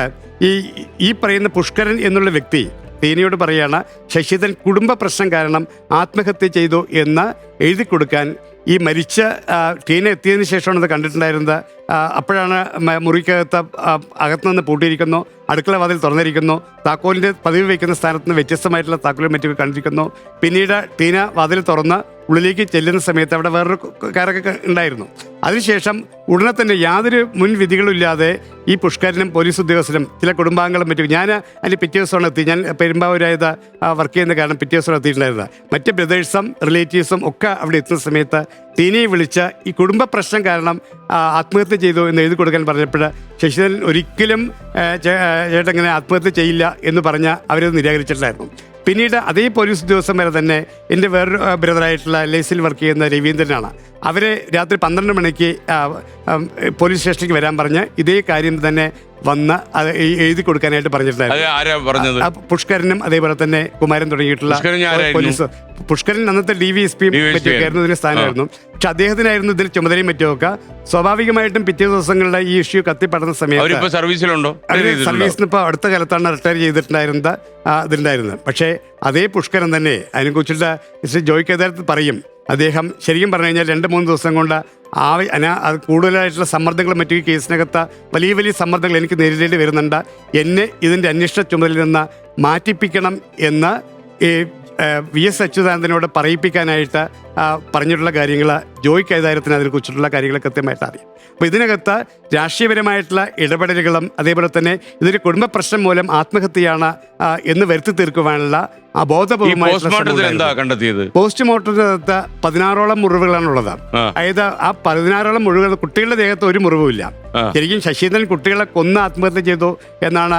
Speaker 4: ഈ പറയുന്ന പുഷ്കരൻ എന്നുള്ള വ്യക്തി ടീനയോട് പറയുകയാണ് ശശീന്ദ്രൻ കുടുംബ പ്രശ്നം കാരണം ആത്മഹത്യ ചെയ്തു എന്ന് എഴുതി കൊടുക്കാൻ ഈ മരിച്ച ടീന എത്തിയതിന് ശേഷമാണ് ഇത് കണ്ടിട്ടുണ്ടായിരുന്നത്. അപ്പോഴാണ് മുറിക്കകത്ത് അകത്തുനിന്ന് പൂട്ടിയിരിക്കുന്നു, അടുക്കള വാതിൽ തുറന്നിരിക്കുന്നു, താക്കോലിൻ്റെ പതിവ് വയ്ക്കുന്ന സ്ഥാനത്ത് നിന്ന് വ്യത്യസ്തമായിട്ടുള്ള താക്കോലും മറ്റൊക്കെ കണ്ടിരിക്കുന്നു. പിന്നീട് ടീന വാതിൽ തുറന്ന് ഉള്ളിലേക്ക് ചെല്ലുന്ന സമയത്ത് അവിടെ വേറൊരു കാരൊക്കെ ഉണ്ടായിരുന്നു. അതിനുശേഷം ഉടനെ തന്നെ യാതൊരു മുൻവിധികളും ഇല്ലാതെ ഈ പുഷ്കരനും പോലീസ് ഉദ്യോഗസ്ഥരും ചില കുടുംബാംഗങ്ങളും മറ്റും, ഞാൻ അതിൻ്റെ പിറ്റേ ദിവസമാണ് എത്തി, ഞാൻ പെരുമ്പാവൂരായത് വർക്ക് ചെയ്യുന്ന കാരണം പിറ്റേ ദിവസമാണ് എത്തിയിട്ടുണ്ടായിരുന്നത്. മറ്റ് ബ്രദേഴ്സും റിലേറ്റീവ്സും ഒക്കെ അവിടെ എത്തുന്ന സമയത്ത് ടീനയെ വിളിച്ച് ഈ കുടുംബ പ്രശ്നം കാരണം ആത്മഹത്യ ചെയ്തു എന്ന് എഴുതി കൊടുക്കാൻ പറഞ്ഞപ്പോൾ ശശീന്ദ്രൻ ഒരിക്കലും ചേട്ടൻ ഇങ്ങനെ ആത്മഹത്യ ചെയ്യില്ല എന്ന് പറഞ്ഞ് അവരത് നിരാകരിച്ചിട്ടുണ്ടായിരുന്നു. പിന്നീട് അതേ പോലീസ് ഉദ്യോഗസ്ഥൻ വരെ തന്നെ എൻ്റെ വേറൊരു ബ്രദറായിട്ടുള്ള LICയിൽ വർക്ക് ചെയ്യുന്ന രവീന്ദ്രനാണ്. അവരെ രാത്രി 12 മണിക്ക് പോലീസ് സ്റ്റേഷനിലേക്ക് വരാൻ പറഞ്ഞ് ഇതേ കാര്യം തന്നെ വന്ന് അത് എഴുതി കൊടുക്കാനായിട്ട് പറഞ്ഞിട്ടുണ്ടായിരുന്നു. പുഷ്കരനും അതേപോലെ തന്നെ കുമാരൻ തുടങ്ങിയിട്ടുള്ള പോലീസ്. പുഷ്കരൻ അന്നത്തെ DVSP ആയിരുന്നു, ഇതിന്റെ സ്ഥാനമായിരുന്നു. പക്ഷെ അദ്ദേഹത്തിനായിരുന്നു ഇതിൽ ചുമതലയും മറ്റുമൊക്കെ. സ്വാഭാവികമായിട്ടും പിറ്റേ ദിവസങ്ങളുടെ ഈ ഇഷ്യൂ കത്തിപ്പടർന്ന സമയത്ത് സർവീസിന് ഇപ്പോൾ അടുത്ത കാലത്താണ് റിട്ടയർ ചെയ്തിട്ടുണ്ടായിരുന്നത് ഇതിലുണ്ടായിരുന്നത്. പക്ഷേ അതേ പുഷ്കരൻ തന്നെ അതിനെക്കുറിച്ചിട്ട് ജോയ് കേദാരത്തിൽ പറയും, അദ്ദേഹം ശരിക്കും പറഞ്ഞു കഴിഞ്ഞാൽ 2-3 ദിവസം കൊണ്ട് അത് കൂടുതലായിട്ടുള്ള സമ്മർദ്ദങ്ങളും മറ്റു കേസിനകത്ത് വലിയ വലിയ സമ്മർദ്ദങ്ങൾ എനിക്ക് നേരിടേണ്ടി വരുന്നുണ്ട്, എന്നെ ഇതിൻ്റെ അന്വേഷണ ചുമതലയിൽ നിന്ന് മാറ്റിപ്പിക്കണം എന്ന് VS അച്യുതാനന്ദനോട് പറയിപ്പിക്കാനായിട്ട് പറഞ്ഞിട്ടുള്ള കാര്യങ്ങൾ ജോയ് കേദാരത്തിന് അതിനെക്കുറിച്ചിട്ടുള്ള കാര്യങ്ങൾ കൃത്യമായിട്ട് അറിയാം. അപ്പോൾ ഇതിനകത്ത് രാഷ്ട്രീയപരമായിട്ടുള്ള ഇടപെടലുകളും അതേപോലെ തന്നെ ഇതൊരു കുടുംബ പ്രശ്നം മൂലം ആത്മഹത്യയാണ് എന്ന് വരുത്തി തീർക്കുവാനുള്ള പോസ്റ്റ്മോർട്ടത്തിനകത്ത് 16ഓളം മുറിവുകളാണുള്ളത്. അതായത് ആ 16ഓളം മുറിവുകൾ കുട്ടികളുടെ ദേഹത്ത് ഒരു മുറിവുമില്ല. ശരിക്കും ശശീന്ദ്രൻ കുട്ടികളെ കൊന്ന് ആത്മഹത്യ ചെയ്തു എന്നാണ്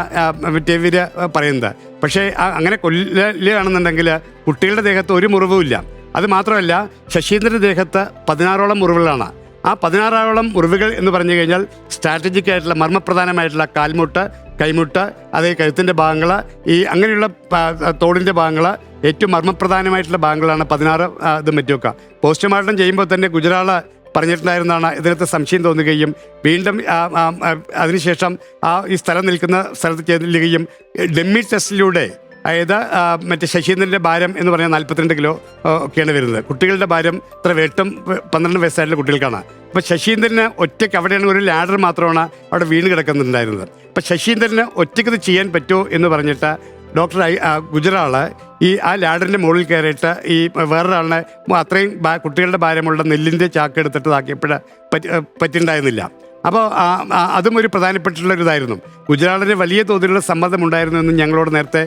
Speaker 4: ഇവര് പറയുന്നത്. പക്ഷേ അങ്ങനെ കൊല്ലുകയാണെന്നുണ്ടെങ്കിൽ കുട്ടികളുടെ ദേഹത്ത് ഒരു മുറിവുമില്ല. അത് മാത്രമല്ല ശശീന്ദ്രൻ്റെ ദേഹത്ത് 16ഓളം മുറിവുകളാണ്. ആ 16ഓളം മുറിവുകൾ എന്ന് പറഞ്ഞു കഴിഞ്ഞാൽ സ്ട്രാറ്റജിക് ആയിട്ടുള്ള മർമ്മപ്രധാനമായിട്ടുള്ള കാൽമുട്ട്, കൈമുട്ട്, അതേ കഴുത്തിൻ്റെ ഭാഗങ്ങൾ, ഈ അങ്ങനെയുള്ള തോടിൻ്റെ ഭാഗങ്ങൾ, ഏറ്റവും മർമ്മപ്രധാനമായിട്ടുള്ള ഭാഗങ്ങളാണ് 16 ഇത് മറ്റുമൊക്കെ. പോസ്റ്റ്മോർട്ടം ചെയ്യുമ്പോൾ തന്നെ ഗുജറാള് പറഞ്ഞിട്ടുണ്ടായിരുന്നതാണ് ഇതിനകത്ത് സംശയം തോന്നുകയും വീണ്ടും അതിനുശേഷം ഈ സ്ഥലം നിൽക്കുന്ന സ്ഥലത്ത് ചെല്ലുകയും ഡെമ്മി ടെസ്റ്റിലൂടെ, അതായത് മറ്റേ ശശീന്ദ്രൻ്റെ ഭാരം എന്ന് പറഞ്ഞാൽ 42 കിലോ ഒക്കെയാണ് വരുന്നത്. കുട്ടികളുടെ ഭാരം ഇത്ര 8-12 വയസ്സായിട്ടുള്ള കുട്ടികൾക്കാണ്. അപ്പോൾ ശശീന്ദ്രന് ഒറ്റയ്ക്ക് അവിടെയാണ് ഒരു ലാഡർ മാത്രമാണ് അവിടെ വീണ് കിടക്കുന്നുണ്ടായിരുന്നത്. അപ്പോൾ ശശീന്ദ്രന് ഒറ്റയ്ക്ക് ഇത് ചെയ്യാൻ പറ്റുമോ എന്ന് പറഞ്ഞിട്ട് ഡോക്ടർ ഗുജറാള് ആ ലാഡറിൻ്റെ മുകളിൽ കയറിയിട്ട് ഈ വേറൊരാളിനെ അത്രയും കുട്ടികളുടെ ഭാരമുള്ള നെല്ലിൻ്റെ ചാക്ക് എടുത്തിട്ട് ഇതാക്കിയപ്പോൾ പറ്റിയിട്ടുണ്ടായിരുന്നില്ല. അപ്പോൾ അതും ഒരു പ്രധാനപ്പെട്ടുള്ള ഇതായിരുന്നു. ഗുജറാളിന് വലിയ തോതിലുള്ള സമ്മർദ്ദം ഉണ്ടായിരുന്നു എന്ന് ഞങ്ങളോട് നേരത്തെ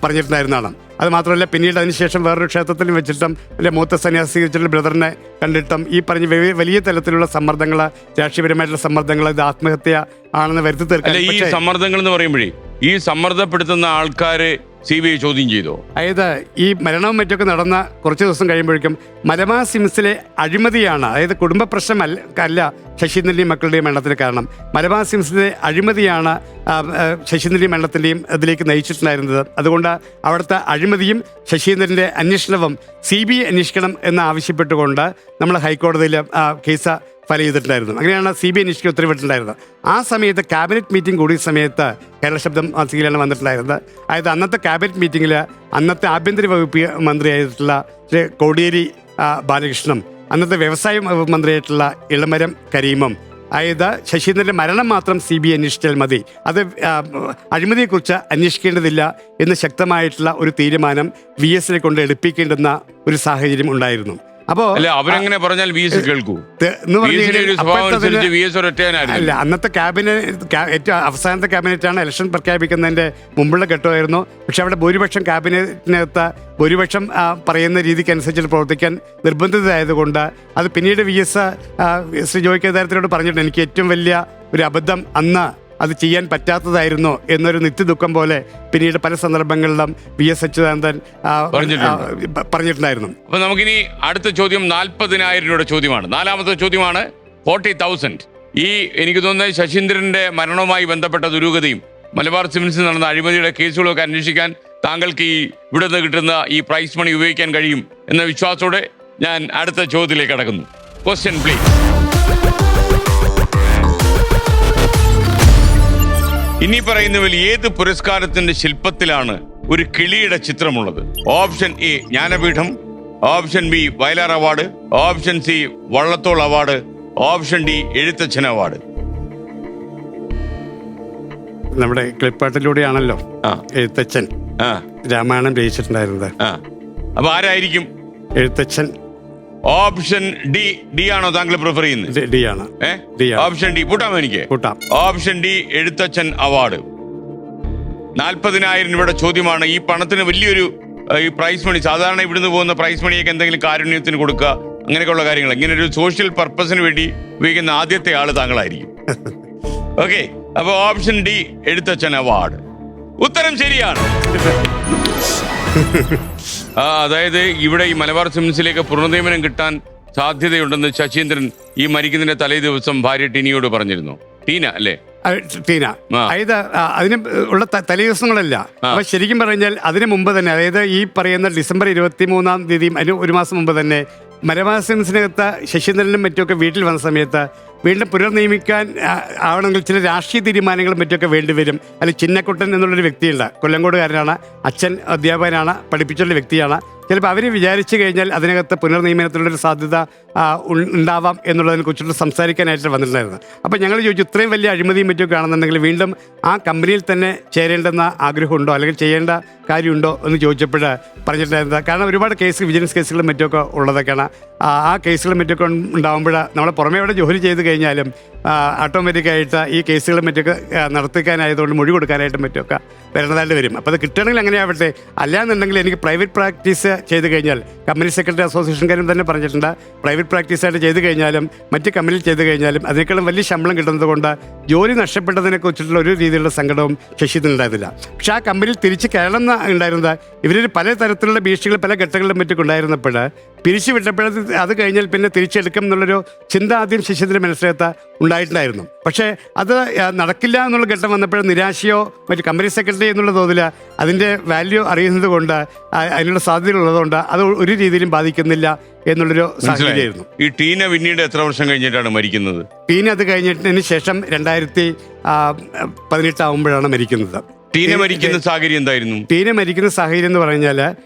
Speaker 4: പറഞ്ഞിട്ടുണ്ടായിരുന്നതാണ്. അത് മാത്രമല്ല പിന്നീട് അതിനുശേഷം വേറൊരു ക്ഷേത്രത്തിൽ വെച്ചിട്ടും മൂത്ത സന്യാസീകരിച്ചിട്ടുള്ള ബ്രദറിനെ കണ്ടിട്ടും ഈ പറഞ്ഞ വലിയ തലത്തിലുള്ള സമ്മർദ്ദങ്ങൾ, രാഷ്ട്രീയപരമായിട്ടുള്ള സമ്മർദ്ദങ്ങൾ, ഇത് ആത്മഹത്യ ആണെന്ന് വരുത്തി തീർക്കാൻ.
Speaker 1: ഈ സമ്മർദ്ദങ്ങൾ എന്ന് പറയുമ്പോഴേ ഈ സമ്മർദ്ദപ്പെടുത്തുന്ന ആൾക്കാര് CBI ചോദ്യം ചെയ്തോ?
Speaker 4: അതായത് ഈ മരണവും മറ്റൊക്കെ നടന്ന കുറച്ച് ദിവസം കഴിയുമ്പോഴേക്കും മലബാർ സിംസിലെ അഴിമതിയാണ്, അതായത് കുടുംബ പ്രശ്നമല്ല ശശീന്ദ്രൻ്റെയും മക്കളുടെയും മരണത്തിന് കാരണം. മലബാർ സിംസിലെ അഴിമതിയാണ് ശശീന്ദ്രൻ്റെയും മരണത്തിൻ്റെയും അതിലേക്ക് നയിച്ചിട്ടുണ്ടായിരുന്നത്. അതുകൊണ്ട് അവിടുത്തെ അഴിമതിയും ശശീന്ദ്രൻ്റെ അന്വേഷണവും CBI അന്വേഷിക്കണം എന്ന് ആവശ്യപ്പെട്ടുകൊണ്ട് നമ്മൾ ഹൈക്കോടതിയിൽ കേസ് ഫയൽ ചെയ്തിട്ടുണ്ടായിരുന്നു. അങ്ങനെയാണ് CBI അന്വേഷിക്കാൻ ഉത്തരവിട്ടിട്ടുണ്ടായിരുന്നത്. ആ സമയത്ത് ക്യാബിനറ്റ് മീറ്റിംഗ് കൂടിയ സമയത്ത് കേരള ശബ്ദം മാസികയിലാണ് വന്നിട്ടുണ്ടായിരുന്നത്. അതായത് അന്നത്തെ ക്യാബിനറ്റ് മീറ്റിങ്ങിൽ അന്നത്തെ ആഭ്യന്തര വകുപ്പ് മന്ത്രിയായിട്ടുള്ള ശ്രീ കോടിയേരി ബാലകൃഷ്ണനും അന്നത്തെ വ്യവസായ വകുപ്പ് മന്ത്രിയായിട്ടുള്ള ഇളമരം കരീമും അതായത് ശശീന്ദ്രൻ്റെ മരണം മാത്രം CBI അന്വേഷിച്ചാൽ മതി, അത് അഴിമതിയെക്കുറിച്ച് അന്വേഷിക്കേണ്ടതില്ല എന്ന് ശക്തമായിട്ടുള്ള ഒരു തീരുമാനം VS കൊണ്ട് എടുപ്പിക്കേണ്ടുന്ന ഒരു സാഹചര്യം ഉണ്ടായിരുന്നു. അപ്പോ
Speaker 1: അവരെങ്ങനെ പറഞ്ഞാൽ VS കേൾക്കൂ?
Speaker 4: അല്ല, അന്നത്തെ ക്യാബിനറ്റ് ഏറ്റവും അവസാനത്തെ ക്യാബിനറ്റാണ് ഇലക്ഷൻ പ്രഖ്യാപിക്കുന്നതിന്റെ മുമ്പുള്ള ഘട്ടമായിരുന്നു. പക്ഷെ അവിടെ ഭൂരിപക്ഷം ക്യാബിനറ്റിനകത്ത് ഭൂരിപക്ഷം പറയുന്ന രീതിക്ക് അനുസരിച്ച് പ്രവർത്തിക്കാൻ നിർബന്ധിതരായതുകൊണ്ട് അത് പിന്നീട് VS ശ്രീ ജോയ് കേദാരത്തിനോട് പറഞ്ഞിട്ടുണ്ട്, എനിക്ക് ഏറ്റവും വലിയ ഒരു അബദ്ധം അന്ന് അത് ചെയ്യാൻ പറ്റാത്തതായിരുന്നു എന്നൊരു നിത്യദുഃഖം പോലെ പിന്നീട് പല സന്ദർഭങ്ങളിലും VS അച്യുതാനന്ദൻ പറഞ്ഞിട്ടുണ്ടായിരുന്നു.
Speaker 1: അപ്പൊ നമുക്കിനി അടുത്ത ചോദ്യം 40,000 രൂപയുടെ ചോദ്യമാണ്. 4ാമത്തെ ചോദ്യമാണ് 40,000. ഈ എനിക്ക് തോന്നുന്നത് ശശീന്ദ്രന്റെ മരണവുമായി ബന്ധപ്പെട്ട ദുരൂഹതയും മലബാർ സിമന്റ്സിൽ നടന്ന അഴിമതിയുടെ കേസുകളൊക്കെ അന്വേഷിക്കാൻ താങ്കൾക്ക് ഈ ഇവിടെ നിന്ന് കിട്ടുന്ന ഈ പ്രൈസ് മണി ഉപയോഗിക്കാൻ കഴിയും എന്ന വിശ്വാസത്തോടെ ഞാൻ അടുത്ത ചോദ്യത്തിലേക്ക് കടക്കുന്നു. Question please. ഇനി പറയുന്നതിൽ ഏത് പുരസ്കാരത്തിന്റെ ശില്പത്തിലാണ് ഒരു കിളിയുടെ ചിത്രമുള്ളത്? Option A Jnanpith, option B Vayalar award, option C Vallathol award, option D Ezhuthachan award.
Speaker 4: നമ്മുടെ ക്ലിപ്പാട്ടിലൂടെയാണല്ലോ എഴുത്തച്ഛൻ രാമായണം രചിച്ചിട്ടുണ്ടായിരുന്നത്.
Speaker 1: അപ്പൊ ആരായിരിക്കും
Speaker 4: എഴുത്തച്ഛൻ?
Speaker 1: ഓപ്ഷൻ ഡി ആണോ താങ്കൾ പ്രിഫർ ചെയ്യുന്നത്?
Speaker 4: ഡി ആണ്.
Speaker 1: ഓപ്ഷൻ ഡി കൂട്ടാമോ? എനിക്ക്
Speaker 4: കൂട്ടാം.
Speaker 1: Option D Ezhuthachan award. 40,000 രൂപയുടെ ചോദ്യമാണ്. ഈ പണത്തിന് വലിയൊരു ഈ പ്രൈസ് മണി, സാധാരണ ഇവിടുന്ന് പോകുന്ന പ്രൈസ് മണിയൊക്കെ എന്തെങ്കിലും കാരുണ്യത്തിന് കൊടുക്കുക, അങ്ങനെയൊക്കെയുള്ള കാര്യങ്ങൾ. ഇങ്ങനെ ഒരു സോഷ്യൽ പർപ്പസിന് വേണ്ടി ഉപയോഗിക്കുന്ന ആദ്യത്തെ ആള് താങ്കളായിരിക്കും. ഓക്കെ, അപ്പൊ ഓപ്ഷൻ ഡി എഴുത്തച്ഛൻ അവാർഡ് ഉത്തരം ശരിയാണ്. അതായത് ഇവിടെ ഈ മലബാർ സിമന്റ്സിലേക്ക് പുനർനിയമനം കിട്ടാൻ സാധ്യതയുണ്ടെന്ന് ശശീന്ദ്രൻ ഈ മരിക്കുന്നതിന്റെ തലേ ദിവസം ഭാര്യ ടീനയോട് പറഞ്ഞിരുന്നു. ടീന അല്ലേ?
Speaker 4: ടീന. അതായത് അതിന് ഉള്ള തലേ ദിവസങ്ങളല്ല, അപ്പൊ ശരിക്കും പറഞ്ഞാൽ അതിന് മുമ്പ് തന്നെ, അതായത് ഈ പറയുന്ന ഡിസംബർ 23-ാം തീയതിയും അതിന് ഒരു മാസം മുമ്പ് തന്നെ മലബാർ സിമന്റ്സിനകത്ത് ശശീന്ദ്രനും മറ്റുമൊക്കെ വീട്ടിൽ വന്ന സമയത്ത് വീണ്ടും പുനർനിയമിക്കാൻ ആവണമെങ്കിൽ ചില രാഷ്ട്രീയ തീരുമാനങ്ങളും മറ്റൊക്കെ വേണ്ടിവരും. അതിൽ ചിന്നക്കുട്ടൻ എന്നുള്ളൊരു വ്യക്തിയുണ്ട്, കൊല്ലങ്കോടുകാരനാണ്, അച്ഛൻ അധ്യാപകനാണ്, പഠിപ്പിച്ചുള്ള വ്യക്തിയാണ്. ചിലപ്പോൾ അവർ വിചാരിച്ചു കഴിഞ്ഞാൽ അതിനകത്ത് പുനർനിയമനത്തിനുള്ളൊരു സാധ്യത ഉണ്ടാവാം എന്നുള്ളതിനെ കുറിച്ചിട്ട് സംസാരിക്കാനായിട്ട് വന്നിട്ടുണ്ടായിരുന്നു. അപ്പോൾ ഞങ്ങൾ ചോദിച്ചു, ഇത്രയും വലിയ അഴിമതിയും മറ്റും കാണുന്നുണ്ടെങ്കിൽ വീണ്ടും ആ കമ്പനിയിൽ തന്നെ ചേരേണ്ടെന്ന ആഗ്രഹമുണ്ടോ അല്ലെങ്കിൽ ചെയ്യേണ്ട കാര്യമുണ്ടോ എന്ന് ചോദിച്ചപ്പോൾ പറഞ്ഞിട്ടുണ്ടായിരുന്നത്, കാരണം ഒരുപാട് കേസ് വിജിലൻസ് കേസുകളും മറ്റുമൊക്കെ ഉള്ളതൊക്കെയാണ്. ആ കേസുകളും മറ്റൊക്കെ ഉണ്ടാകുമ്പോൾ നമ്മളെ പുറമേ അവിടെ ജോലി ചെയ്ത് കഴിഞ്ഞാലും ഓട്ടോമാറ്റിക്കായിട്ട് ഈ കേസുകളും മറ്റൊക്കെ നടത്തിക്കാനായതുകൊണ്ട് മൊഴി കൊടുക്കാനായിട്ടും മറ്റൊക്കെ വരേണ്ടതായിട്ട് വരും. അപ്പോൾ അത് കിട്ടണമെങ്കിൽ അങ്ങനെ ആവട്ടെ, അല്ലാന്നുണ്ടെങ്കിൽ എനിക്ക് പ്രൈവറ്റ് പ്രാക്ടീസ് ചെയ്ത് കഴിഞ്ഞാൽ, കമ്പനി സെക്രട്ടറി അസോസിയേഷൻകാരും തന്നെ പറഞ്ഞിട്ടുണ്ട്, പ്രൈവറ്റ് പ്രാക്ടീസായിട്ട് ചെയ്ത് കഴിഞ്ഞാലും മറ്റ് കമ്പനിയിൽ ചെയ്ത് കഴിഞ്ഞാലും അതിനേക്കാളും വലിയ ശമ്പളം കിട്ടുന്നത് കൊണ്ട് ജോലി നഷ്ടപ്പെട്ടതിനെ കുറിച്ചിട്ടുള്ള ഒരു രീതിയിലുള്ള സങ്കടവും ശശീന്ദ്രനുണ്ടായിരുന്നില്ല. പക്ഷേ ആ കമ്പനിയിൽ തിരിച്ച് കയറണം ഉണ്ടായിരുന്നത് ഇവർ പല തരത്തിലുള്ള ഭീഷണികൾ പല ഘട്ടങ്ങളിലും മറ്റൊക്കെ ഉണ്ടായിരുന്നപ്പോൾ പിരിച്ചു വിട്ടപ്പോഴത് അത് കഴിഞ്ഞാൽ പിന്നെ തിരിച്ചെടുക്കും എന്നുള്ളൊരു ചിന്ത ആദ്യം ശശീന്ദ്രൻ മനസ്സിലകത്ത് ഉണ്ടായിട്ടുണ്ടായിരുന്നു. പക്ഷേ അത് നടക്കില്ല എന്നുള്ള ഘട്ടം വന്നപ്പോൾ നിരാശയോ മറ്റ് കമ്പനി സെക്രട്ടറി എന്നുള്ള തോതിൽ അതിൻ്റെ വാല്യൂ അറിയുന്നത് കൊണ്ട് അതിനുള്ള സാധ്യതകളുള്ളതുകൊണ്ട് അത് ഒരു രീതിയിലും ബാധിക്കുന്നില്ല എന്നുള്ളൊരു സാഹചര്യമായിരുന്നു.
Speaker 1: ഈ ടീന പിന്നീട് എത്ര വർഷം കഴിഞ്ഞിട്ടാണ് മരിക്കുന്നത്?
Speaker 4: ടീന അത് കഴിഞ്ഞിട്ടതിന് ശേഷം 2018 ആവുമ്പോഴാണ് മരിക്കുന്നത്.
Speaker 1: ടീന മരിക്കുന്ന സാഹചര്യം എന്തായിരുന്നു?
Speaker 4: ടീന മരിക്കുന്ന സാഹചര്യം എന്ന് പറഞ്ഞാൽ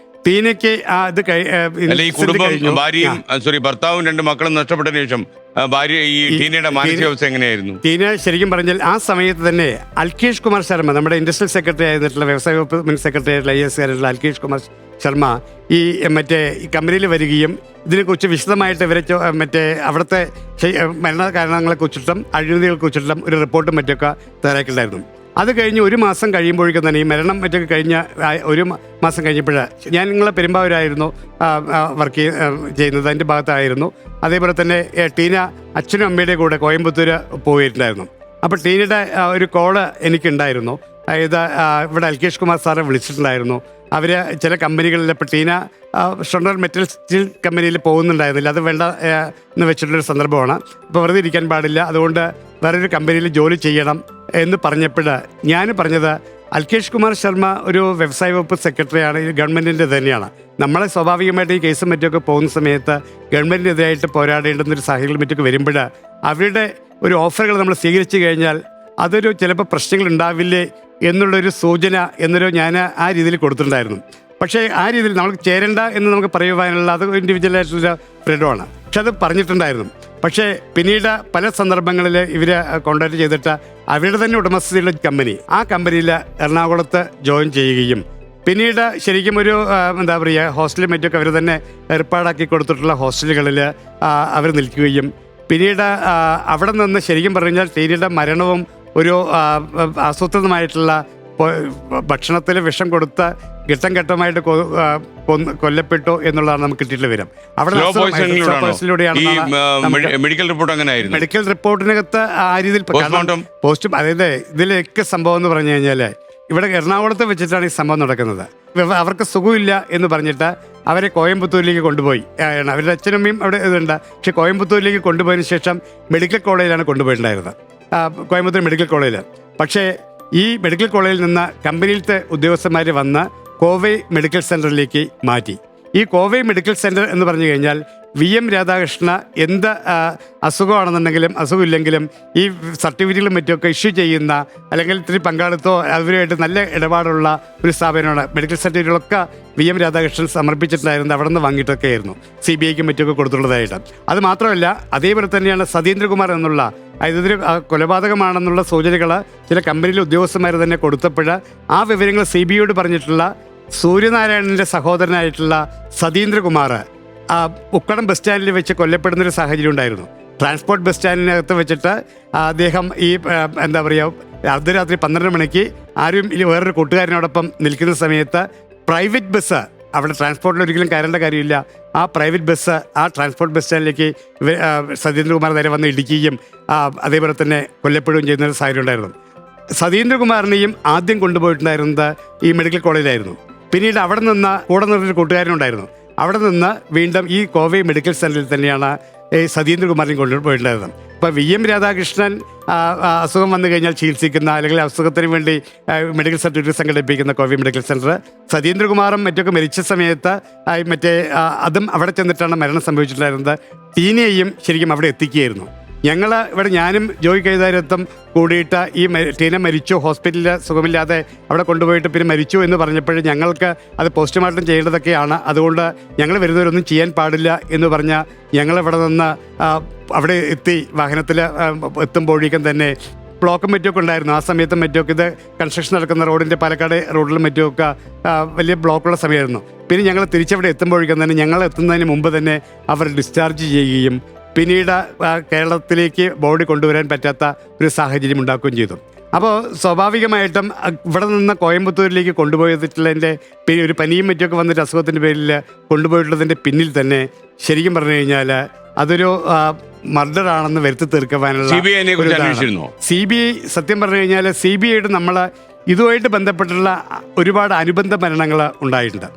Speaker 4: ടീനയ്ക്ക്
Speaker 1: ഭാര്യയും ഭർത്താവും 2 മക്കളും നഷ്ടപ്പെട്ടതിന് ശേഷം ഭാര്യ ഈ ടീനയുടെ മാനസികാവസ്ഥ എങ്ങനെയായിരുന്നു?
Speaker 4: ടീന ശരിക്കും പറഞ്ഞാൽ ആ സമയത്ത് തന്നെ അൽകേഷ് കുമാർ ശർമ്മ, നമ്മുടെ ഇൻഡസ്ട്രിയൽ സെക്രട്ടറി ആയിരുന്നിട്ടുള്ള വ്യവസായ വകുപ്പ് മുൻ സെക്രട്ടറി ആയിട്ടുള്ള IAS കാരനുള്ള അൽകേഷ് കുമാർ ശർമ്മ ഈ കമ്പനിയിൽ വരികയും ഇതിനെക്കുറിച്ച് വിശദമായിട്ട് ഇവരെ അവിടുത്തെ മരണ കാരണങ്ങളെക്കുറിച്ചിട്ടും അഴിമതികളെക്കുറിച്ചിട്ടും ഒരു റിപ്പോർട്ടും മറ്റൊക്കെ തയ്യാറാക്കിയിട്ടുണ്ടായിരുന്നു. അത് കഴിഞ്ഞ് 1 മാസം കഴിയുമ്പോഴേക്കും തന്നെ ഈ മരണം മറ്റൊക്കെ കഴിഞ്ഞ 1 മാസം കഴിഞ്ഞപ്പോൾ ഞാൻ നിങ്ങളെ പെരുമ്പാവൂരായിരുന്നു വർക്ക് ചെയ്യുന്നത്, അതിൻ്റെ ഭാഗത്തായിരുന്നു. അതേപോലെ തന്നെ ടീന അച്ഛനും അമ്മയുടെ കൂടെ കോയമ്പത്തൂർ പോയിട്ടുണ്ടായിരുന്നു. അപ്പോൾ ടീനയുടെ ഒരു കോള് എനിക്കുണ്ടായിരുന്നു. അതായത് ഇവിടെ അൽകേഷ് കുമാർ സാറെ വിളിച്ചിട്ടുണ്ടായിരുന്നു. അവർ ചില കമ്പനികളിൽ ഇപ്പോൾ ടീന ഷൊർണൂർ മെറ്റൽ സ്റ്റീൽ കമ്പനിയിൽ പോകുന്നുണ്ടായിരുന്നില്ല, അത് വേണ്ട എന്ന് വെച്ചിട്ടുള്ളൊരു സന്ദർഭമാണ്. അപ്പോൾ വെറുതെ ഇരിക്കാൻ പാടില്ല, അതുകൊണ്ട് വേറൊരു കമ്പനിയിൽ ജോലി ചെയ്യണം എന്ന് പറഞ്ഞപ്പോൾ ഞാൻ പറഞ്ഞത്, അൽകേഷ് കുമാർ ശർമ്മ ഒരു വ്യവസായ വകുപ്പ് സെക്രട്ടറിയാണ്, ഗവൺമെൻറ്റിൻ്റെ തന്നെയാണ്. നമ്മളെ സ്വാഭാവികമായിട്ട് ഈ കേസും മറ്റൊക്കെ പോകുന്ന സമയത്ത് ഗവൺമെൻറ്റിനെതിരായിട്ട് പോരാടേണ്ടുന്നൊരു സാഹചര്യം മറ്റൊക്കെ വരുമ്പോൾ അവരുടെ ഒരു ഓഫറുകൾ നമ്മൾ സ്വീകരിച്ചു കഴിഞ്ഞാൽ അതൊരു ചിലപ്പോൾ പ്രശ്നങ്ങൾ ഉണ്ടാവില്ലേ എന്നുള്ളൊരു സൂചന എന്നൊരു ഞാൻ ആ രീതിയിൽ കൊടുത്തിട്ടുണ്ടായിരുന്നു. പക്ഷേ ആ രീതിയിൽ നമുക്ക് ചേരണ്ട എന്ന് നമുക്ക് പറയുവാനുള്ള അത് ഇൻഡിവിജ്വലായിട്ടുള്ള ഫ്രീഡമാണ്. പക്ഷെ അത് പറഞ്ഞിട്ടുണ്ടായിരുന്നു. പക്ഷേ പിന്നീട് പല സന്ദർഭങ്ങളിൽ ഇവർ കോൺടാക്ട് ചെയ്തിട്ട് അവരുടെ തന്നെ ഉടമസ്ഥതയുള്ള കമ്പനി, ആ കമ്പനിയിൽ എറണാകുളത്ത് ജോയിൻ ചെയ്യുകയും പിന്നീട് ശരിക്കും ഒരു എന്താ പറയുക ഹോസ്റ്റലും മറ്റൊക്കെ അവർ തന്നെ ഏർപ്പാടാക്കി കൊടുത്തിട്ടുള്ള ഹോസ്റ്റലുകളിൽ അവർ നിൽക്കുകയും പിന്നീട് അവിടെ നിന്ന് ശരിക്കും പറഞ്ഞു കഴിഞ്ഞാൽ ടീനയുടെ മരണവും ഒരു ആസൂത്രിതമായിട്ടുള്ള ഭക്ഷണത്തിൽ വിഷം കൊടുത്ത് ഘട്ടം ഘട്ടമായിട്ട് കൊല്ലപ്പെട്ടു എന്നുള്ളതാണ് നമുക്ക് കിട്ടിയിട്ടുള്ള വിവരം. അവിടെ മെഡിക്കൽ റിപ്പോർട്ടിനകത്ത് ആ രീതിയിൽ പോസ്റ്റും, അതായത് ഇതിലൊക്കെ സംഭവം എന്ന് പറഞ്ഞു കഴിഞ്ഞാൽ ഇവിടെ എറണാകുളത്ത് വെച്ചിട്ടാണ് ഈ സംഭവം നടക്കുന്നത്. അവർക്ക് സുഖമില്ല എന്ന് പറഞ്ഞിട്ട് അവരെ കോയമ്പത്തൂരിലേക്ക് കൊണ്ടുപോയി. അവരുടെ അച്ഛനമ്മയും അവിടെ ഇതുണ്ട്. പക്ഷെ കോയമ്പത്തൂരിലേക്ക് കൊണ്ടുപോയതിന് ശേഷം മെഡിക്കൽ കോളേജിലാണ് കൊണ്ടുപോയിട്ടുണ്ടായിരുന്നത്, കോയമ്പത്തൂർ മെഡിക്കൽ കോളേജിൽ. പക്ഷേ ഈ മെഡിക്കൽ കോളേജിൽ നിന്ന് കമ്പനിയിലത്തെ ഉദ്യോഗസ്ഥന്മാർ വന്ന് കോവൈ മെഡിക്കൽ സെൻ്ററിലേക്ക് മാറ്റി. ഈ കോവൈ മെഡിക്കൽ സെൻ്റർ എന്ന് പറഞ്ഞു കഴിഞ്ഞാൽ VM രാധാകൃഷ്ണ എന്ത് അസുഖമാണെന്നുണ്ടെങ്കിലും അസുഖമില്ലെങ്കിലും ഈ സർട്ടിഫിക്കറ്റുകളും മറ്റുമൊക്കെ ഇഷ്യൂ ചെയ്യുന്ന അല്ലെങ്കിൽ ഇത്തിരി പങ്കാളിത്തോ അവരുമായിട്ട് നല്ല ഇടപാടുള്ള ഒരു സ്ഥാപനമാണ്. മെഡിക്കൽ സർട്ടിഫിക്കറ്റുകളൊക്കെ VM രാധാകൃഷ്ണൻ സമർപ്പിച്ചിട്ടുണ്ടായിരുന്നത് അവിടെ നിന്ന് വാങ്ങിയിട്ടൊക്കെ ആയിരുന്നു, CBIക്കും മറ്റുമൊക്കെ കൊടുത്തുള്ളതായിട്ട്. അത് മാത്രമല്ല അതേപോലെ തന്നെയാണ് സതീന്ദ്രകുമാർ എന്നുള്ള, അതായത് ഇതൊരു കൊലപാതകമാണെന്നുള്ള സൂചനകൾ ചില കമ്പനിയിലെ ഉദ്യോഗസ്ഥന്മാർ തന്നെ കൊടുത്തപ്പോൾ ആ വിവരങ്ങൾ CBIയോട് പറഞ്ഞിട്ടുള്ള സൂര്യനാരായണൻ്റെ സഹോദരനായിട്ടുള്ള സതീന്ദ്രകുമാർ ഉക്കടം ബസ് സ്റ്റാൻഡിൽ വെച്ച് കൊല്ലപ്പെടുന്നൊരു സാഹചര്യം ഉണ്ടായിരുന്നു. ട്രാൻസ്പോർട്ട് ബസ് സ്റ്റാൻഡിനകത്ത് വെച്ചിട്ട് അദ്ദേഹം ഈ എന്താ പറയുക അർദ്ധരാത്രി 12 മണിക്ക് ആരും വേറൊരു കൂട്ടുകാരനോടൊപ്പം നിൽക്കുന്ന സമയത്ത് പ്രൈവറ്റ് ബസ്, അവിടെ ട്രാൻസ്പോർട്ടിൽ ഒരിക്കലും കയറേണ്ട കാര്യമില്ല, ആ പ്രൈവറ്റ് ബസ് ആ ട്രാൻസ്പോർട്ട് ബസ് സ്റ്റാൻഡിലേക്ക് സതീന്ദ്രകുമാർ നേരെ വന്ന് ഇടിക്കുകയും അതേപോലെ തന്നെ കൊല്ലപ്പെടുകയും ചെയ്യുന്നൊരു സാഹചര്യം ഉണ്ടായിരുന്നു. സതീന്ദ്രകുമാറിനെയും ആദ്യം കൊണ്ടുപോയിട്ടുണ്ടായിരുന്നത് ഈ മെഡിക്കൽ കോളേജിലായിരുന്നു. പിന്നീട് അവിടെ നിന്ന് കൂടെ നിന്നൊരു കൂട്ടുകാരനുണ്ടായിരുന്നു. അവിടെ നിന്ന് വീണ്ടും ഈ കോവൈ മെഡിക്കൽ സെൻ്ററിൽ തന്നെയാണ് ഈ സതീന്ദ്രകുമാറിനെയും കൊണ്ടുപോയിട്ടുണ്ടായിരുന്നത്. ഇപ്പോൾ VM രാധാകൃഷ്ണൻ അസുഖം വന്നു കഴിഞ്ഞാൽ ചികിത്സിക്കുന്ന അല്ലെങ്കിൽ അസുഖത്തിന് വേണ്ടി മെഡിക്കൽ സർട്ടിഫിക്കറ്റ് സംഘടിപ്പിക്കുന്ന കോവൈ മെഡിക്കൽ സെൻ്റർ, സതീന്ദ്രകുമാറും മറ്റൊക്കെ മരിച്ച സമയത്ത് അതും അവിടെ ചെന്നിട്ടാണ് മരണം സംഭവിച്ചിട്ടുണ്ടായിരുന്നത്. ടീനയെയും ശരിക്കും അവിടെ എത്തിക്കുകയായിരുന്നു. ഞങ്ങൾ ഇവിടെ ഞാനും ജോയി കൈതാരത്തും കൂടിയിട്ട് ഈ ടീന മരിച്ചു, ഹോസ്പിറ്റലിൽ സുഖമില്ലാതെ അവിടെ കൊണ്ടുപോയിട്ട് പിന്നെ മരിച്ചു എന്ന് പറഞ്ഞപ്പോൾ ഞങ്ങൾക്ക് അത് പോസ്റ്റ്മോർട്ടം ചെയ്യേണ്ടതൊക്കെയാണ്, അതുകൊണ്ട് ഞങ്ങൾ വരുന്നവരൊന്നും ചെയ്യാൻ പാടില്ല എന്ന് പറഞ്ഞാൽ ഞങ്ങളിവിടെ നിന്ന് അവിടെ എത്തി. വാഹനത്തിൽ എത്തുമ്പോഴേക്കും തന്നെ ബ്ലോക്കും മറ്റുമൊക്കെ ഉണ്ടായിരുന്നു. ആ സമയത്തും മറ്റുമൊക്കെ ഇത് കൺസ്ട്രക്ഷൻ നടക്കുന്ന റോഡിൻ്റെ പാലക്കാട് റോഡിലും മറ്റുമൊക്കെ വലിയ ബ്ലോക്കുള്ള സമയമായിരുന്നു. പിന്നെ ഞങ്ങൾ തിരിച്ചവിടെ എത്തുമ്പോഴേക്കും തന്നെ ഞങ്ങൾ എത്തുന്നതിന് മുമ്പ് തന്നെ അവർ ഡിസ്ചാർജ് ചെയ്യുകയും പിന്നീട് കേരളത്തിലേക്ക് ബോഡി കൊണ്ടുവരാൻ പറ്റാത്ത ഒരു സാഹചര്യം ഉണ്ടാക്കുകയും ചെയ്തു. അപ്പോൾ സ്വാഭാവികമായിട്ടും ഇവിടെ നിന്ന് കോയമ്പത്തൂരിലേക്ക് കൊണ്ടുപോയതിട്ടുള്ളതിൻ്റെ പിന്നെ ഒരു പനിയും മറ്റുമൊക്കെ വന്നിട്ട് അസുഖത്തിൻ്റെ പേരിൽ കൊണ്ടുപോയിട്ടുള്ളതിൻ്റെ പിന്നിൽ തന്നെ ശരിക്കും പറഞ്ഞു കഴിഞ്ഞാൽ അതൊരു മർഡർ ആണെന്ന് വരുത്തി തീർക്കുവാനുള്ള CBI സത്യം പറഞ്ഞു കഴിഞ്ഞാൽ CBIയുടെ നമ്മൾ ഇതുമായിട്ട് ബന്ധപ്പെട്ടുള്ള ഒരുപാട് അനുബന്ധ മരണങ്ങൾ ഉണ്ടായിട്ടുണ്ട്,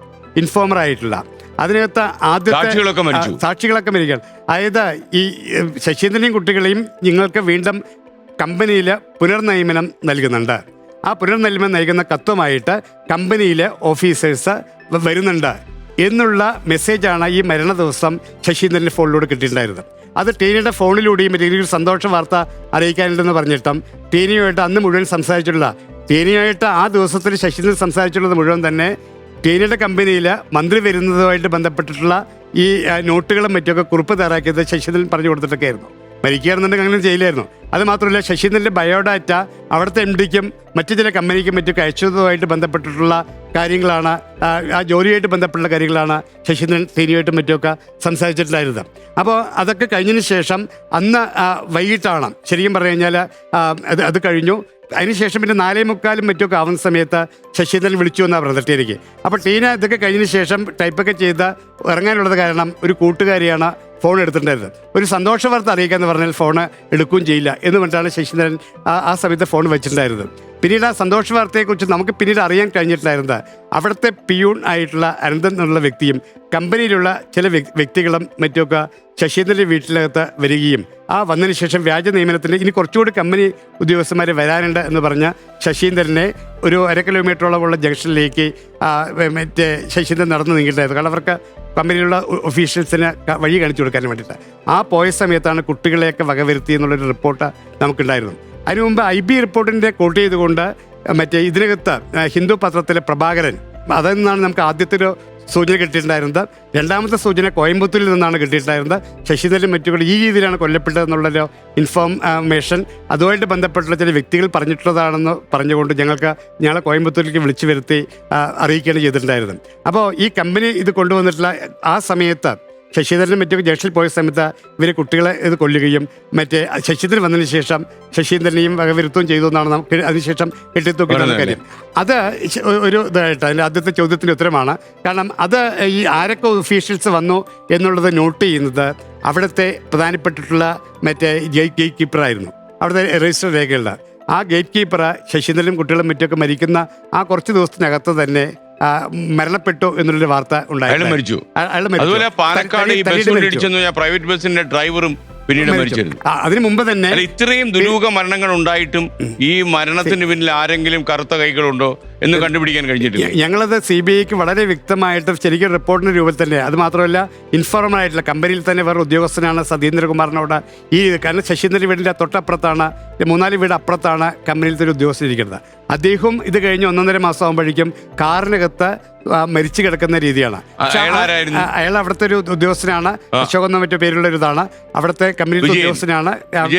Speaker 4: ഇൻഫോമറായിട്ടുള്ള. അതിനകത്ത് ആദ്യത്തെ സാക്ഷികളൊക്കെ മരിക്കുകയാണ്. അതായത് ഈ ശശീന്ദ്രനെയും കുട്ടികളെയും നിങ്ങൾക്ക് വീണ്ടും കമ്പനിയിൽ പുനർനിയമനം നൽകുന്നുണ്ട്. ആ പുനർനിയമനം നൽകുന്ന കത്തുമായിട്ട് കമ്പനിയിലെ ഓഫീസേഴ്സ് വരുന്നുണ്ട് എന്നുള്ള മെസ്സേജാണ് ഈ മരണ ദിവസം ശശീന്ദ്രൻ്റെ ഫോണിലൂടെ കിട്ടിയിട്ടുണ്ടായിരുന്നത്. അത് ടീനയുടെ ഫോണിലൂടെയും ഒരു സന്തോഷ വാർത്ത അറിയിക്കാനുണ്ടെന്ന് പറഞ്ഞിട്ടും ടീനയുമായിട്ട് അന്ന് മുഴുവൻ സംസാരിച്ചിട്ടുള്ള ടീനയുമായിട്ട് ആ ദിവസത്തിൽ ശശീന്ദ്രൻ സംസാരിച്ചിട്ടുള്ളത് മുഴുവൻ തന്നെ ടീനയുടെ കമ്പനിയിൽ മന്ത്രി വരുന്നതുമായിട്ട് ബന്ധപ്പെട്ടിട്ടുള്ള ഈ നോട്ടുകളും മറ്റുമൊക്കെ കുറിപ്പ് തയ്യാറാക്കിയത് ശശീന്ദ്രൻ പറഞ്ഞു കൊടുത്തിട്ടൊക്കെ ആയിരുന്നു. മരിക്കുകയാണെന്നുണ്ടെങ്കിൽ അങ്ങനെ ചെയ്യില്ലായിരുന്നു. അത് മാത്രമല്ല ശശീന്ദ്രൻ്റെ ബയോഡാറ്റ അവിടുത്തെ MDക്കും മറ്റു ചില കമ്പനിക്കും മറ്റൊക്കെ അയച്ചതുമായിട്ട് ബന്ധപ്പെട്ടിട്ടുള്ള കാര്യങ്ങളാണ്, ആ ജോലിയായിട്ട് ബന്ധപ്പെട്ടുള്ള കാര്യങ്ങളാണ് ശശീന്ദ്രൻ ടീനയുമായിട്ടും മറ്റുമൊക്കെ സംസാരിച്ചിട്ടുണ്ടായിരുന്നത്. അപ്പോൾ അതൊക്കെ കഴിഞ്ഞതിന് ശേഷം അന്ന് വൈകിട്ടാണ് ശരിക്കും പറഞ്ഞു കഴിഞ്ഞാൽ അത് കഴിഞ്ഞു. അതിനുശേഷം പിന്നെ 4:45 മറ്റൊക്കെ ആവുന്ന സമയത്ത് ശശീന്ദ്രൻ വിളിച്ചു എന്നാണ് പറഞ്ഞത് ടീനയ്ക്ക്. അപ്പോൾ ടീന ഇതൊക്കെ കഴിഞ്ഞതിന് ശേഷം ടൈപ്പൊക്കെ ചെയ്ത് ഇറങ്ങാനുള്ളത് കാരണം ഒരു കൂട്ടുകാരിയാണ് ഫോൺ എടുത്തിട്ടുണ്ടായിരുന്നത്. ഒരു സന്തോഷ വാർത്ത അറിയിക്കാമെന്ന് പറഞ്ഞാൽ ഫോൺ എടുക്കുകയും ചെയ്യില്ല എന്ന് പറഞ്ഞിട്ടാണ് ശശീന്ദ്രൻ ആ സമയത്ത് ഫോൺ വെച്ചിട്ടുണ്ടായിരുന്നത്. പിന്നീട് ആ സന്തോഷ വാർത്തയെക്കുറിച്ച് നമുക്ക് പിന്നീട് അറിയാൻ കഴിഞ്ഞിട്ടുണ്ടായിരുന്നത് അവിടുത്തെ പിയൂൺ ആയിട്ടുള്ള അനന്തൻ എന്നുള്ള വ്യക്തിയും കമ്പനിയിലുള്ള ചില വ്യക്തികളും മറ്റുമൊക്കെ ശശീന്ദ്രൻ്റെ വീട്ടിലകത്ത് വരികയും ആ വന്നതിന് ശേഷം വ്യാജ നിയമനത്തിന് ഇനി കുറച്ചുകൂടി കമ്പനി ഉദ്യോഗസ്ഥന്മാർ വരാനുണ്ട് എന്ന് പറഞ്ഞ ശശീന്ദ്രനെ ഒരു 1 കിലോമീറ്ററോളമുള്ള ജംഗ്ഷനിലേക്ക് മറ്റേ ശശീന്ദ്രൻ നടന്നു നീങ്ങിയിട്ടായിരുന്നു. കാരണം അവർക്ക് കമ്പനിയിലുള്ള ഒഫീഷ്യൽസിന് വഴി കാണിച്ചു കൊടുക്കാൻ വേണ്ടിയിട്ട് ആ പോയ സമയത്താണ് കുട്ടികളെയൊക്കെ വകവരുത്തി എന്നുള്ളൊരു റിപ്പോർട്ട് നമുക്കുണ്ടായിരുന്നു. അതിനു മുമ്പ് IB റിപ്പോർട്ടിൻ്റെ കോട്ട് ചെയ്തുകൊണ്ട് മറ്റേ ഇതിനകത്ത് ഹിന്ദു പത്രത്തിലെ പ്രഭാകരൻ അതിൽ നിന്നാണ് നമുക്ക് ആദ്യത്തെ ഒരു സൂചന കിട്ടിയിട്ടുണ്ടായിരുന്നത്. രണ്ടാമത്തെ സൂചന കോയമ്പത്തൂരിൽ നിന്നാണ് കിട്ടിയിട്ടുണ്ടായിരുന്നത്. ശശീന്ദ്രനും മറ്റുകൾ ഈ രീതിയിലാണ് കൊല്ലപ്പെട്ടതെന്നുള്ളൊരു ഇൻഫോർമേഷൻ അതുമായിട്ട് ബന്ധപ്പെട്ടുള്ള ചില വ്യക്തികൾ പറഞ്ഞിട്ടുള്ളതാണെന്ന് പറഞ്ഞുകൊണ്ട് ഞങ്ങളെ കോയമ്പത്തൂരിലേക്ക് വിളിച്ചു വരുത്തി അറിയിക്കുകയാണ് ചെയ്തിട്ടുണ്ടായിരുന്നത്. അപ്പോൾ ഈ കമ്പനി ഇത് കൊണ്ടുവന്നിട്ടുള്ള ആ സമയത്ത് ശശീന്ദ്രനും മറ്റൊക്കെ ജംഗ്ഷനിൽ പോയ സമയത്ത് ഇവർ കുട്ടികളെ ഇത് കൊല്ലുകയും മറ്റേ ശശീന്ദ്രൻ വന്നതിന് ശേഷം ശശീന്ദ്രനെയും വകവരുത്തുകയും ചെയ്തു എന്നാണ് നമുക്ക് അതിനുശേഷം കെട്ടിത്തൂക്കിയിട്ടുള്ള കാര്യം. അത് ഒരു ഇതായിട്ട് അതിൻ്റെ ആദ്യത്തെ ചോദ്യത്തിൻ്റെ ഉത്തരമാണ്. കാരണം അത് ഈ ആരൊക്കെ ഒഫീഷ്യൽസ് വന്നു എന്നുള്ളത് നോട്ട് ചെയ്യുന്നത് അവിടുത്തെ പ്രധാനപ്പെട്ടിട്ടുള്ള മറ്റേ ഗേറ്റ് കീപ്പറായിരുന്നു. അവിടുത്തെ രജിസ്റ്റർ രേഖകളുടെ ആ ഗേറ്റ് കീപ്പർ ശശീന്ദ്രനും കുട്ടികളും മറ്റൊക്കെ മരിക്കുന്ന ആ കുറച്ച് ദിവസത്തിനകത്ത് തന്നെ മരണപ്പെട്ടു എന്നുള്ളൊരു വാർത്ത
Speaker 1: ഉണ്ടായിരുന്നു. അതുപോലെ പാലക്കാട് ഈ ബസ് ഇടിച്ചെന്ന് പ്രൈവറ്റ് ബസിന്റെ ഡ്രൈവറും പിന്നീട് മരിച്ചിരുന്നു.
Speaker 4: അതിനു മുമ്പ് തന്നെ
Speaker 1: ഇത്രയും ദുരൂഹ മരണങ്ങൾ ഉണ്ടായിട്ടും ഈ മരണത്തിന് പിന്നിൽ ആരെങ്കിലും കറുത്ത കൈകളുണ്ടോ എന്ന് കണ്ടുപിടിക്കാൻ കഴിഞ്ഞിട്ടില്ല.
Speaker 4: ഞങ്ങളത് CBIക്ക് വളരെ വ്യക്തമായിട്ട് ശരിക്കും റിപ്പോർട്ടിന്റെ രൂപത്തിൽ തന്നെ, അത് മാത്രമല്ല ഇൻഫോർമൽ ആയിട്ടുള്ള കമ്പനിയിൽ തന്നെ വേറെ ഉദ്യോഗസ്ഥനാണ് സതീന്ദ്രകുമാറിനോട് കാരണം ശശീന്ദ്രൻ വീടിന്റെ തൊട്ടപ്പുറത്താണ് 3-4 വീട് അപ്പുറത്താണ് കമ്പനിയിലത്തെ ഒരു ഉദ്യോഗസ്ഥൻ ഇരിക്കുന്നത്. അദ്ദേഹം ഇത് കഴിഞ്ഞ് 1.5 മാസം ആകുമ്പോഴേക്കും കാറിനകത്ത് മരിച്ചു കിടക്കുന്ന രീതിയാണ്. അയാൾ അവിടുത്തെ ഒരു ഉദ്യോഗസ്ഥനാണ്. അശോക് എന്ന മറ്റു പേരുള്ള ഒരു ഇതാണ് അവിടുത്തെ കമ്പനിയിലത്തെ ഉദ്യോഗസ്ഥനാണ്.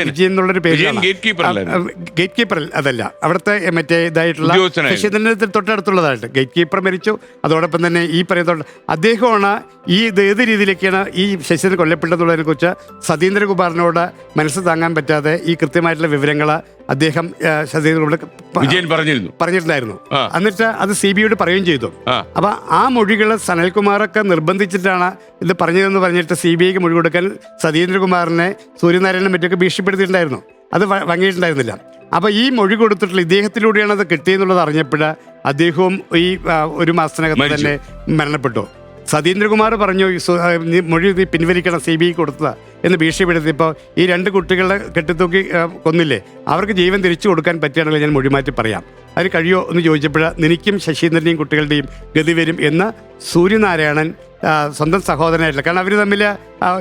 Speaker 4: വിജയൻ എന്നുള്ളൊരു പേരിലാണ്. ഗേറ്റ് കീപ്പർ അതല്ല, അവിടുത്തെ മറ്റേ ഇതായിട്ടുള്ള ശശീന്ദ്രന്റെ തൊട്ടടുത്തുള്ളതായിട്ട് ഗേറ്റ് കീപ്പർ മരിച്ചു. അതോടൊപ്പം തന്നെ ഈ പറയുന്ന അദ്ദേഹമാണ് ഈ ഏത് രീതിയിലേക്കാണ് ഈ ശശീന്ദ്രൻ കൊല്ലപ്പെട്ടതെന്നുള്ളതിനെ കുറിച്ച് സതീന്ദ്രകുമാറിനോട് മനസ്സ് താങ്ങാൻ പറ്റാതെ ഈ കൃത്യമായിട്ടുള്ള വിവരങ്ങൾ അദ്ദേഹം
Speaker 1: വിജയൻ
Speaker 4: പറഞ്ഞിട്ടുണ്ടായിരുന്നു. എന്നിട്ട് അത് CBIയോട് പറയുകയും ചെയ്തു. അപ്പൊ ആ മൊഴികൾ സനൽകുമാറൊക്കെ നിർബന്ധിച്ചിട്ടാണ് ഇത് പറഞ്ഞതെന്ന് പറഞ്ഞിട്ട് CBIക്ക് മൊഴി കൊടുക്കാൻ സതീന്ദ്രകുമാറിനെ സൂര്യനാരായണനെ മറ്റൊക്കെ ഭീഷണിപ്പെടുത്തിയിട്ടുണ്ടായിരുന്നു. അത് വാങ്ങിയിട്ടുണ്ടായിരുന്നില്ല. അപ്പൊ ഈ മൊഴി കൊടുത്തിട്ടുള്ള ഇദ്ദേഹത്തിലൂടെയാണ് അത് കിട്ടിയെന്നുള്ളത് അറിഞ്ഞപ്പോൾ അദ്ദേഹവും ഈ 1 മാസത്തിനകത്ത് തന്നെ മരണപ്പെട്ടു. സതീന്ദ്രകുമാർ പറഞ്ഞു മൊഴി പിൻവലിക്കണം CBI കൊടുത്തതാ എന്ന് ഭീഷണിപ്പെടുത്തിയപ്പോൾ ഈ 2 കുട്ടികളെ കെട്ടിത്തൂക്കി കൊന്നില്ലേ, അവർക്ക് ജീവൻ തിരിച്ചു കൊടുക്കാൻ പറ്റുകയാണെങ്കിൽ ഞാൻ മൊഴി മാറ്റി പറയാം, അതിന് കഴിയുമോ എന്ന് ചോദിച്ചപ്പോൾ നിനക്കും ശശീന്ദ്രൻ്റെയും കുട്ടികളുടെയും ഗതി വരും എന്ന് സൂര്യനാരായണൻ സ്വന്തം സഹോദരനായിട്ടില്ല, കാരണം അവർ തമ്മിൽ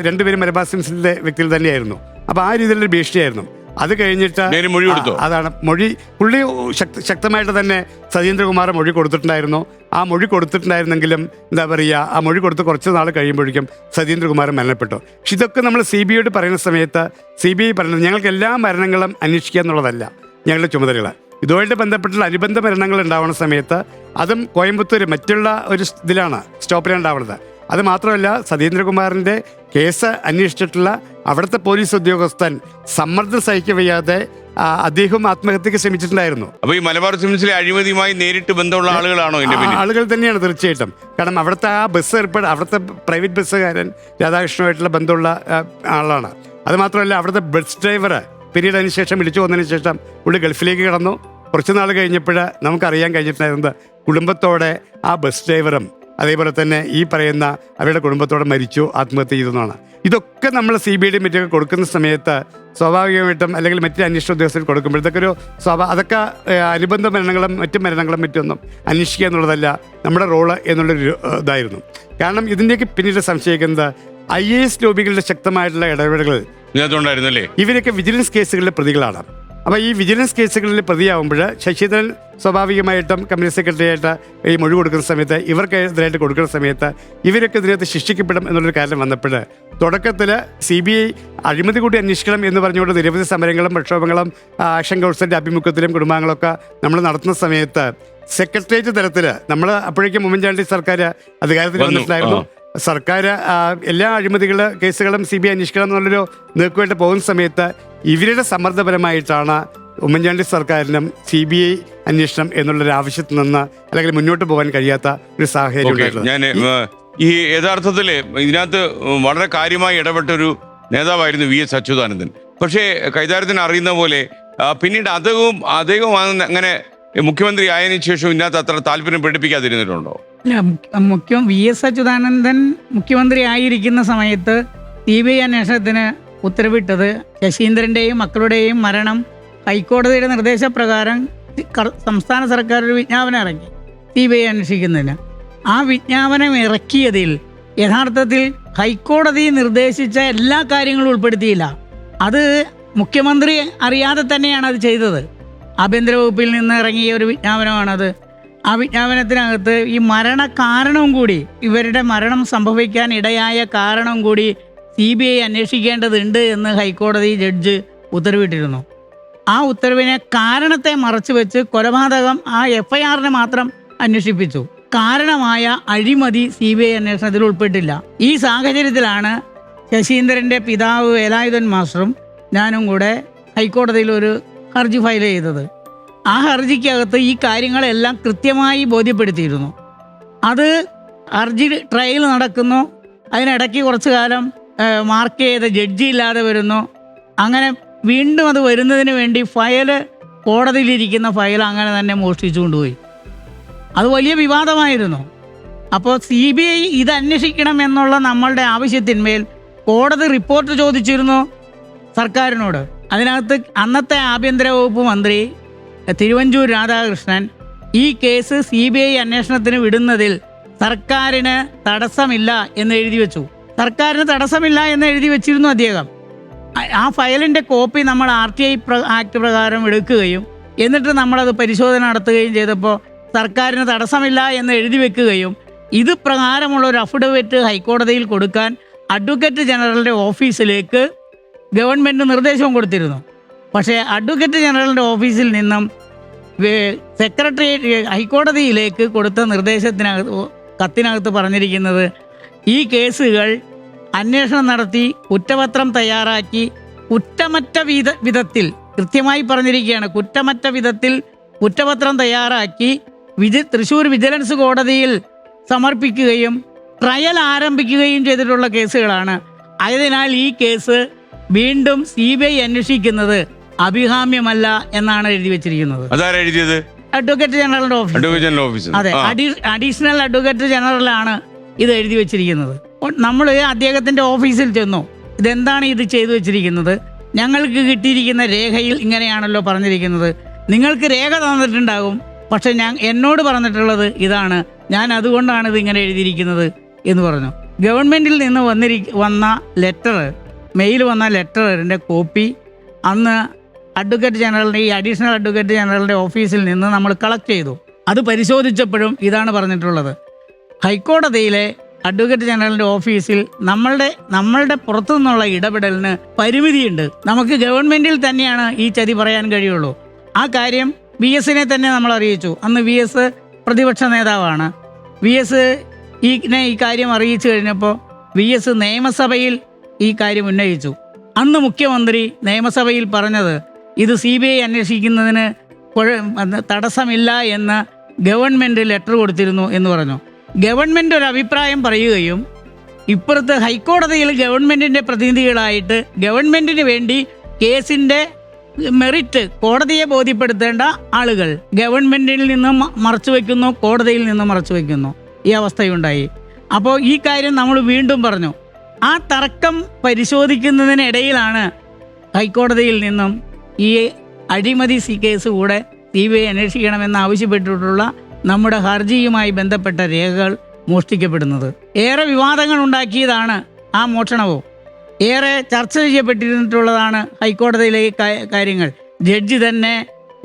Speaker 4: 2 പേരും മലബാർ സിംസിൻ്റെ വ്യക്തികൾ തന്നെയായിരുന്നു. അപ്പോൾ ആ രീതിയിലൊരു ഭീഷണിയായിരുന്നു. അത് കഴിഞ്ഞിട്ട് അതാണ് മൊഴി പുള്ളി ശക്തമായിട്ട് തന്നെ സതീന്ദ്രകുമാർ മൊഴി കൊടുത്തിട്ടുണ്ടായിരുന്നു. ആ മൊഴി കൊടുത്തിട്ടുണ്ടായിരുന്നെങ്കിലും എന്താ പറയുക, ആ മൊഴി കൊടുത്ത് കുറച്ച് നാൾ കഴിയുമ്പോഴേക്കും സതീന്ദ്രകുമാർ മരണപ്പെട്ടു. പക്ഷെ ഇതൊക്കെ നമ്മൾ CBIയോട് പറയുന്ന സമയത്ത് CBI പറയുന്നത് ഞങ്ങൾക്ക് എല്ലാ മരണങ്ങളും അന്വേഷിക്കുക എന്നുള്ളതല്ല ഞങ്ങളുടെ ചുമതലകൾ. ഇതുമായിട്ട് ബന്ധപ്പെട്ടുള്ള അനുബന്ധ മരണങ്ങൾ ഉണ്ടാവുന്ന സമയത്ത് അതും കോയമ്പത്തൂർ മറ്റുള്ള ഒരു ഇതിലാണ് സ്റ്റോപ്പിലാണ് ഉണ്ടാവുന്നത്. അത് മാത്രമല്ല സതീന്ദ്രകുമാറിൻ്റെ കേസ് അന്വേഷിച്ചിട്ടുള്ള അവിടുത്തെ പോലീസ് ഉദ്യോഗസ്ഥൻ സമ്മർദ്ദം സഹിക്കവയ്യാതെ അദ്ദേഹം ആത്മഹത്യക്ക് ശ്രമിച്ചിട്ടുണ്ടായിരുന്നു.
Speaker 1: അപ്പോൾ ഈ മലബാർ സിംസിലെ അഴിമതിയുമായി നേരിട്ട് ബന്ധമുള്ള ആളുകളാണോ?
Speaker 4: ആളുകൾ തന്നെയാണ് തീർച്ചയായിട്ടും. കാരണം അവിടുത്തെ ആ ബസ് അവിടുത്തെ പ്രൈവറ്റ് ബസ്സുകാരൻ രാധാകൃഷ്ണനുമായിട്ടുള്ള ബന്ധമുള്ള ആളാണ്. അത് മാത്രമല്ല അവിടുത്തെ ബസ് ഡ്രൈവർ പിന്നീട് അതിനുശേഷം വിളിച്ചു വന്നതിന് ശേഷം പുള്ളി ഗൾഫിലേക്ക് കടന്നു. കുറച്ച് നാൾ കഴിഞ്ഞപ്പോൾ നമുക്കറിയാൻ കഴിഞ്ഞിട്ടുണ്ടായിരുന്നത് കുടുംബത്തോടെ ആ ബസ് ഡ്രൈവറും അതേപോലെ തന്നെ ഈ പറയുന്ന അവരുടെ കുടുംബത്തോടെ മരിച്ചു, ആത്മഹത്യ ചെയ്തെന്നാണ്. ഇതൊക്കെ നമ്മൾ CBIയുടെയും മറ്റൊക്കെ കൊടുക്കുന്ന സമയത്ത് സ്വാഭാവികമായിട്ടും അല്ലെങ്കിൽ മറ്റു അന്വേഷണ ഉദ്യോഗസ്ഥർ കൊടുക്കുമ്പോൾ ഇതൊക്കെ ഒരു അതുക്കെ അനുബന്ധ മരണങ്ങളും മരണങ്ങളും മറ്റൊന്നും അന്വേഷിക്കുക എന്നുള്ളതല്ല നമ്മുടെ റോള് എന്നുള്ളൊരു ഇതായിരുന്നു. കാരണം ഇതിൻ്റെയൊക്കെ പിന്നീട് സംശയിക്കുന്നത് IAS ലോബികളുടെ ശക്തമായിട്ടുള്ള ഇടപെടലുകൾ ഇവരൊക്കെ വിജിലൻസ് കേസുകളിലെ പ്രതികളാണ്. അപ്പോൾ ഈ വിജിലൻസ് കേസുകളിൽ പ്രതിയാവുമ്പോൾ ശശീന്ദ്രൻ സ്വാഭാവികമായിട്ടും കമ്പനി സെക്രട്ടറിയായിട്ട് ഈ മൊഴി കൊടുക്കുന്ന സമയത്ത് ഇവർക്കെതിരായിട്ട് കൊടുക്കുന്ന സമയത്ത് ഇവരൊക്കെ ഇതിനകത്ത് ശിക്ഷിക്കപ്പെടും എന്നുള്ളൊരു കാര്യം വന്നപ്പോൾ തുടക്കത്തിൽ CBI അഴിമതി കൂടി അന്വേഷിക്കണം എന്ന് പറഞ്ഞുകൊണ്ട് നിരവധി സമരങ്ങളും പ്രക്ഷോഭങ്ങളും ആക്ഷൻ കൗൺസിലിൻ്റെ ആഭിമുഖ്യത്തിലും കുടുംബാംഗങ്ങളൊക്കെ നമ്മൾ നടത്തുന്ന സമയത്ത് സെക്രട്ടേറിയറ്റ് തലത്തിൽ നമ്മൾ അപ്പോഴേക്കും ഉമ്മൻചാണ്ടി സർക്കാർ അധികാരത്തിൽ വന്നിട്ടുണ്ടായിരുന്നു. സർക്കാർ എല്ലാ കേസുകളും CBI അന്വേഷിക്കണം എന്നുള്ളൊരു നീക്കുമായിട്ട് പോകുന്ന സമയത്ത് ഇവരുടെ സമ്മർദ്ദപരമായിട്ടാണ് ഉമ്മൻചാണ്ടി സർക്കാരിനും CBI അന്വേഷണം എന്നുള്ളൊരു ആവശ്യത്തിൽ നിന്ന് അല്ലെങ്കിൽ മുന്നോട്ട് പോകാൻ കഴിയാത്ത ഒരു സാഹചര്യം.
Speaker 1: ഞാൻ ഈ യഥാർത്ഥത്തിൽ ഇതിനകത്ത് വളരെ കാര്യമായി ഇടപെട്ടൊരു നേതാവായിരുന്നു VS അച്യുതാനന്ദൻ. പക്ഷേ കൈതാരത്തിന് അറിയുന്ന പോലെ പിന്നീട് അദ്ദേഹവും അങ്ങനെ മുഖ്യമന്ത്രി ആയതിനു ശേഷം ഇതിനകത്ത് അത്ര താല്പര്യം പ്രകടിപ്പിക്കാതിരുന്നിട്ടുണ്ടോ?
Speaker 7: അല്ല, വി.എസ്. അച്യുതാനന്ദൻ മുഖ്യമന്ത്രി ആയിരിക്കുന്ന സമയത്ത് CBI അന്വേഷണത്തിന് ഉത്തരവിട്ടത് ശശീന്ദ്രന്റെയും മക്കളുടെയും മരണം ഹൈക്കോടതിയുടെ നിർദ്ദേശപ്രകാരം സംസ്ഥാന സർക്കാർ ഒരു വിജ്ഞാപനം ഇറക്കി CBI അന്വേഷിക്കുന്നതിന്. ആ വിജ്ഞാപനം ഇറക്കിയതിൽ യഥാർത്ഥത്തിൽ ഹൈക്കോടതി നിർദ്ദേശിച്ച എല്ലാ കാര്യങ്ങളും ഉൾപ്പെടുത്തിയില്ല. അത് മുഖ്യമന്ത്രി അറിയാതെ തന്നെയാണ് അത് ചെയ്തത്. ആഭ്യന്തര വകുപ്പിൽ നിന്ന് ഇറങ്ങിയ ഒരു വിജ്ഞാപനമാണത്. ആ വിജ്ഞാപനത്തിനകത്ത് ഈ മരണ കാരണവും കൂടി, ഇവരുടെ മരണം സംഭവിക്കാൻ ഇടയായ കാരണം കൂടി CBI അന്വേഷിക്കേണ്ടതുണ്ട് എന്ന് ഹൈക്കോടതി ജഡ്ജ് ഉത്തരവിട്ടിരുന്നു. ആ ഉത്തരവിനെ കാരണത്തെ മറച്ചു വെച്ച് കൊലപാതകം ആ FIR മാത്രം അന്വേഷിപ്പിച്ചു. കാരണമായ അഴിമതി CBI അന്വേഷണത്തിൽ ഉൾപ്പെട്ടില്ല. ഈ സാഹചര്യത്തിലാണ് ശശീന്ദ്രൻ്റെ പിതാവ് വേലായുധൻ മാസ്റ്ററും ഞാനും കൂടെ ഹൈക്കോടതിയിൽ ഒരു ഹർജി ഫയൽ ചെയ്തത്. ആ ഹർജിക്കകത്ത് ഈ കാര്യങ്ങളെല്ലാം കൃത്യമായി ബോധ്യപ്പെടുത്തിയിരുന്നു. അത് ഹർജി ട്രയൽ നടക്കുന്നു, അതിനിടയ്ക്ക് കുറച്ചു കാലം മാർക്ക് ചെയ്ത ജഡ്ജി ഇല്ലാതെ വരുന്നു. അങ്ങനെ വീണ്ടും അത് വരുന്നതിന് വേണ്ടി കോടതിയിലിരിക്കുന്ന ഫയൽ അങ്ങനെ തന്നെ മോഷ്ടിച്ചു കൊണ്ടുപോയി. അത് വലിയ വിവാദമായിരുന്നു. അപ്പോൾ CBI ഇത് അന്വേഷിക്കണം എന്നുള്ള നമ്മളുടെ ആവശ്യത്തിന്മേൽ കോടതി റിപ്പോർട്ട് ചോദിച്ചിരുന്നു സർക്കാരിനോട്. അതിനകത്ത് അന്നത്തെ ആഭ്യന്തര വകുപ്പ് മന്ത്രി തിരുവഞ്ചൂർ രാധാകൃഷ്ണൻ ഈ കേസ് CBI അന്വേഷണത്തിന് വിടുന്നതിൽ സർക്കാരിന് തടസ്സമില്ല എന്ന് എഴുതി വെച്ചു. സർക്കാരിന് തടസ്സമില്ല എന്ന് എഴുതി വെച്ചിരുന്നു അദ്ദേഹം. ആ ഫയലിൻ്റെ കോപ്പി നമ്മൾ RTI ആക്ട് പ്രകാരം എടുക്കുകയും എന്നിട്ട് നമ്മളത് പരിശോധന നടത്തുകയും ചെയ്തപ്പോൾ സർക്കാരിന് തടസ്സമില്ല എന്ന് എഴുതി വെക്കുകയും ഇത് പ്രകാരമുള്ള ഒരു അഫിഡവിറ്റ് ഹൈക്കോടതിയിൽ കൊടുക്കാൻ അഡ്വക്കേറ്റ് ജനറലിൻ്റെ ഓഫീസിലേക്ക് ഗവൺമെൻറ് നിർദ്ദേശവും കൊടുത്തിരുന്നു. പക്ഷേ അഡ്വക്കേറ്റ് ജനറലിൻ്റെ ഓഫീസിൽ നിന്നും ഹൈക്കോടതിയിലേക്ക് കൊടുത്ത കത്തിനകത്ത് പറഞ്ഞിരിക്കുന്നത് ഈ കേസുകൾ അന്വേഷണം നടത്തി കുറ്റപത്രം തയ്യാറാക്കി കുറ്റമറ്റ വിധത്തിൽ കൃത്യമായി പറഞ്ഞിരിക്കുകയാണ്. കുറ്റമറ്റ വിധത്തിൽ കുറ്റപത്രം തയ്യാറാക്കി തൃശ്ശൂർ വിജിലൻസ് കോടതിയിൽ സമർപ്പിക്കുകയും ട്രയൽ ആരംഭിക്കുകയും ചെയ്തിട്ടുള്ള കേസുകളാണ്. ആയതിനാൽ ഈ കേസ് വീണ്ടും CBI അന്വേഷിക്കുന്നത് അഭികാമ്യമല്ല എന്നാണ് എഴുതി വെച്ചിരിക്കുന്നത്.
Speaker 1: എഴുതിയത്
Speaker 7: അഡ്വക്കേറ്റ് ജനറലിന്റെ ഓഫീസ്. അതെ, അഡീഷണൽ അഡ്വക്കേറ്റ് ജനറലാണ് ഇത് എഴുതി വെച്ചിരിക്കുന്നത്. നമ്മൾ അദ്ദേഹത്തിന്റെ ഓഫീസിൽ ചെന്നു, ഇതെന്താണ് ഇത് ചെയ്തു വെച്ചിരിക്കുന്നത്? ഞങ്ങൾക്ക് കിട്ടിയിരിക്കുന്ന രേഖയിൽ ഇങ്ങനെയാണല്ലോ പറഞ്ഞിരിക്കുന്നത്. നിങ്ങൾക്ക് രേഖ തന്നിട്ടുണ്ടാകും, പക്ഷെ എന്നോട് പറഞ്ഞിട്ടുള്ളത് ഇതാണ്, ഞാൻ അതുകൊണ്ടാണ് ഇത് ഇങ്ങനെ എഴുതിയിരിക്കുന്നത് എന്ന് പറഞ്ഞു. ഗവൺമെന്റിൽ നിന്ന് വന്ന ലെറ്റർ, മെയിൽ വന്ന ലെറ്ററിൻ്റെ കോപ്പി അന്ന് അഡ്വക്കേറ്റ് ജനറലിൻ്റെ, ഈ അഡീഷണൽ അഡ്വക്കേറ്റ് ജനറലിൻ്റെ ഓഫീസിൽ നിന്ന് നമ്മൾ കളക്ട് ചെയ്തു. അത് പരിശോധിച്ചപ്പോഴും ഇതാണ് പറഞ്ഞിട്ടുള്ളത്. ഹൈക്കോടതിയിലെ അഡ്വക്കേറ്റ് ജനറലിൻ്റെ ഓഫീസിൽ നമ്മളുടെ പുറത്തു നിന്നുള്ള ഇടപെടലിന് പരിമിതിയുണ്ട്. നമുക്ക് ഗവൺമെൻറ്റിൽ തന്നെയാണ് ഈ ചതി പറയാൻ കഴിയുള്ളൂ. ആ കാര്യം VS തന്നെ നമ്മൾ അറിയിച്ചു. അന്ന് VS പ്രതിപക്ഷ നേതാവാണ്. VS ഈ കാര്യം അറിയിച്ചു കഴിഞ്ഞപ്പോൾ VS നിയമസഭയിൽ ഈ കാര്യം ഉന്നയിച്ചു. അന്ന് മുഖ്യമന്ത്രി നിയമസഭയിൽ പറഞ്ഞത് ഇത് CBI അന്വേഷിക്കുന്നതിന് തടസ്സമില്ല എന്ന് ഗവൺമെൻറ് ലെറ്റർ കൊടുത്തിരുന്നു എന്ന് പറഞ്ഞു. ഗവൺമെൻറ് ഒരു അഭിപ്രായം പറയുകയും ഇപ്പുറത്ത് ഹൈക്കോടതിയിൽ ഗവൺമെൻറ്റിൻ്റെ പ്രതിനിധികളായിട്ട് ഗവൺമെൻറ്റിന് വേണ്ടി കേസിൻ്റെ മെറിറ്റ് കോടതിയെ ബോധ്യപ്പെടുത്തേണ്ട ആളുകൾ ഗവൺമെൻറ്റിൽ നിന്നും മറച്ചു വയ്ക്കുന്നു, കോടതിയിൽ നിന്നും മറച്ചു വയ്ക്കുന്നു. ഈ അവസ്ഥയുണ്ടായി. അപ്പോൾ ഈ കാര്യം നമ്മൾ വീണ്ടും പറഞ്ഞു. ആ തർക്കം പരിശോധിക്കുന്നതിനിടയിലാണ് ഹൈക്കോടതിയിൽ നിന്നും ഈ അഴിമതി കേസ് കൂടെ CBI അന്വേഷിക്കണമെന്ന് ആവശ്യപ്പെട്ടിട്ടുള്ള നമ്മുടെ ഹർജിയുമായി ബന്ധപ്പെട്ട രേഖകൾ മോഷ്ടിക്കപ്പെടുന്നത്. ഏറെ വിവാദങ്ങൾ ഉണ്ടാക്കിയതാണ് ആ മോഷണവും. ഏറെ ചർച്ച ചെയ്യപ്പെട്ടിരുന്നിട്ടുള്ളതാണ് ഹൈക്കോടതിയിലെ കാര്യങ്ങൾ. ജഡ്ജി തന്നെ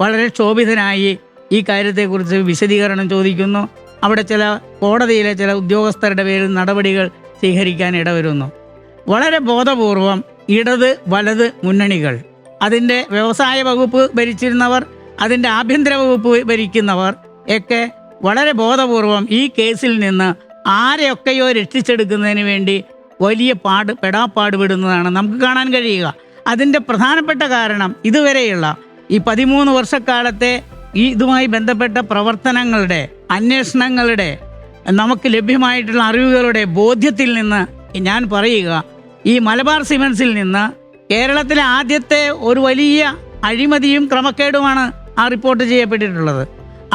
Speaker 7: വളരെ ക്ഷോഭിതനായി ഈ കാര്യത്തെക്കുറിച്ച് വിശദീകരണം ചോദിക്കുന്നു. അവിടെ കോടതിയിലെ ചില ഉദ്യോഗസ്ഥരുടെ പേരിൽ നടപടികൾ സ്വീകരിക്കാൻ ഇടവരുന്നു. വളരെ ബോധപൂർവം ഇടത് വലത് മുന്നണികൾ, അതിൻ്റെ വ്യവസായ വകുപ്പ് ഭരിച്ചിരുന്നവർ, അതിൻ്റെ ആഭ്യന്തര വകുപ്പ് ഭരിക്കുന്നവർ ഒക്കെ വളരെ ബോധപൂർവം ഈ കേസിൽ നിന്ന് ആരെയൊക്കെയോ രക്ഷിച്ചെടുക്കുന്നതിന് വേണ്ടി വലിയ പെടാപ്പാടുപെടുന്നതാണ് നമുക്ക് കാണാൻ കഴിയുക. അതിൻ്റെ പ്രധാനപ്പെട്ട കാരണം ഇതുവരെയുള്ള ഈ 13 വർഷക്കാലത്തെ ഇതുമായി ബന്ധപ്പെട്ട പ്രവർത്തനങ്ങളുടെ, അന്വേഷണങ്ങളുടെ, നമുക്ക് ലഭ്യമായിട്ടുള്ള അറിവുകളുടെ ബോധ്യത്തിൽ നിന്ന് ഞാൻ പറയുക, ഈ മലബാർ സിമൻസിൽ നിന്ന് കേരളത്തിലെ ആദ്യത്തെ ഒരു വലിയ അഴിമതിയും ക്രമക്കേടുമാണ് ആ റിപ്പോർട്ട് ചെയ്യപ്പെട്ടിട്ടുള്ളത്.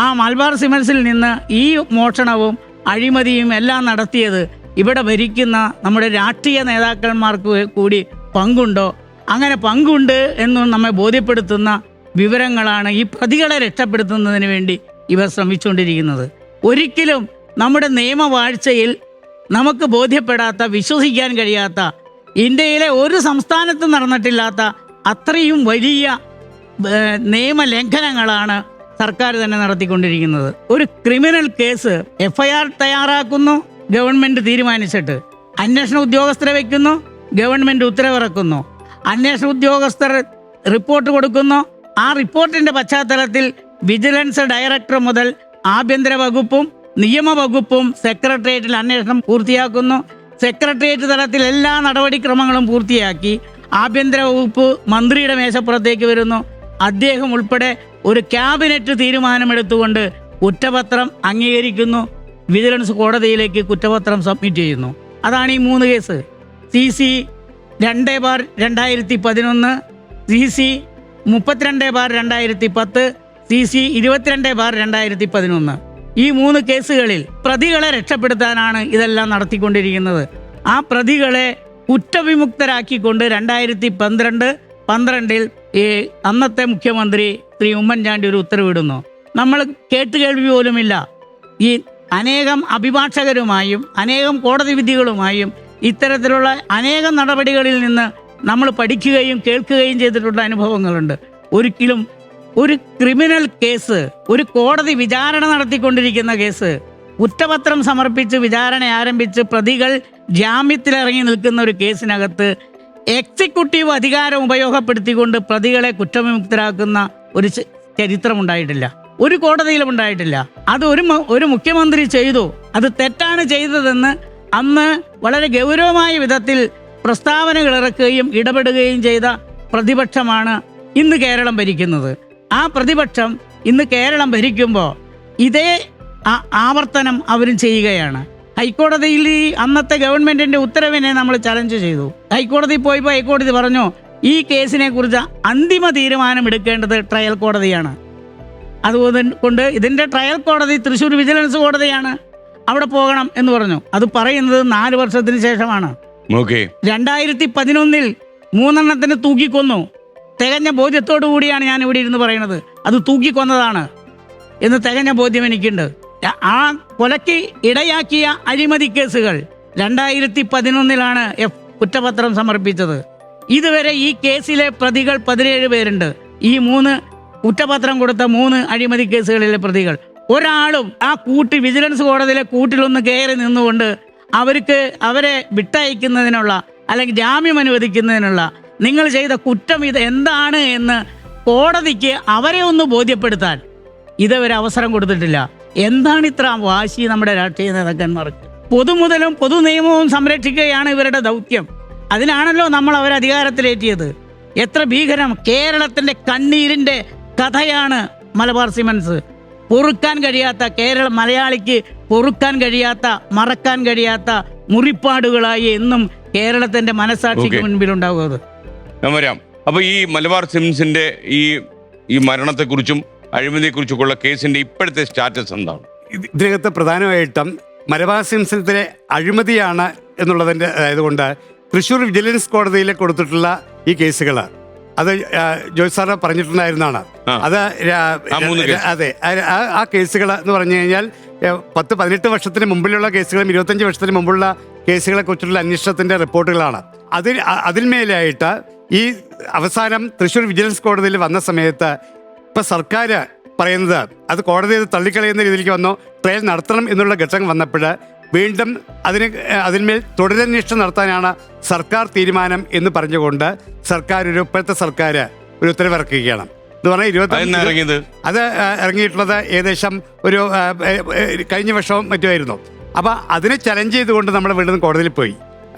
Speaker 7: ആ മലബാർ സിമൻസിൽ നിന്ന് ഈ മോഷണവും അഴിമതിയും എല്ലാം നടത്തിയത് ഇവിടെ ഭരിക്കുന്ന നമ്മുടെ രാഷ്ട്രീയ നേതാക്കന്മാർക്ക് കൂടി പങ്കുണ്ടോ? അങ്ങനെ പങ്കുണ്ട് എന്ന് നമ്മെ ബോധ്യപ്പെടുത്തുന്ന വിവരങ്ങളാണ് ഈ പ്രതികളെ രക്ഷപ്പെടുത്തുന്നതിന് വേണ്ടി ഇവർ ശ്രമിച്ചുകൊണ്ടിരിക്കുന്നത്. ഒരിക്കലും നമ്മുടെ നിയമവാഴ്ചയിൽ നമുക്ക് ബോധ്യപ്പെടാത്ത, വിശ്വസിക്കാൻ കഴിയാത്ത, ഇന്ത്യയിലെ ഒരു സംസ്ഥാനത്തും നടന്നിട്ടില്ലാത്ത അത്രയും വലിയ നിയമലംഘനങ്ങളാണ് സർക്കാർ തന്നെ നടത്തിക്കൊണ്ടിരിക്കുന്നത്. ഒരു ക്രിമിനൽ കേസ് FIR തയ്യാറാക്കുന്നു ഗവൺമെൻറ് തീരുമാനിച്ചിട്ട്, അന്വേഷണ ഉദ്യോഗസ്ഥരെ വയ്ക്കുന്നു, ഗവൺമെൻറ് ഉത്തരവിറക്കുന്നു, അന്വേഷണ ഉദ്യോഗസ്ഥർ റിപ്പോർട്ട് കൊടുക്കുന്നു. ആ റിപ്പോർട്ടിൻ്റെ പശ്ചാത്തലത്തിൽ വിജിലൻസ് ഡയറക്ടർ മുതൽ ആഭ്യന്തര വകുപ്പും നിയമവകുപ്പും സെക്രട്ടേറിയറ്റിൽ അന്വേഷണം പൂർത്തിയാക്കുന്നു. സെക്രട്ടേറിയറ്റ് തലത്തിൽ എല്ലാ നടപടിക്രമങ്ങളും പൂർത്തിയാക്കി ആഭ്യന്തര വകുപ്പ് മന്ത്രിയുടെ മേശപ്പുറത്തേക്ക് വരുന്നു. അദ്ദേഹം ഉൾപ്പെടെ ഒരു ക്യാബിനറ്റ് തീരുമാനമെടുത്തുകൊണ്ട് കുറ്റപത്രം അംഗീകരിക്കുന്നു. വിജിലൻസ് കോടതിയിലേക്ക് കുറ്റപത്രം സബ്മിറ്റ് ചെയ്യുന്നു. അതാണ് ഈ 3 കേസ്. CC 2/2011, CC 32/2010, CC 22/2011. ഈ 3 കേസുകളിൽ പ്രതികളെ രക്ഷപ്പെടുത്താനാണ് ഇതെല്ലാം നടത്തിക്കൊണ്ടിരിക്കുന്നത്. ആ പ്രതികളെ കുറ്റവിമുക്തരാക്കിക്കൊണ്ട് 2012 ഈ അന്നത്തെ മുഖ്യമന്ത്രി ശ്രീ ഉമ്മൻചാണ്ടി ഒരു ഉത്തരവിടുന്നു. നമ്മൾ കേട്ടുകേൾവി പോലുമില്ല. ഈ അനേകം അഭിഭാഷകരുമായും അനേകം കോടതി വിധികളുമായും ഇത്തരത്തിലുള്ള അനേകം നടപടികളിൽ നിന്ന് നമ്മൾ പഠിക്കുകയും കേൾക്കുകയും ചെയ്തിട്ടുള്ള അനുഭവങ്ങളുണ്ട്. ഒരിക്കലും ഒരു ക്രിമിനൽ കേസ്, ഒരു കോടതി വിചാരണ നടത്തിക്കൊണ്ടിരിക്കുന്ന കേസ്, കുറ്റപത്രം സമർപ്പിച്ച് വിചാരണ ആരംഭിച്ച് പ്രതികൾ ജാമ്യത്തിലിറങ്ങി നിൽക്കുന്ന ഒരു കേസിനകത്ത് എക്സിക്യൂട്ടീവ് അധികാരം ഉപയോഗപ്പെടുത്തിക്കൊണ്ട് പ്രതികളെ കുറ്റവിമുക്തരാക്കുന്ന ഒരു ചരിത്രമുണ്ടായിട്ടില്ല, ഒരു കോടതിയിലും ഉണ്ടായിട്ടില്ല. അത് ഒരു മുഖ്യമന്ത്രി ചെയ്തു, അത് തെറ്റാണ് ചെയ്തതെന്ന് അന്ന് വളരെ ഗൗരവമായ വിധത്തിൽ പ്രസ്താവനകൾ ഇറക്കുകയും ഇടപെടുകയും ചെയ്ത പ്രതിപക്ഷമാണ് ഇന്ന് കേരളം ഭരിക്കുന്നത്. ആ പ്രതിപക്ഷം ഇന്ന് കേരളം ഭരിക്കുമ്പോൾ ഇതേ ആവർത്തനം അവരും ചെയ്യുകയാണ്. ഹൈക്കോടതിയിൽ ഈ അന്നത്തെ ഗവൺമെന്റിന്റെ ഉത്തരവിനെ നമ്മൾ ചലഞ്ച് ചെയ്തു. ഹൈക്കോടതിയിൽ പോയപ്പോൾ ഹൈക്കോടതി പറഞ്ഞു ഈ കേസിനെ കുറിച്ച് അന്തിമ തീരുമാനം എടുക്കേണ്ടത് ട്രയൽ കോടതിയാണ്. അതുകൊണ്ട് ഇതിന്റെ ട്രയൽ കോടതി തൃശ്ശൂർ വിജിലൻസ് കോടതിയാണ്, അവിടെ പോകണം എന്ന് പറഞ്ഞു. അത് പറയുന്നത് 4 വർഷത്തിന് ശേഷമാണ്. 2011 3 തൂക്കിക്കൊന്നു. തികഞ്ഞ ബോധ്യത്തോടു കൂടിയാണ് ഞാൻ ഇവിടെ ഇരുന്ന് പറയുന്നത്. അത് തൂക്കിക്കൊന്നതാണ് എന്ന് തികഞ്ഞ ബോധ്യം എനിക്കുണ്ട്. ആ കൊലയ്ക്ക് ഇടയാക്കിയ അഴിമതി കേസുകൾ 2011 കുറ്റപത്രം സമർപ്പിച്ചത്. ഇതുവരെ ഈ കേസിലെ പ്രതികൾ 17 പേരുണ്ട്. ഈ 3 കുറ്റപത്രം കൊടുത്ത 3 അഴിമതി കേസുകളിലെ പ്രതികൾ ഒരാളും ആ വിജിലൻസ് കോടതിയിലെ കൂട്ടിലൊന്ന് കയറി നിന്നുകൊണ്ട് അവരെ വിട്ടയക്കുന്നതിനുള്ള അല്ലെങ്കിൽ ജാമ്യം അനുവദിക്കുന്നതിനുള്ള നിങ്ങൾ ചെയ്ത കുറ്റം ഇത് എന്താണ് എന്ന് കോടതിക്ക് അവരെ ഒന്ന് ബോധ്യപ്പെടുത്താൻ ഇതുവരെ അവസരം കൊടുത്തിട്ടില്ല. എന്താണ് ഇത്ര വാശി നമ്മുടെ രാഷ്ട്രീയ നേതാക്കന്മാർക്ക്? പൊതുമുതലും പൊതു നിയമവും സംരക്ഷിക്കുകയാണ് ഇവരുടെ ദൗത്യം. അതിനാണല്ലോ നമ്മൾ അവരെ അധികാരത്തിലേറ്റിയത്. എത്ര ഭീകരം! കേരളത്തിന്റെ കണ്ണീരിന്റെ കഥയാണ് മലബാർ സിമൻസ്. പൊറുക്കാൻ കഴിയാത്ത, മലയാളിക്ക് പൊറുക്കാൻ കഴിയാത്ത, മറക്കാൻ കഴിയാത്ത മുറിപ്പാടുകളായി എന്നും കേരളത്തിന്റെ മനസാക്ഷിക്ക് മുൻപിലുണ്ടാകുന്നത്.
Speaker 1: ഞാൻ വരാം. അപ്പൊ ഈ മലബാർ സിമൻസിന്റെ ഈ മരണത്തെക്കുറിച്ചും അഴിമതിയെക്കുറിച്ചൊക്കെയുള്ള കേസിന്റെ ഇപ്പോഴത്തെ സ്റ്റാറ്റസ് എന്താണ്?
Speaker 4: ഇതിനകത്ത് പ്രധാനമായിട്ടും മലബാർ സിമൻസിലെ അഴിമതിയാണ് എന്നുള്ളതിൻ്റെ ആയതുകൊണ്ട് തൃശ്ശൂർ വിജിലൻസ് കോടതിയിൽ കൊടുത്തിട്ടുള്ള ഈ കേസുകൾ അത് ജോയ് സാറ് പറഞ്ഞിട്ടുണ്ടായിരുന്നതാണ്. അത് അതെ, ആ കേസുകൾ എന്ന് പറഞ്ഞു കഴിഞ്ഞാൽ 10-18 വർഷത്തിന് മുമ്പിലുള്ള കേസുകളും 25 വർഷത്തിന് മുമ്പുള്ള കേസുകളെ കുറിച്ചുള്ള അന്വേഷണത്തിന്റെ റിപ്പോർട്ടുകളാണ്. അതിന്മേലായിട്ട് ഈ അവസാനം തൃശ്ശൂർ വിജിലൻസ് കോടതിയിൽ വന്ന സമയത്ത് ഇപ്പൊ സർക്കാർ പറയുന്നത് അത് കോടതി തള്ളിക്കളയുന്ന രീതിയിലേക്ക് വന്നു. ട്രയൽ നടത്തണം എന്നുള്ള ഘട്ടം വന്നപ്പോൾ വീണ്ടും അതിന്മേൽ തുടരന്വേഷണം നടത്താനാണ് സർക്കാർ തീരുമാനം എന്ന് പറഞ്ഞുകൊണ്ട് ഇപ്പോഴത്തെ സർക്കാർ ഒരു ഉത്തരവിറക്കുകയാണ്. എന്ന് പറഞ്ഞാൽ അത് ഇറങ്ങിയിട്ടുള്ളത് ഏകദേശം ഒരു കഴിഞ്ഞ വർഷവും മറ്റുമായിരുന്നു. അപ്പോൾ അതിനെ ചലഞ്ച് ചെയ്തുകൊണ്ട് നമ്മൾ വീണ്ടും കോടതിയിൽ പോയി.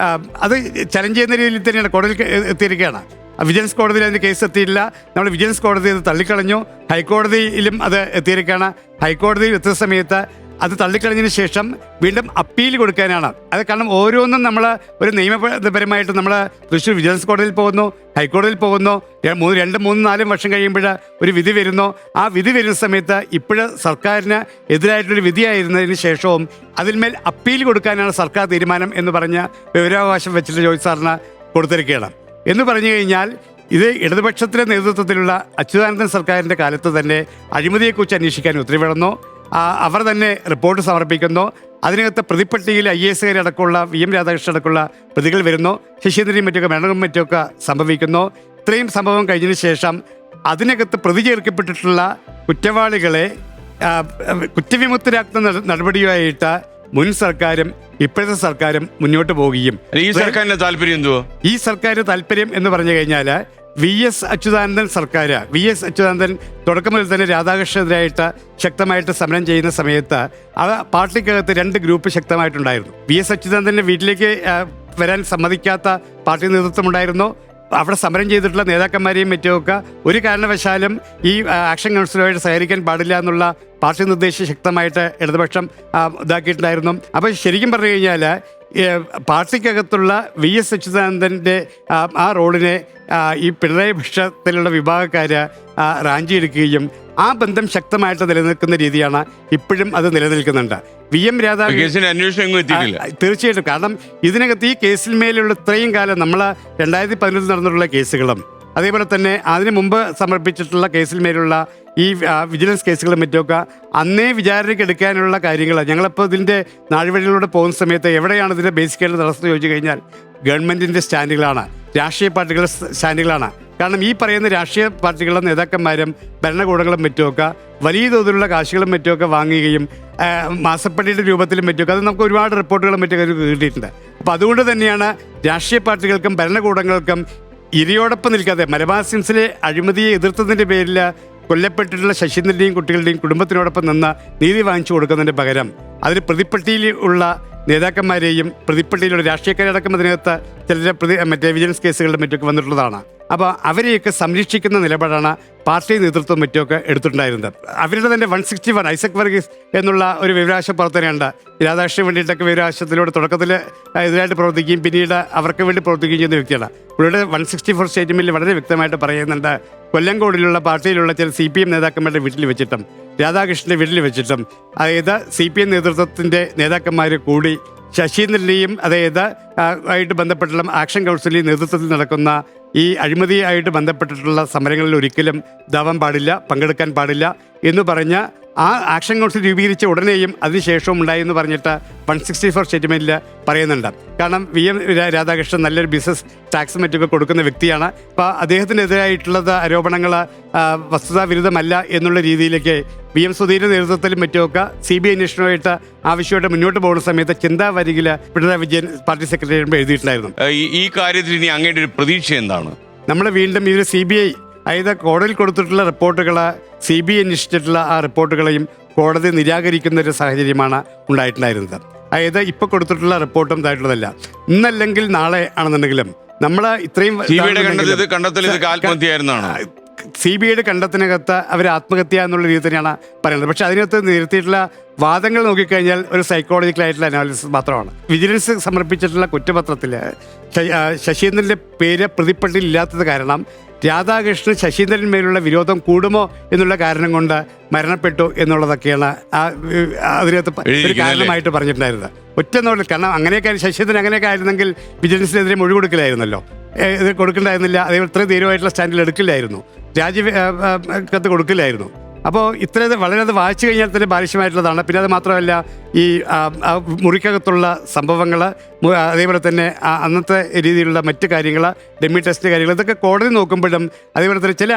Speaker 4: അത് ചലഞ്ച് ചെയ്യുന്ന രീതിയിൽ തന്നെയാണ് കോടതിയിൽ എത്തിയിരിക്കുകയാണ്. വിജിലൻസ് കോടതിയിൽ അതിന് കേസ് എത്തിയില്ല. നമ്മൾ വിജിലൻസ് കോടതി അത് തള്ളിക്കളഞ്ഞു. ഹൈക്കോടതിയിലും അത് എത്തിയിരിക്കുകയാണ്. ഹൈക്കോടതിയിൽ എത്തുന്ന സമയത്ത് അത് തള്ളിക്കളഞ്ഞതിന് ശേഷം വീണ്ടും അപ്പീൽ കൊടുക്കാനാണ്. അത് കാരണം ഓരോന്നും നമ്മൾ ഒരു നിയമപരമായിട്ട് നമ്മൾ തൃശ്ശൂർ വിജിലൻസ് കോടതിയിൽ പോകുന്നു, ഹൈക്കോടതിയിൽ പോകുന്നു, 2, 3, 4 വർഷം കഴിയുമ്പോൾ ഒരു വിധി വരുന്നു. ആ വിധി വരുന്ന സമയത്ത് ഇപ്പോഴും സർക്കാരിന് എതിരായിട്ടൊരു വിധിയായിരുന്നതിന് ശേഷവും അതിന്മേൽ അപ്പീൽ കൊടുക്കാനാണ് സർക്കാർ തീരുമാനം എന്ന് പറഞ്ഞ വിവരാവകാശം വെച്ചിട്ട് ജോയ് സാറിന് കൊടുത്തിരിക്കുകയാണ്. എന്ന് പറഞ്ഞു കഴിഞ്ഞാൽ ഇത് ഇടതുപക്ഷത്തിൻ്റെ നേതൃത്വത്തിലുള്ള അച്യുതാനന്ദൻ സർക്കാരിൻ്റെ കാലത്ത് തന്നെ അഴിമതിയെക്കുറിച്ച് അന്വേഷിക്കാൻ ഉത്തരവിടുന്നു. അവർ തന്നെ റിപ്പോർട്ട് സമർപ്പിക്കുന്നു. അതിനകത്ത് പ്രതിപ്പട്ടികയിൽ IAS അടക്കമുള്ള VM രാധാകൃഷ്ണൻ അടക്കമുള്ള പ്രതികൾ വരുന്നു. ശശീന്ദ്രനും മറ്റൊക്കെ മരണവും മറ്റൊക്കെ സംഭവിക്കുന്നു. ഇത്രയും സംഭവം കഴിഞ്ഞതിന് ശേഷം അതിനകത്ത് പ്രതി ചേർക്കപ്പെട്ടിട്ടുള്ള കുറ്റവാളികളെ കുറ്റവിമുക്തരാക്കുന്ന നടപടിയുമായിട്ട് മുൻ സർക്കാരും ഇപ്പോഴത്തെ സർക്കാരും മുന്നോട്ട് പോവുകയും
Speaker 1: ഈ സർക്കാരിന്റെ താല്പര്യം എന്തുവാ?
Speaker 4: ഈ സർക്കാരിന്റെ താല്പര്യം എന്ന് പറഞ്ഞു കഴിഞ്ഞാൽ VS അച്യുതാനന്ദൻ സർക്കാർ, VS അച്യുതാനന്ദൻ തുടക്കം മുതൽ തന്നെ രാധാകൃഷ്ണനെതിരായിട്ട് ശക്തമായിട്ട് സമരം ചെയ്യുന്ന സമയത്ത് അത് പാർട്ടിക്കകത്ത് 2 ഗ്രൂപ്പ് ശക്തമായിട്ടുണ്ടായിരുന്നു. VS അച്യുതാനന്ദൻ്റെ വീട്ടിലേക്ക് വരാൻ സമ്മതിക്കാത്ത പാർട്ടി നേതൃത്വമുണ്ടായിരുന്നു. അവിടെ സമരം ചെയ്തിട്ടുള്ള നേതാക്കന്മാരെയും മറ്റുമൊക്കെ ഒരു കാരണവശാലും ഈ ആക്ഷൻ കൗൺസിലുമായിട്ട് സഹകരിക്കാൻ പാടില്ല എന്നുള്ള പാർട്ടി നിർദ്ദേശം ശക്തമായിട്ട് ഇടതുപക്ഷം ഇതാക്കിയിട്ടുണ്ടായിരുന്നു. അപ്പോൾ ശരിക്കും പറഞ്ഞു കഴിഞ്ഞാൽ പാർട്ടിക്കകത്തുള്ള VS അച്യുതാനന്ദൻ്റെ ആ റോളിനെ ഈ പിണറായി പക്ഷത്തിലുള്ള വിഭാഗക്കാർ റാഞ്ചിയെടുക്കുകയും ആ ബന്ധം ശക്തമായിട്ട് നിലനിൽക്കുന്ന രീതിയാണ് ഇപ്പോഴും അത് നിലനിൽക്കുന്നുണ്ട്. VM രാധാകൃഷ്ണൻ തീർച്ചയായിട്ടും. കാരണം ഇതിനകത്ത് ഈ കേസിൽ മേലുള്ള ഇത്രയും കാലം നമ്മൾ 2011 നടന്നിട്ടുള്ള കേസുകളും അതേപോലെ തന്നെ അതിനു മുമ്പ് സമർപ്പിച്ചിട്ടുള്ള കേസിൽ മേലുള്ള ഈ വിജിലൻസ് കേസുകളും മറ്റുമൊക്കെ അന്നേ വിചാരണയ്ക്ക് എടുക്കാനുള്ള കാര്യങ്ങൾ ഞങ്ങളിപ്പോൾ ഇതിൻ്റെ നാഴ്വഴികളിലൂടെ പോകുന്ന സമയത്ത് എവിടെയാണ് ഇതിൻ്റെ ബേസിക്കായിട്ട് തടസ്സം ചോദിച്ചു കഴിഞ്ഞാൽ ഗവൺമെൻറ്റിൻ്റെ സ്റ്റാൻഡുകളാണ്, രാഷ്ട്രീയ പാർട്ടികളുടെ സ്റ്റാൻഡുകളാണ്. കാരണം ഈ പറയുന്ന രാഷ്ട്രീയ പാർട്ടികളുടെ നേതാക്കന്മാരും ഭരണകൂടങ്ങളും മറ്റുമൊക്കെ വലിയ തോതിലുള്ള കാശുകളും മറ്റുമൊക്കെ വാങ്ങുകയും മാസപ്പടിയുടെ രൂപത്തിലും മറ്റുമൊക്കെ അത് നമുക്ക് ഒരുപാട് റിപ്പോർട്ടുകളും മറ്റൊക്കെ കിട്ടിയിട്ടുണ്ട്. അപ്പോൾ അതുകൊണ്ട് തന്നെയാണ് രാഷ്ട്രീയ പാർട്ടികൾക്കും ഭരണകൂടങ്ങൾക്കും ഇരയോടൊപ്പം നിൽക്കാതെ മലബാർ സിംസിലെ അഴിമതിയെ എതിർത്തതിൻ്റെ പേരിൽ കൊല്ലപ്പെട്ടിട്ടുള്ള ശശീന്ദ്രൻ്റെയും കുട്ടികളുടെയും കുടുംബത്തിനോടൊപ്പം നിന്ന് നീതി വാങ്ങിച്ചു കൊടുക്കുന്നതിന് പകരം അതിന് പ്രതിപ്പട്ടിയിൽ ഉള്ള നേതാക്കന്മാരെയും പ്രതിപ്പട്ടിയിലുള്ള രാഷ്ട്രീയക്കാരടക്കം അതിനകത്ത് ചില മറ്റേ വിജിലൻസ് കേസുകളുടെ മറ്റൊക്കെ വന്നിട്ടുള്ളതാണ്. അപ്പോൾ അവരെയൊക്കെ സംരക്ഷിക്കുന്ന നിലപാടാണ് പാർട്ടി നേതൃത്വം മറ്റുമൊക്കെ എടുത്തിട്ടുണ്ടായിരുന്നത്. അവരുടെ തന്നെ 161 ഐസക് വർഗീസ് എന്നുള്ള ഒരു വിവരാവകാശ പ്രവർത്തനമുണ്ട്. രാധാകൃഷ്ണന് വേണ്ടിയിട്ടൊക്കെ വിവരാവകാശത്തിലൂടെ തുടക്കത്തിൽ എതിരായിട്ട് പ്രവർത്തിക്കുകയും പിന്നീട് അവർക്ക് വേണ്ടി പ്രവർത്തിക്കുകയും ചെയ്യുന്ന വ്യക്തിയാണ്. പുള്ളിയുടെ 164 സ്റ്റേറ്റ്മെൻറ്റിൽ വളരെ വ്യക്തമായിട്ട് പറയുന്നുണ്ട്, കൊല്ലങ്കോടിലുള്ള പാർട്ടിയിലുള്ള ചില CPM നേതാക്കന്മാരുടെ വീട്ടിൽ വെച്ചിട്ടും രാധാകൃഷ്ണൻ്റെ വീട്ടിൽ വെച്ചിട്ടും അതായത് CPM നേതൃത്വത്തിൻ്റെ നേതാക്കന്മാർ കൂടി ശശീന്ദ്രൻ്റെയും അതായത് ആയിട്ട് ബന്ധപ്പെട്ടുള്ള ആക്ഷൻ കൗൺസിലിൻ്റെ നേതൃത്വത്തിൽ നടക്കുന്ന ഈ അഴിമതിയായിട്ട് ബന്ധപ്പെട്ടിട്ടുള്ള സമരങ്ങളിൽ ഒരിക്കലും ഇതാവാൻ പാടില്ല, പങ്കെടുക്കാൻ പാടില്ല എന്ന് പറഞ്ഞ ആ ആക്ഷൻ കൗൺസിൽ രൂപീകരിച്ച ഉടനെയും അതിനുശേഷവും ഉണ്ടായി എന്ന് പറഞ്ഞിട്ട് 164 സ്റ്റേറ്റ്മെൻറ്റിൽ പറയുന്നുണ്ട്. കാരണം VM രാധാകൃഷ്ണൻ നല്ലൊരു ബിസിനസ് ടാക്സ് മറ്റൊക്കെ കൊടുക്കുന്ന വ്യക്തിയാണ്. അപ്പോൾ അദ്ദേഹത്തിനെതിരായിട്ടുള്ളത് ആരോപണങ്ങൾ വസ്തുതാവിരുദ്ധമല്ല എന്നുള്ള രീതിയിലേക്ക് VM സുധീരൻ്റെ നേതൃത്വത്തിലും മറ്റുമൊക്കെ CBI അന്വേഷണമായിട്ട് ആവശ്യമായിട്ട് മുന്നോട്ട് പോകുന്ന സമയത്ത് ചിന്താവരികിൽ പിണറായി വിജയൻ പാർട്ടി സെക്രട്ടറി എഴുതിയിട്ടുണ്ടായിരുന്നു.
Speaker 1: ഈ കാര്യത്തിൽ ഇനി അങ്ങയുടെ ഒരു പ്രതീക്ഷ എന്താണ്? നമ്മൾ
Speaker 4: വീണ്ടും ഇതിൽ CBI അതായത് കോടതിയിൽ കൊടുത്തിട്ടുള്ള റിപ്പോർട്ടുകൾ CBI അന്വേഷിച്ചിട്ടുള്ള ആ റിപ്പോർട്ടുകളെയും കോടതി നിരാകരിക്കുന്ന ഒരു സാഹചര്യമാണ് ഉണ്ടായിട്ടുണ്ടായിരുന്നത്. അതായത് ഇപ്പോൾ കൊടുത്തിട്ടുള്ള റിപ്പോർട്ടും ഇതായിട്ടുള്ളതല്ല. ഇന്നല്ലെങ്കിൽ നാളെ ആണെന്നുണ്ടെങ്കിലും നമ്മൾ ഇത്രയും CBIയുടെ കണ്ടെത്തിനകത്ത് അവർ ആത്മഹത്യ എന്നുള്ള രീതി തന്നെയാണ് പറയുന്നത്. പക്ഷെ അതിനകത്ത് നിരത്തിയിട്ടുള്ള വാദങ്ങൾ നോക്കിക്കഴിഞ്ഞാൽ ഒരു സൈക്കോളജിക്കലായിട്ടുള്ള അനാലിസിസ് മാത്രമാണ്. വിജിലൻസ് സമർപ്പിച്ചിട്ടുള്ള കുറ്റപത്രത്തിൽ ശശീന്ദ്രൻ്റെ പേര് പ്രതിപ്പട്ടിയിൽ ഇല്ലാത്തത് കാരണം രാധാകൃഷ്ണൻ ശശീന്ദ്രന്മേലുള്ള വിരോധം കൂടുമോ എന്നുള്ള കാരണം കൊണ്ട് മരണപ്പെട്ടു എന്നുള്ളതൊക്കെയാണ് അതിനകത്ത് ഒരു കാരണമായിട്ട് പറഞ്ഞിട്ടുണ്ടായിരുന്നത്. ഒറ്റ നോട്ടിൽ. കാരണം അങ്ങനെയൊക്കെ ശശീന്ദ്രൻ അങ്ങനെയൊക്കെ ആയിരുന്നെങ്കിൽ വിജിലൻസിനെതിരെ മൊഴി കൊടുക്കില്ലായിരുന്നല്ലോ, ഇത് കൊടുക്കണ്ടായിരുന്നില്ല. അതേപോലെ ഇത്രയും ധീരമായിട്ടുള്ള സ്റ്റാൻഡിൽ എടുക്കില്ലായിരുന്നു, കത്ത് കൊടുക്കില്ലായിരുന്നു. അപ്പോൾ വളരെ അത് വായിച്ചു കഴിഞ്ഞാൽ തന്നെ ബാലിഷ്യമായിട്ടുള്ളതാണ്. പിന്നെ അത് മാത്രമല്ല ഈ മുറിക്കകത്തുള്ള സംഭവങ്ങൾ, അതേപോലെ തന്നെ അന്നത്തെ രീതിയിലുള്ള മറ്റ് കാര്യങ്ങൾ, ഡെമ്മി ടെസ്റ്റ് കാര്യങ്ങൾ, ഇതൊക്കെ കോടതി നോക്കുമ്പോഴും അതേപോലെ തന്നെ ചില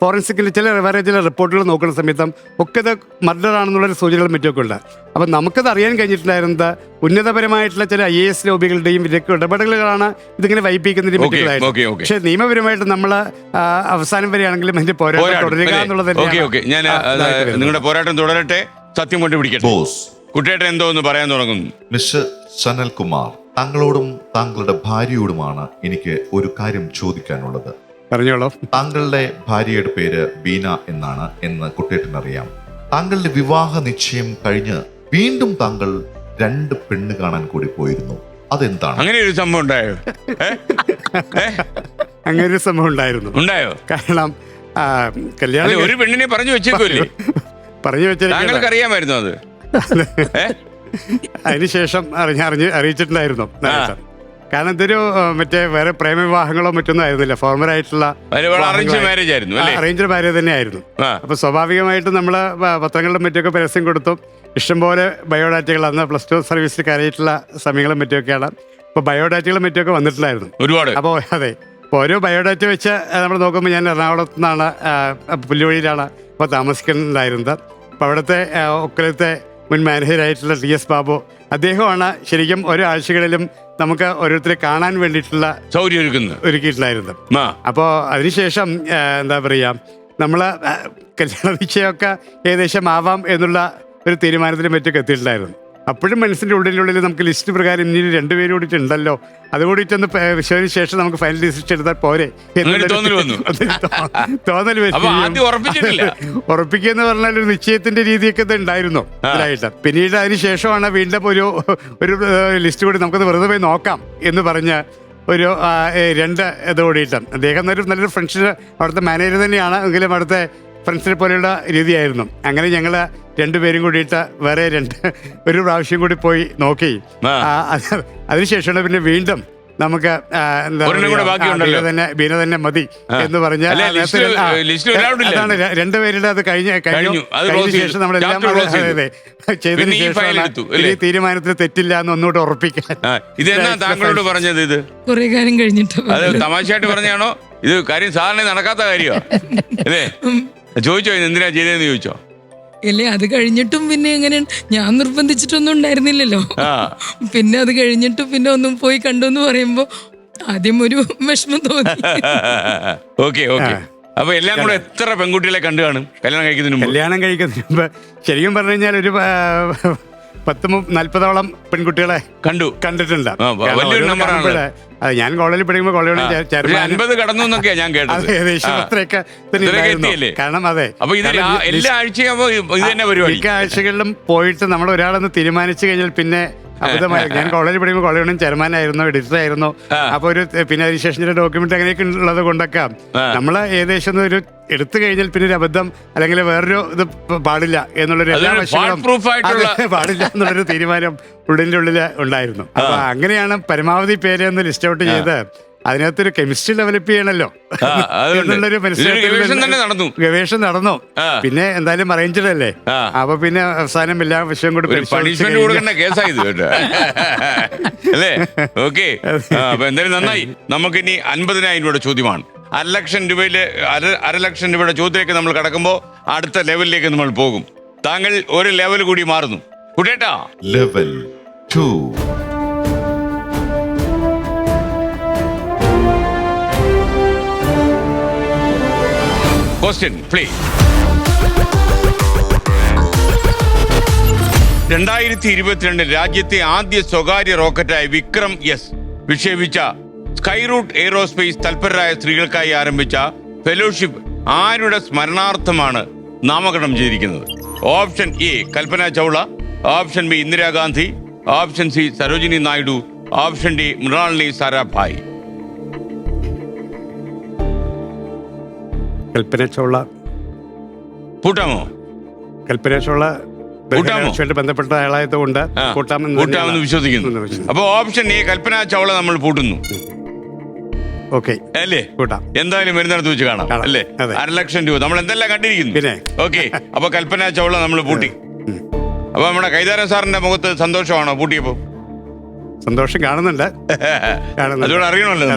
Speaker 4: ഫോറൻസിക്കിൻ്റെ വേറെ ചില റിപ്പോർട്ടുകൾ നോക്കുന്ന സമയത്തും ഒക്കെ ഇത് മർഡർ ആണെന്നുള്ളൊരു സൂചനകളും മറ്റുമൊക്കെ ഉണ്ട്. അപ്പം നമുക്കത് അറിയാൻ കഴിഞ്ഞിട്ടുണ്ടായിരുന്നത് ഉന്നതപരമായിട്ടുള്ള ചില IAS ലോബികളുടെയും ഇതൊക്കെ ഇടപെടലുകളാണ് ഇതിങ്ങനെ വൈപ്പിക്കുന്നതിന് പറ്റുന്നതായിട്ട്. പക്ഷേ നിയമപരമായിട്ട് നമ്മൾ അവസാനം വരെയാണെങ്കിലും അതിൻ്റെ പോരാട്ടം തുടരുക എന്നുള്ളത്
Speaker 1: ഞാൻ നിങ്ങളുടെ പോരാട്ടം തുടരട്ടെ, സത്യം കൊണ്ട് പിടിക്കട്ടെ. കുട്ടേട്ടൻ എന്തോ ഒന്ന് പറയാൻ തുടങ്ങുന്നു.
Speaker 3: മിസ്റ്റർ സനൽകുമാർ, താങ്കളോടും താങ്കളുടെ ഭാര്യയോടുമാണ് എനിക്ക് ഒരു കാര്യം ചോദിക്കാനുള്ളത്.
Speaker 4: പറഞ്ഞോളൂ.
Speaker 3: താങ്കളുടെ ഭാര്യയുടെ പേര് ബീന എന്നാണ് എന്ന് കുട്ടേട്ടൻ അറിയാം. താങ്കളുടെ വിവാഹ നിശ്ചയം കഴിഞ്ഞ് വീണ്ടും താങ്കൾ 2 പെണ്ണ് കാണാൻ കൂടി പോയിരുന്നു. അതെന്താണ്?
Speaker 1: അങ്ങനെ ഒരു സംഭവം ഉണ്ടായോ?
Speaker 4: അങ്ങനെ ഒരു സംഭവം ഉണ്ടായോ? കാരണം കല്യാണം
Speaker 1: ഒരു പെണ്ണിനെ പറഞ്ഞു വെച്ചേക്കുമല്ലേ?
Speaker 4: പറഞ്ഞു
Speaker 1: താങ്കൾക്ക്
Speaker 4: വെച്ചാൽ
Speaker 1: അറിയാമായിരുന്നു അത്?
Speaker 4: അതിനുശേഷം അറിയിച്ചിട്ടുണ്ടായിരുന്നു. കാരണം ഇതൊരു മറ്റേ വേറെ പ്രേമവിവാഹങ്ങളോ മറ്റൊന്നും ആയിരുന്നില്ല. ഫോർമലായിട്ടുള്ള
Speaker 1: അറേഞ്ച് മാരേജ് ആയിരുന്നു.
Speaker 4: അറേഞ്ച്ഡ് മാരേജ് തന്നെയായിരുന്നു. അപ്പൊ സ്വാഭാവികമായിട്ടും നമ്മള് പത്രങ്ങളിലും മറ്റൊക്കെ പരസ്യം കൊടുത്തു. ഇഷ്ടംപോലെ ബയോഡാറ്റകൾ, അന്ന് +2 സർവീസിൽ കയറിയിട്ടുള്ള സമയങ്ങളും മറ്റുമൊക്കെയാണ്. അപ്പൊ ബയോഡാറ്റകളും മറ്റുമൊക്കെ വന്നിട്ടുണ്ടായിരുന്നു ഒരുപാട്. അപ്പോൾ അതെ, അപ്പോൾ ഓരോ ബയോഡാറ്റ വെച്ച് നമ്മൾ നോക്കുമ്പോൾ ഞാൻ എറണാകുളത്ത് നിന്നാണ്, പുല്ലുവഴിയിലാണ് ഇപ്പോൾ താമസിക്കുന്നുണ്ടായിരുന്നത്. അപ്പോൾ അവിടുത്തെ ഒക്കലത്തെ മുൻ മാനേജറായിട്ടുള്ള TS ബാബു, അദ്ദേഹമാണ് ശരിക്കും ഓരോ ആഴ്ചകളിലും നമുക്ക് ഓരോരുത്തരെ കാണാൻ വേണ്ടിയിട്ടുള്ള
Speaker 1: സൗകര്യം
Speaker 4: ഒരുക്കിയിട്ടുണ്ടായിരുന്നത്. അപ്പോൾ അതിനുശേഷം എന്താ പറയുക, നമ്മൾ കല്യാണ നിശ്ചയമൊക്കെ ഏകദേശം ആവാം എന്നുള്ള ഒരു തീരുമാനത്തിലും മറ്റൊക്കെ എത്തിയിട്ടുണ്ടായിരുന്നു. അപ്പോഴും മനസ്സിൻ്റെ ഉള്ളിനുള്ളിൽ നമുക്ക് ലിസ്റ്റ് പ്രകാരം ഇനി 2 പേര് കൂടിയിട്ടുണ്ടല്ലോ, അതുകൂടിയിട്ടൊന്ന് വിഷയത്തിന് ശേഷം നമുക്ക് ഫൈനൽ ഡിസിഷൻ എടുത്താൽ പോരെ തോന്നൽ ഉറപ്പിക്കുക എന്ന് പറഞ്ഞാൽ ഒരു നിശ്ചയത്തിന്റെ രീതിയൊക്കെ ഇത് ഉണ്ടായിരുന്നു ഇതിലായിട്ട്. പിന്നീട് അതിന് ശേഷമാണ് വീണ്ടും ഒരു ലിസ്റ്റ് കൂടി നമുക്കത് വെറുതെ പോയി നോക്കാം എന്ന് പറഞ്ഞ് ഒരു 2 ഇത് കൂടിയിട്ട്, അദ്ദേഹം നല്ലൊരു ഫ്രണ്ട്സിന് അവിടുത്തെ മാനേജർ തന്നെയാണ്, എങ്കിലും അവിടുത്തെ ഫ്രണ്ട്സിനെ പോലെയുള്ള രീതിയായിരുന്നു. അങ്ങനെ ഞങ്ങൾ 2 പേരും കൂടിയിട്ട് വേറെ ഒരു പ്രാവശ്യം കൂടി പോയി നോക്കി. അതിനുശേഷമാണ് പിന്നെ വീണ്ടും നമുക്ക് ബീന തന്നെ മതി എന്ന് പറഞ്ഞ അതാണ് 2 പേരുടെ അത് കഴിഞ്ഞ ശേഷം നമ്മളെല്ലാം ചെയ്തതിനു ശേഷം ഈ തീരുമാനത്തിൽ തെറ്റില്ല എന്ന് ഒന്നുകൂടെ ഉറപ്പിക്കാൻ.
Speaker 1: ഇതെന്നാ താങ്കളോട് പറഞ്ഞത്? ഇത്
Speaker 5: കുറെ കാര്യം കഴിഞ്ഞിട്ട്
Speaker 1: അത് തമാശയായിട്ട് പറഞ്ഞാണോ? ഇത് കാര്യം സാധാരണ നടക്കാത്ത കാര്യമാണ് അല്ലേ? ചോദിച്ചോ എന്തിനാ ചെയ്തതെന്ന് ചോദിച്ചോ?
Speaker 5: അല്ലേ, അത് കഴിഞ്ഞിട്ടും പിന്നെ എങ്ങനെ, ഞാൻ നിർബന്ധിച്ചിട്ടൊന്നും ഉണ്ടായിരുന്നില്ലല്ലോ. പിന്നെ അത് കഴിഞ്ഞിട്ട് പിന്നെ ഒന്നും പോയി കണ്ടു എന്ന് പറയുമ്പോ ആദ്യം ഒരു വിഷമം തോന്നി.
Speaker 1: ഓക്കെ. അപ്പൊ എല്ലാം കൂടെ എത്ര പെൺകുട്ടികളെ കണ്ടു കാണും കല്യാണം കഴിക്കുന്നതിന് മുമ്പ്? ശരിക്കും പറഞ്ഞു കഴിഞ്ഞാൽ ഒരു
Speaker 4: 40-40ഓളം പെൺകുട്ടികളെ കണ്ടിട്ടുണ്ട്.
Speaker 1: വലിയൊരു നമ്പറാണ്.
Speaker 4: ഞാൻ കോളേജിൽ പഠിക്കുമ്പോൾ കോളേജിൽ
Speaker 1: 50 കടന്നു എന്നൊക്കെയാ ഞാൻ കേട്ടത്.
Speaker 4: ഏകദേശം അത്രയൊക്കെ കാരണം അതെ,
Speaker 1: എല്ലാ ആഴ്ചയും ഇത് തന്നെ പരിപാടി.
Speaker 4: മിക്ക ആഴ്ചകളിലും പോയിട്ട് നമ്മൾ ഒരാളെന്ന് തീരുമാനിച്ചു കഴിഞ്ഞാൽ പിന്നെ അബദ്ധമായി. ഞാൻ കോളേജിൽ പഠിക്കുമ്പോൾ കോളേജിലും ചെയർമാനായിരുന്നു, എഡിറ്റർ ആയിരുന്നു. അപ്പൊ പിന്നെ അതിനുശേഷം ഡോക്യുമെന്റ് അങ്ങനെയൊക്കെ ഉള്ളത് കൊണ്ടൊക്കെ നമ്മൾ ഏകദേശം ഒരു എടുത്തു കഴിഞ്ഞാൽ പിന്നെ ഒരു അബദ്ധം അല്ലെങ്കിൽ വേറൊരു ഇത് പാടില്ല എന്നുള്ളൊരു എല്ലാ വശങ്ങളും പാടില്ല എന്നുള്ളൊരു തീരുമാനം ഉള്ളിൽ ഉണ്ടായിരുന്നു. അപ്പൊ അങ്ങനെയാണ് പരമാവധി പേരെ ഒന്ന് ലിസ്റ്റ് ഔട്ട് ചെയ്ത് അതിനകത്തൊരു കെമിസ്ട്രി ഡെവലപ്പ് ചെയ്യണല്ലോ എന്നുള്ളൊരു ഗവേഷണം നടന്നു. പിന്നെ എന്തായാലും അറേഞ്ച്ഡ് അല്ലേ, അപ്പൊ പിന്നെ അവസാനം എല്ലാ വിഷയം കൂടി
Speaker 1: എന്തായാലും നന്നായി. നമുക്കിനി 50,000 രൂപയുടെ ചോദ്യമാണ്. 1,00,000 രൂപയുടെ ചോദ്യത്തിലേക്ക് നമ്മൾ കടക്കുമ്പോൾ അടുത്ത ലെവലിലേക്ക് നമ്മൾ പോകും. താങ്കൾ ഒരു ലെവൽ കൂടി മാറുന്നു കുട്ടേട്ടാ.
Speaker 3: ലെവൽ 2.
Speaker 1: Question, please. 2022 രാജ്യത്തെ ആദ്യ സ്വകാര്യ റോക്കറ്റായ വിക്രം S വിക്ഷേപിച്ച സ്കൈറൂട്ട് എയ്റോസ്പേസ് തൽപരരായ സ്ത്രീകൾക്കായി ആരംഭിച്ച ഫെലോഷിപ്പ് ആരുടെ സ്മരണാർത്ഥമാണ് നാമകരണം ചെയ്തിരിക്കുന്നത്? Option A Kalpana Chawla, option B Indira Gandhi, option C Sarojini Naidu, option D Mrinalini Sarabhai.
Speaker 4: Kalpana Chawla
Speaker 1: കൂട്ടാമോ?
Speaker 4: Kalpana Chawla ബന്ധപ്പെട്ട ആളായതുകൊണ്ട്
Speaker 1: കൂട്ടാമെന്ന് വിശ്വസിക്കുന്നു. അപ്പൊ ഓപ്ഷൻ A കൽപ്പന ചൗള നമ്മൾ പൂട്ടുന്നു.
Speaker 4: ഓക്കെ
Speaker 1: അല്ലേ? കൂട്ടാം. എന്തായാലും വരുന്നിടത്ത് വെച്ച് കാണാം അല്ലേ? 1,00,000 രൂപ നമ്മൾ എന്തെല്ലാം കണ്ടിരിക്കുന്നു. ഓക്കെ, അപ്പൊ കൽപ്പന ചൗള നമ്മൾ പൂട്ടി. അപ്പൊ നമ്മുടെ കൈതാരൻ സാറിന്റെ മുഖത്ത് സന്തോഷമാണോ പൂട്ടിയപ്പോ?
Speaker 4: സന്തോഷം കാണുന്നുണ്ട്,
Speaker 1: അതുകൊണ്ട് അറിയണമല്ലോ.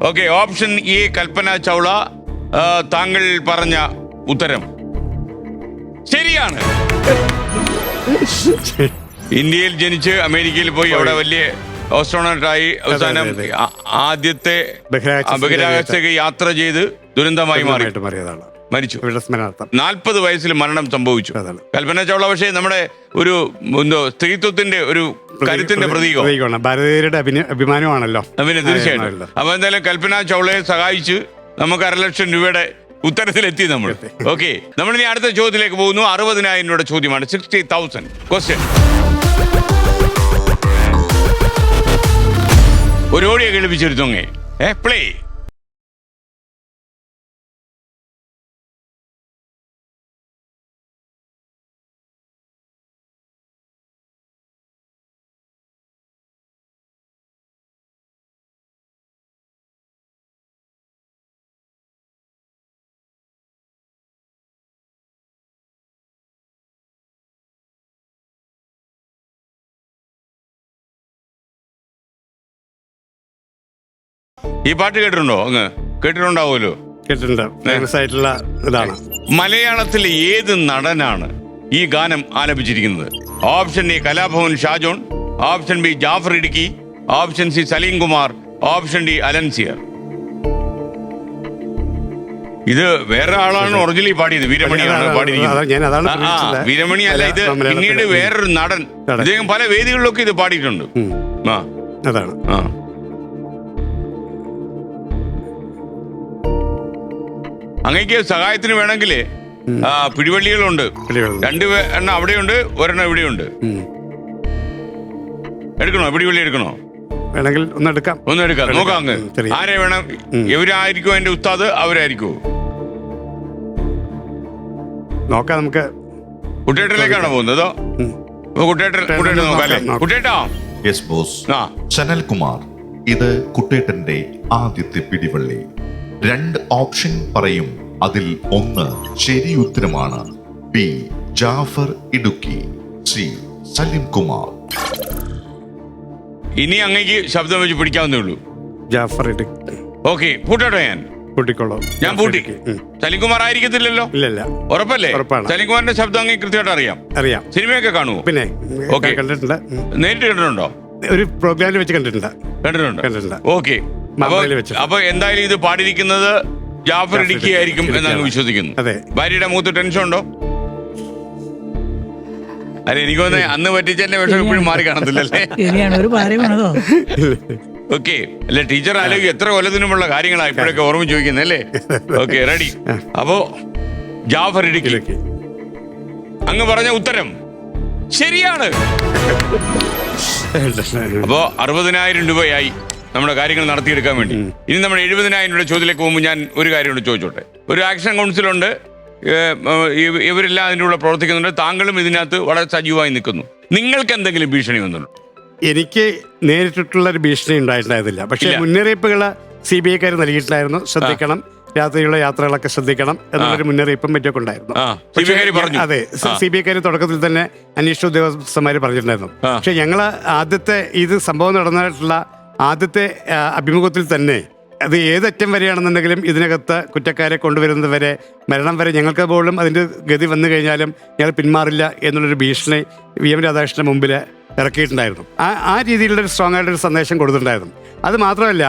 Speaker 1: Okay, option A Kalpana Chawla താങ്കൾ പറഞ്ഞ ഉത്തരം ശരിയാണ്. ഇന്ത്യയിൽ ജനിച്ച് അമേരിക്കയിൽ പോയി അവിടെ വലിയ ഓസ്ട്രോണട്ടായി അവസാനം ആദ്യത്തെ ബഹിരാകാശത്തേക്ക് യാത്ര ചെയ്ത് ദുരന്തമായി മരിച്ചു. 40 വയസ്സിൽ മരണം സംഭവിച്ചു. കൽപ്പന ചൗള പക്ഷേ നമ്മുടെ ഒരു സ്ത്രീത്വത്തിന്റെ ഒരു കരുത്തിന്റെ പ്രതീകമാണ്,
Speaker 4: ഭാരതീയരുടെ അഭിമാനമാണല്ലോ.
Speaker 1: തീർച്ചയായിട്ടും. അപ്പൊ എന്തായാലും കൽപ്പന ചൗളയെ സഹായിച്ച് നമുക്ക് 1,00,000 രൂപയുടെ ഉത്തരത്തിലെത്തി നമ്മൾ. ഓക്കെ, നമ്മൾ ഇനി അടുത്ത ചോദ്യത്തിലേക്ക് പോകുന്നു. 60,000 രൂപയുടെ ചോദ്യമാണ്. 60,000 ക്വസ്റ്റ്യൻ. ഒരു ഓടിയെ കേൾപ്പിച്ചിരുത്തോങ്ങേ. പ്ലേ. ഈ പാട്ട് കേട്ടിട്ടുണ്ടോ? അങ്ങ് കേട്ടിട്ടുണ്ടാവുമല്ലോ.
Speaker 4: കേട്ടിട്ടുണ്ട്. ഫേമസ് ആയിട്ടുള്ള ഇതാണ്.
Speaker 1: മലയാളത്തിലെ ഏത് നടനാണ് ഈ ഗാനം ആലപിച്ചിരിക്കുന്നത്? Option A Kalabhavan Shajon, option B Jaffar Idukki, option C Salim Kumar, option D Alencier. ഇത് വേറെ ആളാണ് ഒറിജിനലി പാടിയത്. വീരമണിയാണ് പാടിയിരിക്കുന്നത്. വീരമണി അല്ല, ഇത് പിന്നീട് വേറൊരു നടൻ. ഇദ്ദേഹം പല വേദികളിലൊക്കെ ഇത് പാടിയിട്ടുണ്ട്.
Speaker 4: അതാണ്.
Speaker 1: അങ്ങേക്ക് സഹായത്തിന് വേണമെങ്കിൽ പിടിവള്ളികളുണ്ട്. 2 എണ്ണം അവിടെയുണ്ട്, ഒരെണ്ണം ഇവിടെയുണ്ട്. എടുക്കണോ? പിടിവള്ളി എടുക്കണോ?
Speaker 4: വേണമെങ്കിൽ ഒന്നെടുക്കാം.
Speaker 1: നോക്കാം. അങ്ങ് ആരെ വേണം? എവരായിരിക്കും എന്റെ ഉസ്താദ്? അവരായിരിക്കുമോ?
Speaker 4: നോക്കാം. നമുക്ക്
Speaker 1: കുട്ടേട്ടനിലേക്കാണോ പോകുന്നത്? കുട്ടേട്ടൻ നോക്കാം അല്ലേ? കുട്ടേട്ടാ.
Speaker 3: Yes boss. സനൽകുമാർ, ഇത് കുട്ടേട്ടന്റെ ആദ്യത്തെ പിടിവള്ളി. 2 ഓപ്ഷൻ പറയും. അതിൽ 1 ശരി ഉത്തരമാണ്. B Jaffar Idukki, C Salim Kumar.
Speaker 1: ഇനി അങ്ങേക്ക് ശബ്ദം വെച്ച് പിടിക്കാവുന്നേ ഉള്ളൂ.
Speaker 4: ജാഫർ ഇടുക്കി.
Speaker 1: ഓക്കെ, പൂട്ടോട്ടോ. ഞാൻ പൂട്ടി. സലീം കുമാർ ആയിരിക്കത്തില്ലല്ലോ?
Speaker 4: ഇല്ല.
Speaker 1: ഉറപ്പല്ലേ? സലീം കുമാറിന്റെ ശബ്ദം അങ്ങ് കൃത്യമായിട്ട് അറിയാം. സിനിമയൊക്കെ കാണുമോ?
Speaker 4: പിന്നെ കണ്ടിട്ടുണ്ട്.
Speaker 1: നേരിട്ട് കണ്ടിട്ടുണ്ടോ?
Speaker 4: ഒരു പ്രോഗ്രാമിൽ വെച്ച് കണ്ടിട്ടുണ്ട്.
Speaker 1: ഓക്കെ. അപ്പൊ എന്തായാലും ഇത് പാടിയിരിക്കുന്നത് ജാഫർ ഇടുക്കി ആയിരിക്കും എന്നാണ് വിശ്വസിക്കുന്നു. ഭാര്യയുടെ മുഖത്ത് ടെൻഷൻ ഉണ്ടോ? അല്ല, എനിക്കൊന്ന് അന്ന് പറ്റിച്ചെന്നെ വിഷം ഇപ്പോഴും മാറി കാണത്തില്ലല്ലേ? ഓക്കെ. അല്ല, ടീച്ചർ ആലോചിക്കും എത്ര കൊല്ലത്തിനുമുള്ള കാര്യങ്ങളാണ് ഇപ്പോഴൊക്കെ ഓർമ്മ ചോദിക്കുന്നത് അല്ലേ? Okay, ready. അപ്പോ ജാഫർ ഇടുക്കി അങ്ങ് പറഞ്ഞ ഉത്തരം ശരിയാണ്. അപ്പോ 60,000 രൂപയായി നമ്മുടെ കാര്യങ്ങൾ നടത്തിയെടുക്കാൻ വേണ്ടി. ഇനി നമ്മൾ 70,000 രൂപയുടെ ചോദ്യത്തിലേക്ക് പോകുമ്പോൾ ഞാൻ ഒരു കാര്യം കൂടെ ചോദിച്ചോട്ടെ. ഒരു ആക്ഷൻ കൗൺസിലുണ്ട്, ഇവരെല്ലാം അതിൻ്റെ കൂടെ പ്രവർത്തിക്കുന്നുണ്ട്. താങ്കളും ഇതിനകത്ത് വളരെ സജീവമായി നിൽക്കുന്നു. നിങ്ങൾക്ക് എന്തെങ്കിലും ഭീഷണി വന്നുള്ളൂ?
Speaker 4: എനിക്ക് നേരിട്ടുള്ള ഒരു ഭീഷണി ഉണ്ടായിട്ടുണ്ടായിരുന്നില്ല. പക്ഷേ മുന്നറിയിപ്പുകൾ CBI നൽകിയിട്ടുണ്ടായിരുന്നു. ശ്രദ്ധിക്കണം, രാത്രിയുള്ള യാത്രകളൊക്കെ ശ്രദ്ധിക്കണം എന്നുള്ളൊരു മുന്നറിയിപ്പും മറ്റൊക്കെ ഉണ്ടായിരുന്നു. അതെ, CBI തുടക്കത്തിൽ തന്നെ അന്വേഷണ ഉദ്യോഗസ്ഥന്മാർ പറഞ്ഞിട്ടുണ്ടായിരുന്നു. പക്ഷെ ഞങ്ങൾ ആദ്യത്തെ ഇത് സംഭവം നടന്നിട്ടുള്ള ആദ്യത്തെ അഭിമുഖത്തിൽ തന്നെ അത് ഏതറ്റം വരെയാണെന്നുണ്ടെങ്കിലും ഇതിനകത്ത് കുറ്റക്കാരെ കൊണ്ടുവരുന്നത് വരെ, മരണം വരെ, ഞങ്ങൾക്ക് പോലും അതിൻ്റെ ഗതി വന്നു കഴിഞ്ഞാലും ഞങ്ങൾ പിന്മാറില്ല എന്നുള്ളൊരു ഭീഷണി VM രാധാകൃഷ്ണൻ്റെ മുമ്പിൽ ഇറക്കിയിട്ടുണ്ടായിരുന്നു. ആ രീതിയിലുള്ളൊരു സ്ട്രോങ് ആയിട്ടൊരു സന്ദേശം കൊടുത്തിട്ടുണ്ടായിരുന്നു. അത് മാത്രമല്ല,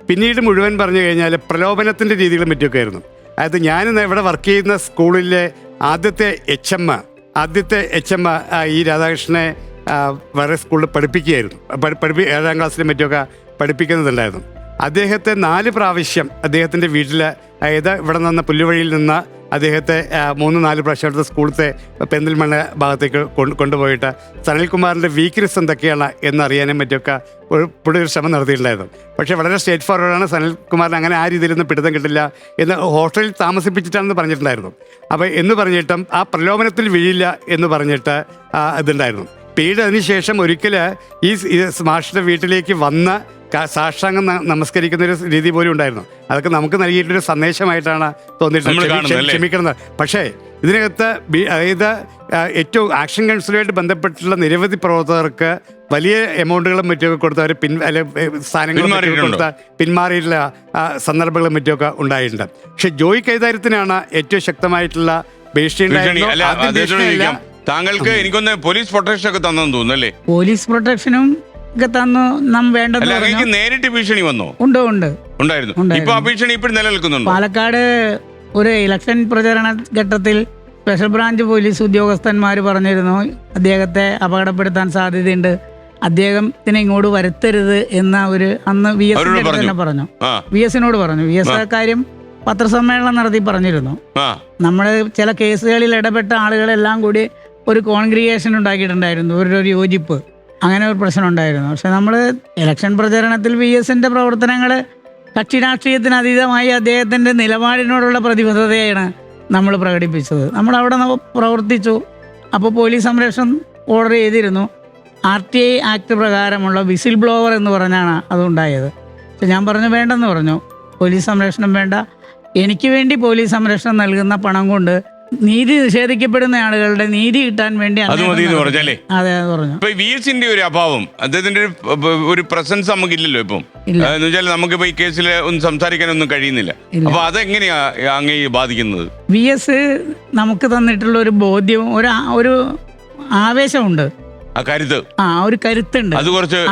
Speaker 4: പിന്നീട് മുഴുവൻ പറഞ്ഞു കഴിഞ്ഞാൽ പ്രലോഭനത്തിൻ്റെ രീതികളും മറ്റുമൊക്കെ ആയിരുന്നു. അതായത് ഞാൻ ഇവിടെ വർക്ക് ചെയ്യുന്ന സ്കൂളിലെ ആദ്യത്തെ HM ഈ രാധാകൃഷ്ണനെ വേറെ സ്കൂളിൽ പഠിപ്പിക്കുകയായിരുന്നു. 7ാം ക്ലാസ്സിലും മറ്റുമൊക്കെ പഠിപ്പിക്കുന്നുണ്ടായിരുന്നു. അദ്ദേഹത്തെ 4 പ്രാവശ്യം അദ്ദേഹത്തിൻ്റെ വീട്ടിൽ, അതായത് ഇവിടെ നിന്ന് പുല്ലുവഴിയിൽ നിന്ന് അദ്ദേഹത്തെ 3-4 പ്രാവശ്യം അടുത്ത സ്കൂളത്തെ പെരിന്തൽമണ്ണ ഭാഗത്തേക്ക് കൊണ്ടുപോയിട്ട് സനൽകുമാറിൻ്റെ വീക്ക്നെസ് എന്തൊക്കെയാണ് എന്നറിയാനും മറ്റൊക്കെ ഒരു ശ്രമം നടത്തിയിട്ടുണ്ടായിരുന്നു. പക്ഷേ വളരെ സ്ട്രേറ്റ് ഫോർവേഡാണ്. സനൽകുമാറിന് അങ്ങനെ ആ രീതിയിലൊന്നും പിടുത്തം കിട്ടില്ല എന്ന് ഹോസ്റ്റലിൽ താമസിപ്പിച്ചിട്ടാണെന്ന് പറഞ്ഞിട്ടുണ്ടായിരുന്നു. അപ്പോൾ എന്ന് പറഞ്ഞിട്ടും ആ പ്രലോഭനത്തിൽ വീഴില്ല എന്ന് പറഞ്ഞിട്ട് ഇതുണ്ടായിരുന്നു. പിന്നീട് അതിനുശേഷം ഒരിക്കൽ ഈ മാഷിൻ്റെ വീട്ടിലേക്ക് വന്ന് സാഷ്ടാംഗം നമസ്കരിക്കുന്ന ഒരു രീതി പോലും ഉണ്ടായിരുന്നു. അതൊക്കെ നമുക്ക് നൽകിയിട്ടൊരു സന്ദേശമായിട്ടാണ് തോന്നിയിട്ടുള്ളത്. ക്ഷമിക്കണം. പക്ഷേ ഇതിനകത്ത് അതായത് ഏറ്റവും ആക്ഷൻ കൗൺസിലുമായിട്ട് ബന്ധപ്പെട്ടുള്ള നിരവധി പ്രവർത്തകർക്ക് വലിയ എമൗണ്ടുകളും മറ്റുമൊക്കെ കൊടുത്ത് അവർ സ്ഥാനങ്ങളും കൊടുത്ത പിന്മാറിയിട്ടുള്ള സന്ദർഭങ്ങളും മറ്റുമൊക്കെ ഉണ്ടായിട്ടുണ്ട്. പക്ഷെ ജോയി കൈതാര്യത്തിനാണ് ഏറ്റവും ശക്തമായിട്ടുള്ള ഭീഷണി.
Speaker 1: താങ്കൾക്ക് എനിക്കൊന്ന് പോലീസ് പ്രൊട്ടക്ഷൻ ഒക്കെ തന്നെന്ന് തോന്നുന്നല്ലേ?
Speaker 7: പോലീസ് പ്രൊട്ടക്ഷനും ഒക്കെ തന്നു.
Speaker 1: നേരിട്ട് ഭീഷണി വന്നോ? ഉണ്ടായിരുന്നു. ഇപ്പൊ ആ ഭീഷണി ഇപ്പോഴും നിലനിൽക്കുന്നുണ്ട്.
Speaker 7: പാലക്കാട് ഒരു ഇലക്ഷൻ പ്രചരണ ഘട്ടത്തിൽ സ്പെഷ്യൽ ബ്രാഞ്ച് പോലീസ് ഉദ്യോഗസ്ഥന്മാർ പറഞ്ഞിരുന്നു അദ്ദേഹത്തെ അപകടപ്പെടുത്താൻ സാധ്യതയുണ്ട്, അദ്ദേഹത്തിനെ ഇങ്ങോട്ട് വരുത്തരുത് എന്ന ഒരു അന്ന് VS തന്നെ പറഞ്ഞു. VS-നോട് പറഞ്ഞു. VS കാര്യം പത്രസമ്മേളനം നടത്തി പറഞ്ഞിരുന്നു. നമ്മൾ ചില കേസുകളിൽ ഇടപെട്ട ആളുകളെല്ലാം കൂടി ഒരു കോൺഗ്രിഗേഷൻ ഉണ്ടാക്കിയിട്ടുണ്ടായിരുന്നു, ഒരു യോജിപ്പ്, അങ്ങനെ ഒരു പ്രശ്നം ഉണ്ടായിരുന്നു. പക്ഷെ നമ്മൾ ഇലക്ഷൻ പ്രചരണത്തിൽ VSന്റെ പ്രവർത്തനങ്ങൾ കക്ഷി രാഷ്ട്രീയത്തിന് അതീതമായി അദ്ദേഹത്തിൻ്റെ നിലപാടിനോടുള്ള പ്രതിബദ്ധതയാണ് നമ്മൾ പ്രകടിപ്പിച്ചത്. നമ്മൾ അവിടെ പ്രവർത്തിച്ചു. അപ്പോൾ പോലീസ് സംരക്ഷണം ഓർഡർ ചെയ്തിരുന്നു. RTI ആക്ട് പ്രകാരമുള്ള വിസിൽ ബ്ലോവർ എന്ന് പറഞ്ഞാണ് അതുണ്ടായത്. പക്ഷെ ഞാൻ പറഞ്ഞു വേണ്ടെന്ന് പറഞ്ഞു, പോലീസ് സംരക്ഷണം വേണ്ട, എനിക്ക് വേണ്ടി പോലീസ് സംരക്ഷണം നൽകുന്ന പണം കൊണ്ട് നീതി നിഷേധിക്കപ്പെടുന്ന ആളുകളുടെ നീതി കിട്ടാൻ വേണ്ടി
Speaker 1: അതെ
Speaker 7: പറഞ്ഞു.
Speaker 1: ഇപ്പൊ VSന്റെ ഒരു അഭാവം, അദ്ദേഹത്തിന്റെ ഒരു പ്രസൻസ് നമുക്കില്ലല്ലോ ഇപ്പം. എന്ന് വെച്ചാൽ നമുക്കിപ്പോ ഈ കേസിൽ ഒന്നും സംസാരിക്കാനൊന്നും കഴിയുന്നില്ല. അപ്പൊ അതെങ്ങനെയാ അങ്ങേ ബാധിക്കുന്നത്?
Speaker 7: VS നമുക്ക് തന്നിട്ടുള്ള ഒരു ബോധ്യവും ഒരു ആവേശമുണ്ട്, ഒരു കരുത്തുണ്ട്.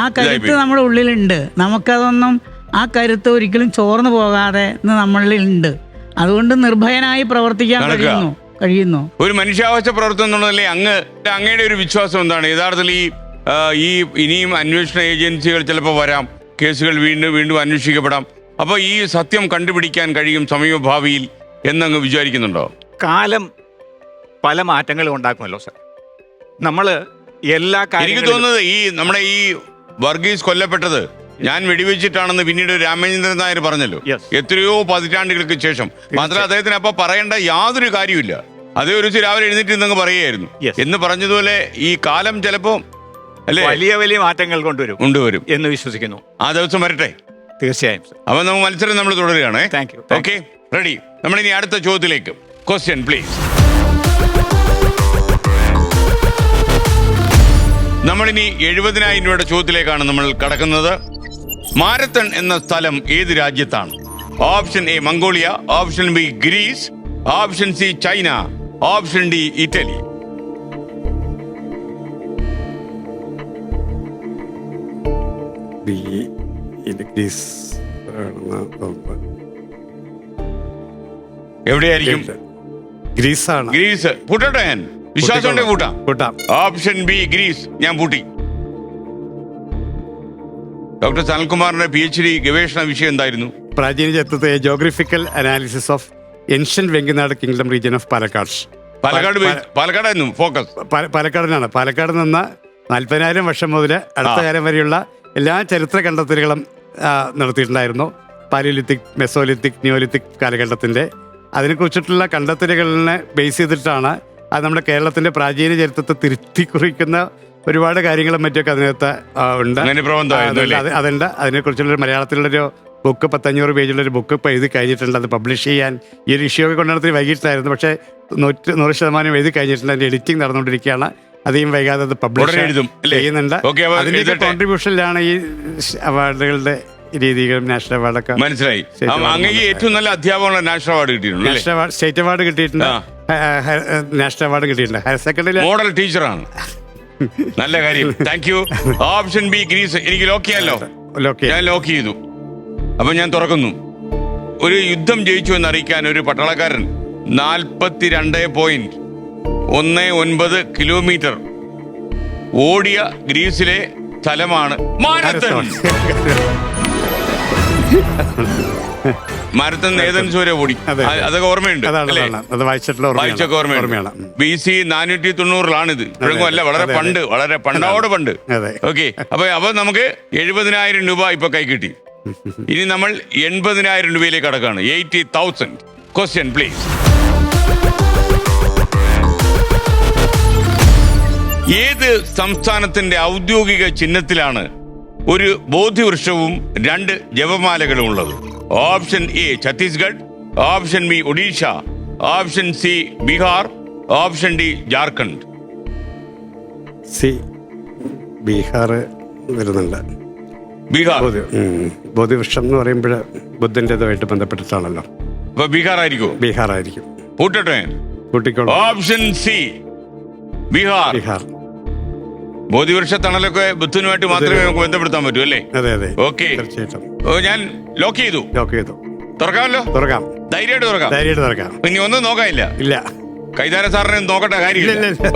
Speaker 7: ആ കരുത്ത് നമ്മുടെ ഉള്ളിലുണ്ട്. നമുക്കതൊന്നും ആ കരുത്ത് ഒരിക്കലും ചോർന്നു പോകാതെ നമ്മളിലുണ്ട്. അതുകൊണ്ട് നിർഭയനായി പ്രവർത്തിക്കാൻ കഴിയുന്നു.
Speaker 1: ഒരു മനുഷ്യാവകാശ പ്രവർത്തനം എന്നുള്ളതല്ലേ അങ്ങയുടെ ഒരു വിശ്വാസം എന്താണ്? യഥാർത്ഥത്തിൽ ഈ ഇനിയും അന്വേഷണ ഏജൻസികൾ ചിലപ്പോൾ വരാം, കേസുകൾ വീണ്ടും അന്വേഷിക്കപ്പെടാം. അപ്പൊ ഈ സത്യം കണ്ടുപിടിക്കാൻ കഴിയും സമീപഭാവിയിൽ എന്നങ്ങ് വിചാരിക്കുന്നുണ്ടോ?
Speaker 6: കാലം പല മാറ്റങ്ങളും ഉണ്ടാക്കുമല്ലോ സർ. നമ്മള് എല്ലാ
Speaker 1: എനിക്ക് തോന്നുന്നത് നമ്മുടെ ഈ വർഗീസ് കൊല്ലപ്പെട്ടത് ഞാൻ വെടിവെച്ചിട്ടാണെന്ന് പിന്നീട് രാമചന്ദ്രൻ നായർ പറഞ്ഞല്ലോ, എത്രയോ പതിറ്റാണ്ടുകൾക്ക് ശേഷം. മാത്രമല്ല അദ്ദേഹത്തിന് അപ്പൊ പറയേണ്ട യാതൊരു കാര്യമില്ല. അതേ ഒരു രാവിലെ എഴുന്നേറ്റ് ഇന്നങ്ങ് പറയുകയായിരുന്നു എന്ന് പറഞ്ഞതുപോലെ ഈ കാലം ചിലപ്പോ അല്ലെ
Speaker 6: വലിയ മാറ്റങ്ങൾ കൊണ്ടുവരും എന്ന് വിശ്വസിക്കുന്നു.
Speaker 1: ആ ദിവസം വരട്ടെ,
Speaker 6: തീർച്ചയായും.
Speaker 1: അപ്പൊ നമുക്ക് മത്സരം നമ്മൾ തുടരുകയാണ്.
Speaker 6: Thank you.
Speaker 1: Okay, ready? നമ്മളിനി അടുത്ത ചോദ്യത്തിലേക്ക്. Question please. നമ്മളിനി 70,000 രൂപയുടെ ചോദ്യത്തിലേക്കാണ് നമ്മൾ കടക്കുന്നത്. മാരത്തൺ എന്ന സ്ഥലം ഏത് രാജ്യത്താണ്? Option A Mongolia, option B Greece, option C China, option D Italy. എവിടെയായിരിക്കും?
Speaker 4: ഗ്രീസാണ്.
Speaker 1: ഗ്രീസ്. പൂട്ടട്ടെ? ഞാൻ വിശ്വാസം ഉണ്ടെ പൂട്ടാം. Option B Greece. ഞാൻ പൂട്ടി. ഡോക്ടർ സനൽകുമാറിന്റെ PhD ഗവേഷണ വിഷയം എന്തായിരുന്നു?
Speaker 4: പ്രാചീന ചരിത്രത്തെ geographical analysis of ancient Venginad kingdom region of Palakkad.
Speaker 1: പാലക്കാടായിരുന്നു ഫോക്കസ്.
Speaker 4: പാലക്കാടിനാണ്. പാലക്കാട് നിന്ന് 40,000 വർഷം മുതൽ അടുത്ത കാലം വരെയുള്ള എല്ലാ ചരിത്ര കണ്ടെത്തലുകളും നടത്തിയിട്ടുണ്ടായിരുന്നു. പാലിയോലിത്തിക്, മെസോലിത്തിക്, നിയോലിത്തിക് കാലഘട്ടത്തിൻ്റെ അതിനെക്കുറിച്ചിട്ടുള്ള കണ്ടെത്തലുകളിനെ ബേസ് ചെയ്തിട്ടാണ് അത് നമ്മുടെ കേരളത്തിൻ്റെ പ്രാചീന ചരിത്രത്തെ തിരുത്തി കുറിക്കുന്ന ഒരുപാട് കാര്യങ്ങളും മറ്റൊക്കെ അതിനകത്ത് ഉണ്ട്. അതുണ്ട്. അതിനെക്കുറിച്ചുള്ളൊരു മലയാളത്തിലുള്ളൊരു ബുക്ക് 500 പേജുള്ളൊരു ബുക്ക് ഇപ്പോൾ എഴുതി കഴിഞ്ഞിട്ടുണ്ട്. അത് പബ്ലിഷ് ചെയ്യാൻ ഈ ഒരു ഇഷ്യൂ ഒക്കെ കൊണ്ടുവന്നിട്ട് വൈകിട്ടായിരുന്നു. പക്ഷേ 100% എഴുതി കഴിഞ്ഞിട്ടുണ്ട്. അതിൻ്റെ എഡിറ്റിംഗ് നടന്നുകൊണ്ടിരിക്കുകയാണ്. അധികം വൈകാതെ അത് പബ്ലിഷ് ചെയ്യുന്നുണ്ട്. അതിൻ്റെ കോൺട്രിബ്യൂഷനിലാണ് ഈ അവാർഡുകളുടെ രീതികളും നാഷണൽ അവാർഡൊക്കെ.
Speaker 1: മനസ്സിലായി. ഏറ്റവും നല്ല അധ്യാപകനുള്ള നാഷണൽ അവാർഡ് കിട്ടിയിട്ടുണ്ട്.
Speaker 4: സ്റ്റേറ്റ് അവാർഡ് കിട്ടിയിട്ടുണ്ട്. നാഷണൽ അവാർഡ് കിട്ടിയിട്ടുണ്ട്. ഹയർ സെക്കൻഡറി
Speaker 1: മോഡൽ ടീച്ചറാണ്. നല്ല കാര്യം. Thank you. Option B Greece. എനിക്ക് ലോക്ക് ചെയ്യാമല്ലോ? ഞാൻ ലോക്ക് ചെയ്തു. അപ്പൊ ഞാൻ തുറക്കുന്നു. ഒരു യുദ്ധം ജയിച്ചു എന്നറിയിക്കാൻ ഒരു പട്ടാളക്കാരൻ 42.19 കിലോമീറ്റർ ഓടിയ ഗ്രീസിലെ സ്ഥലമാണ് മാരത്തൺ. മാരത്തൺ ഏതൻസ് വരെ ഓടി. അതൊക്കെ ഓർമ്മയുണ്ട്. വായിച്ചൊക്കെ ഓർമ്മയാണ്. BC 490-ലാണിത്. ഇപ്പോഴൊന്നും അല്ല, വളരെ പണ്ടോട് പണ്ട്. ഓക്കെ. അപ്പൊ നമുക്ക് 70,000 രൂപ ഇപ്പൊ കൈ കിട്ടി. ഇനി നമ്മൾ 80,000 രൂപയിലേക്ക് കടക്കാണ്. 80,000. Question please. ഏത് സംസ്ഥാനത്തിന്റെ ഔദ്യോഗിക ചിഹ്നത്തിലാണ് ഒരു ബോധിവൃക്ഷവും 2 ജപമാലകളും ഉള്ളത്? Option A Chhattisgarh, option B Odisha, option C Bihar, option D Jharkhand.
Speaker 4: Bihar വരുന്നുണ്ട്.
Speaker 1: ബീഹാർ
Speaker 4: ബോധിവൃക്ഷം എന്ന് പറയുമ്പോൾ ബുദ്ധൻ്റെതുമായിട്ട് ബന്ധപ്പെട്ടിട്ടാണല്ലോ.
Speaker 1: അപ്പൊ ബീഹാർ ആയിരിക്കും. പൂട്ടട്ടെ? Option C Bihar. ബോധിവൃക്ഷ തണലൊക്കെ ബുദ്ധനുമായിട്ട് മാത്രമേ നമുക്ക് ബന്ധപ്പെടുത്താൻ പറ്റൂ അല്ലേ? ഓക്കെ, ഞാൻ ലോക്ക് ചെയ്തു. തുറക്കാമല്ലോ? ധൈര്യമായിട്ട് തുറക്കാം. ഇനി ഒന്നും നോക്കാനില്ല. കൈതാര സാറിനെ നോക്കട്ടെ കാര്യമില്ല.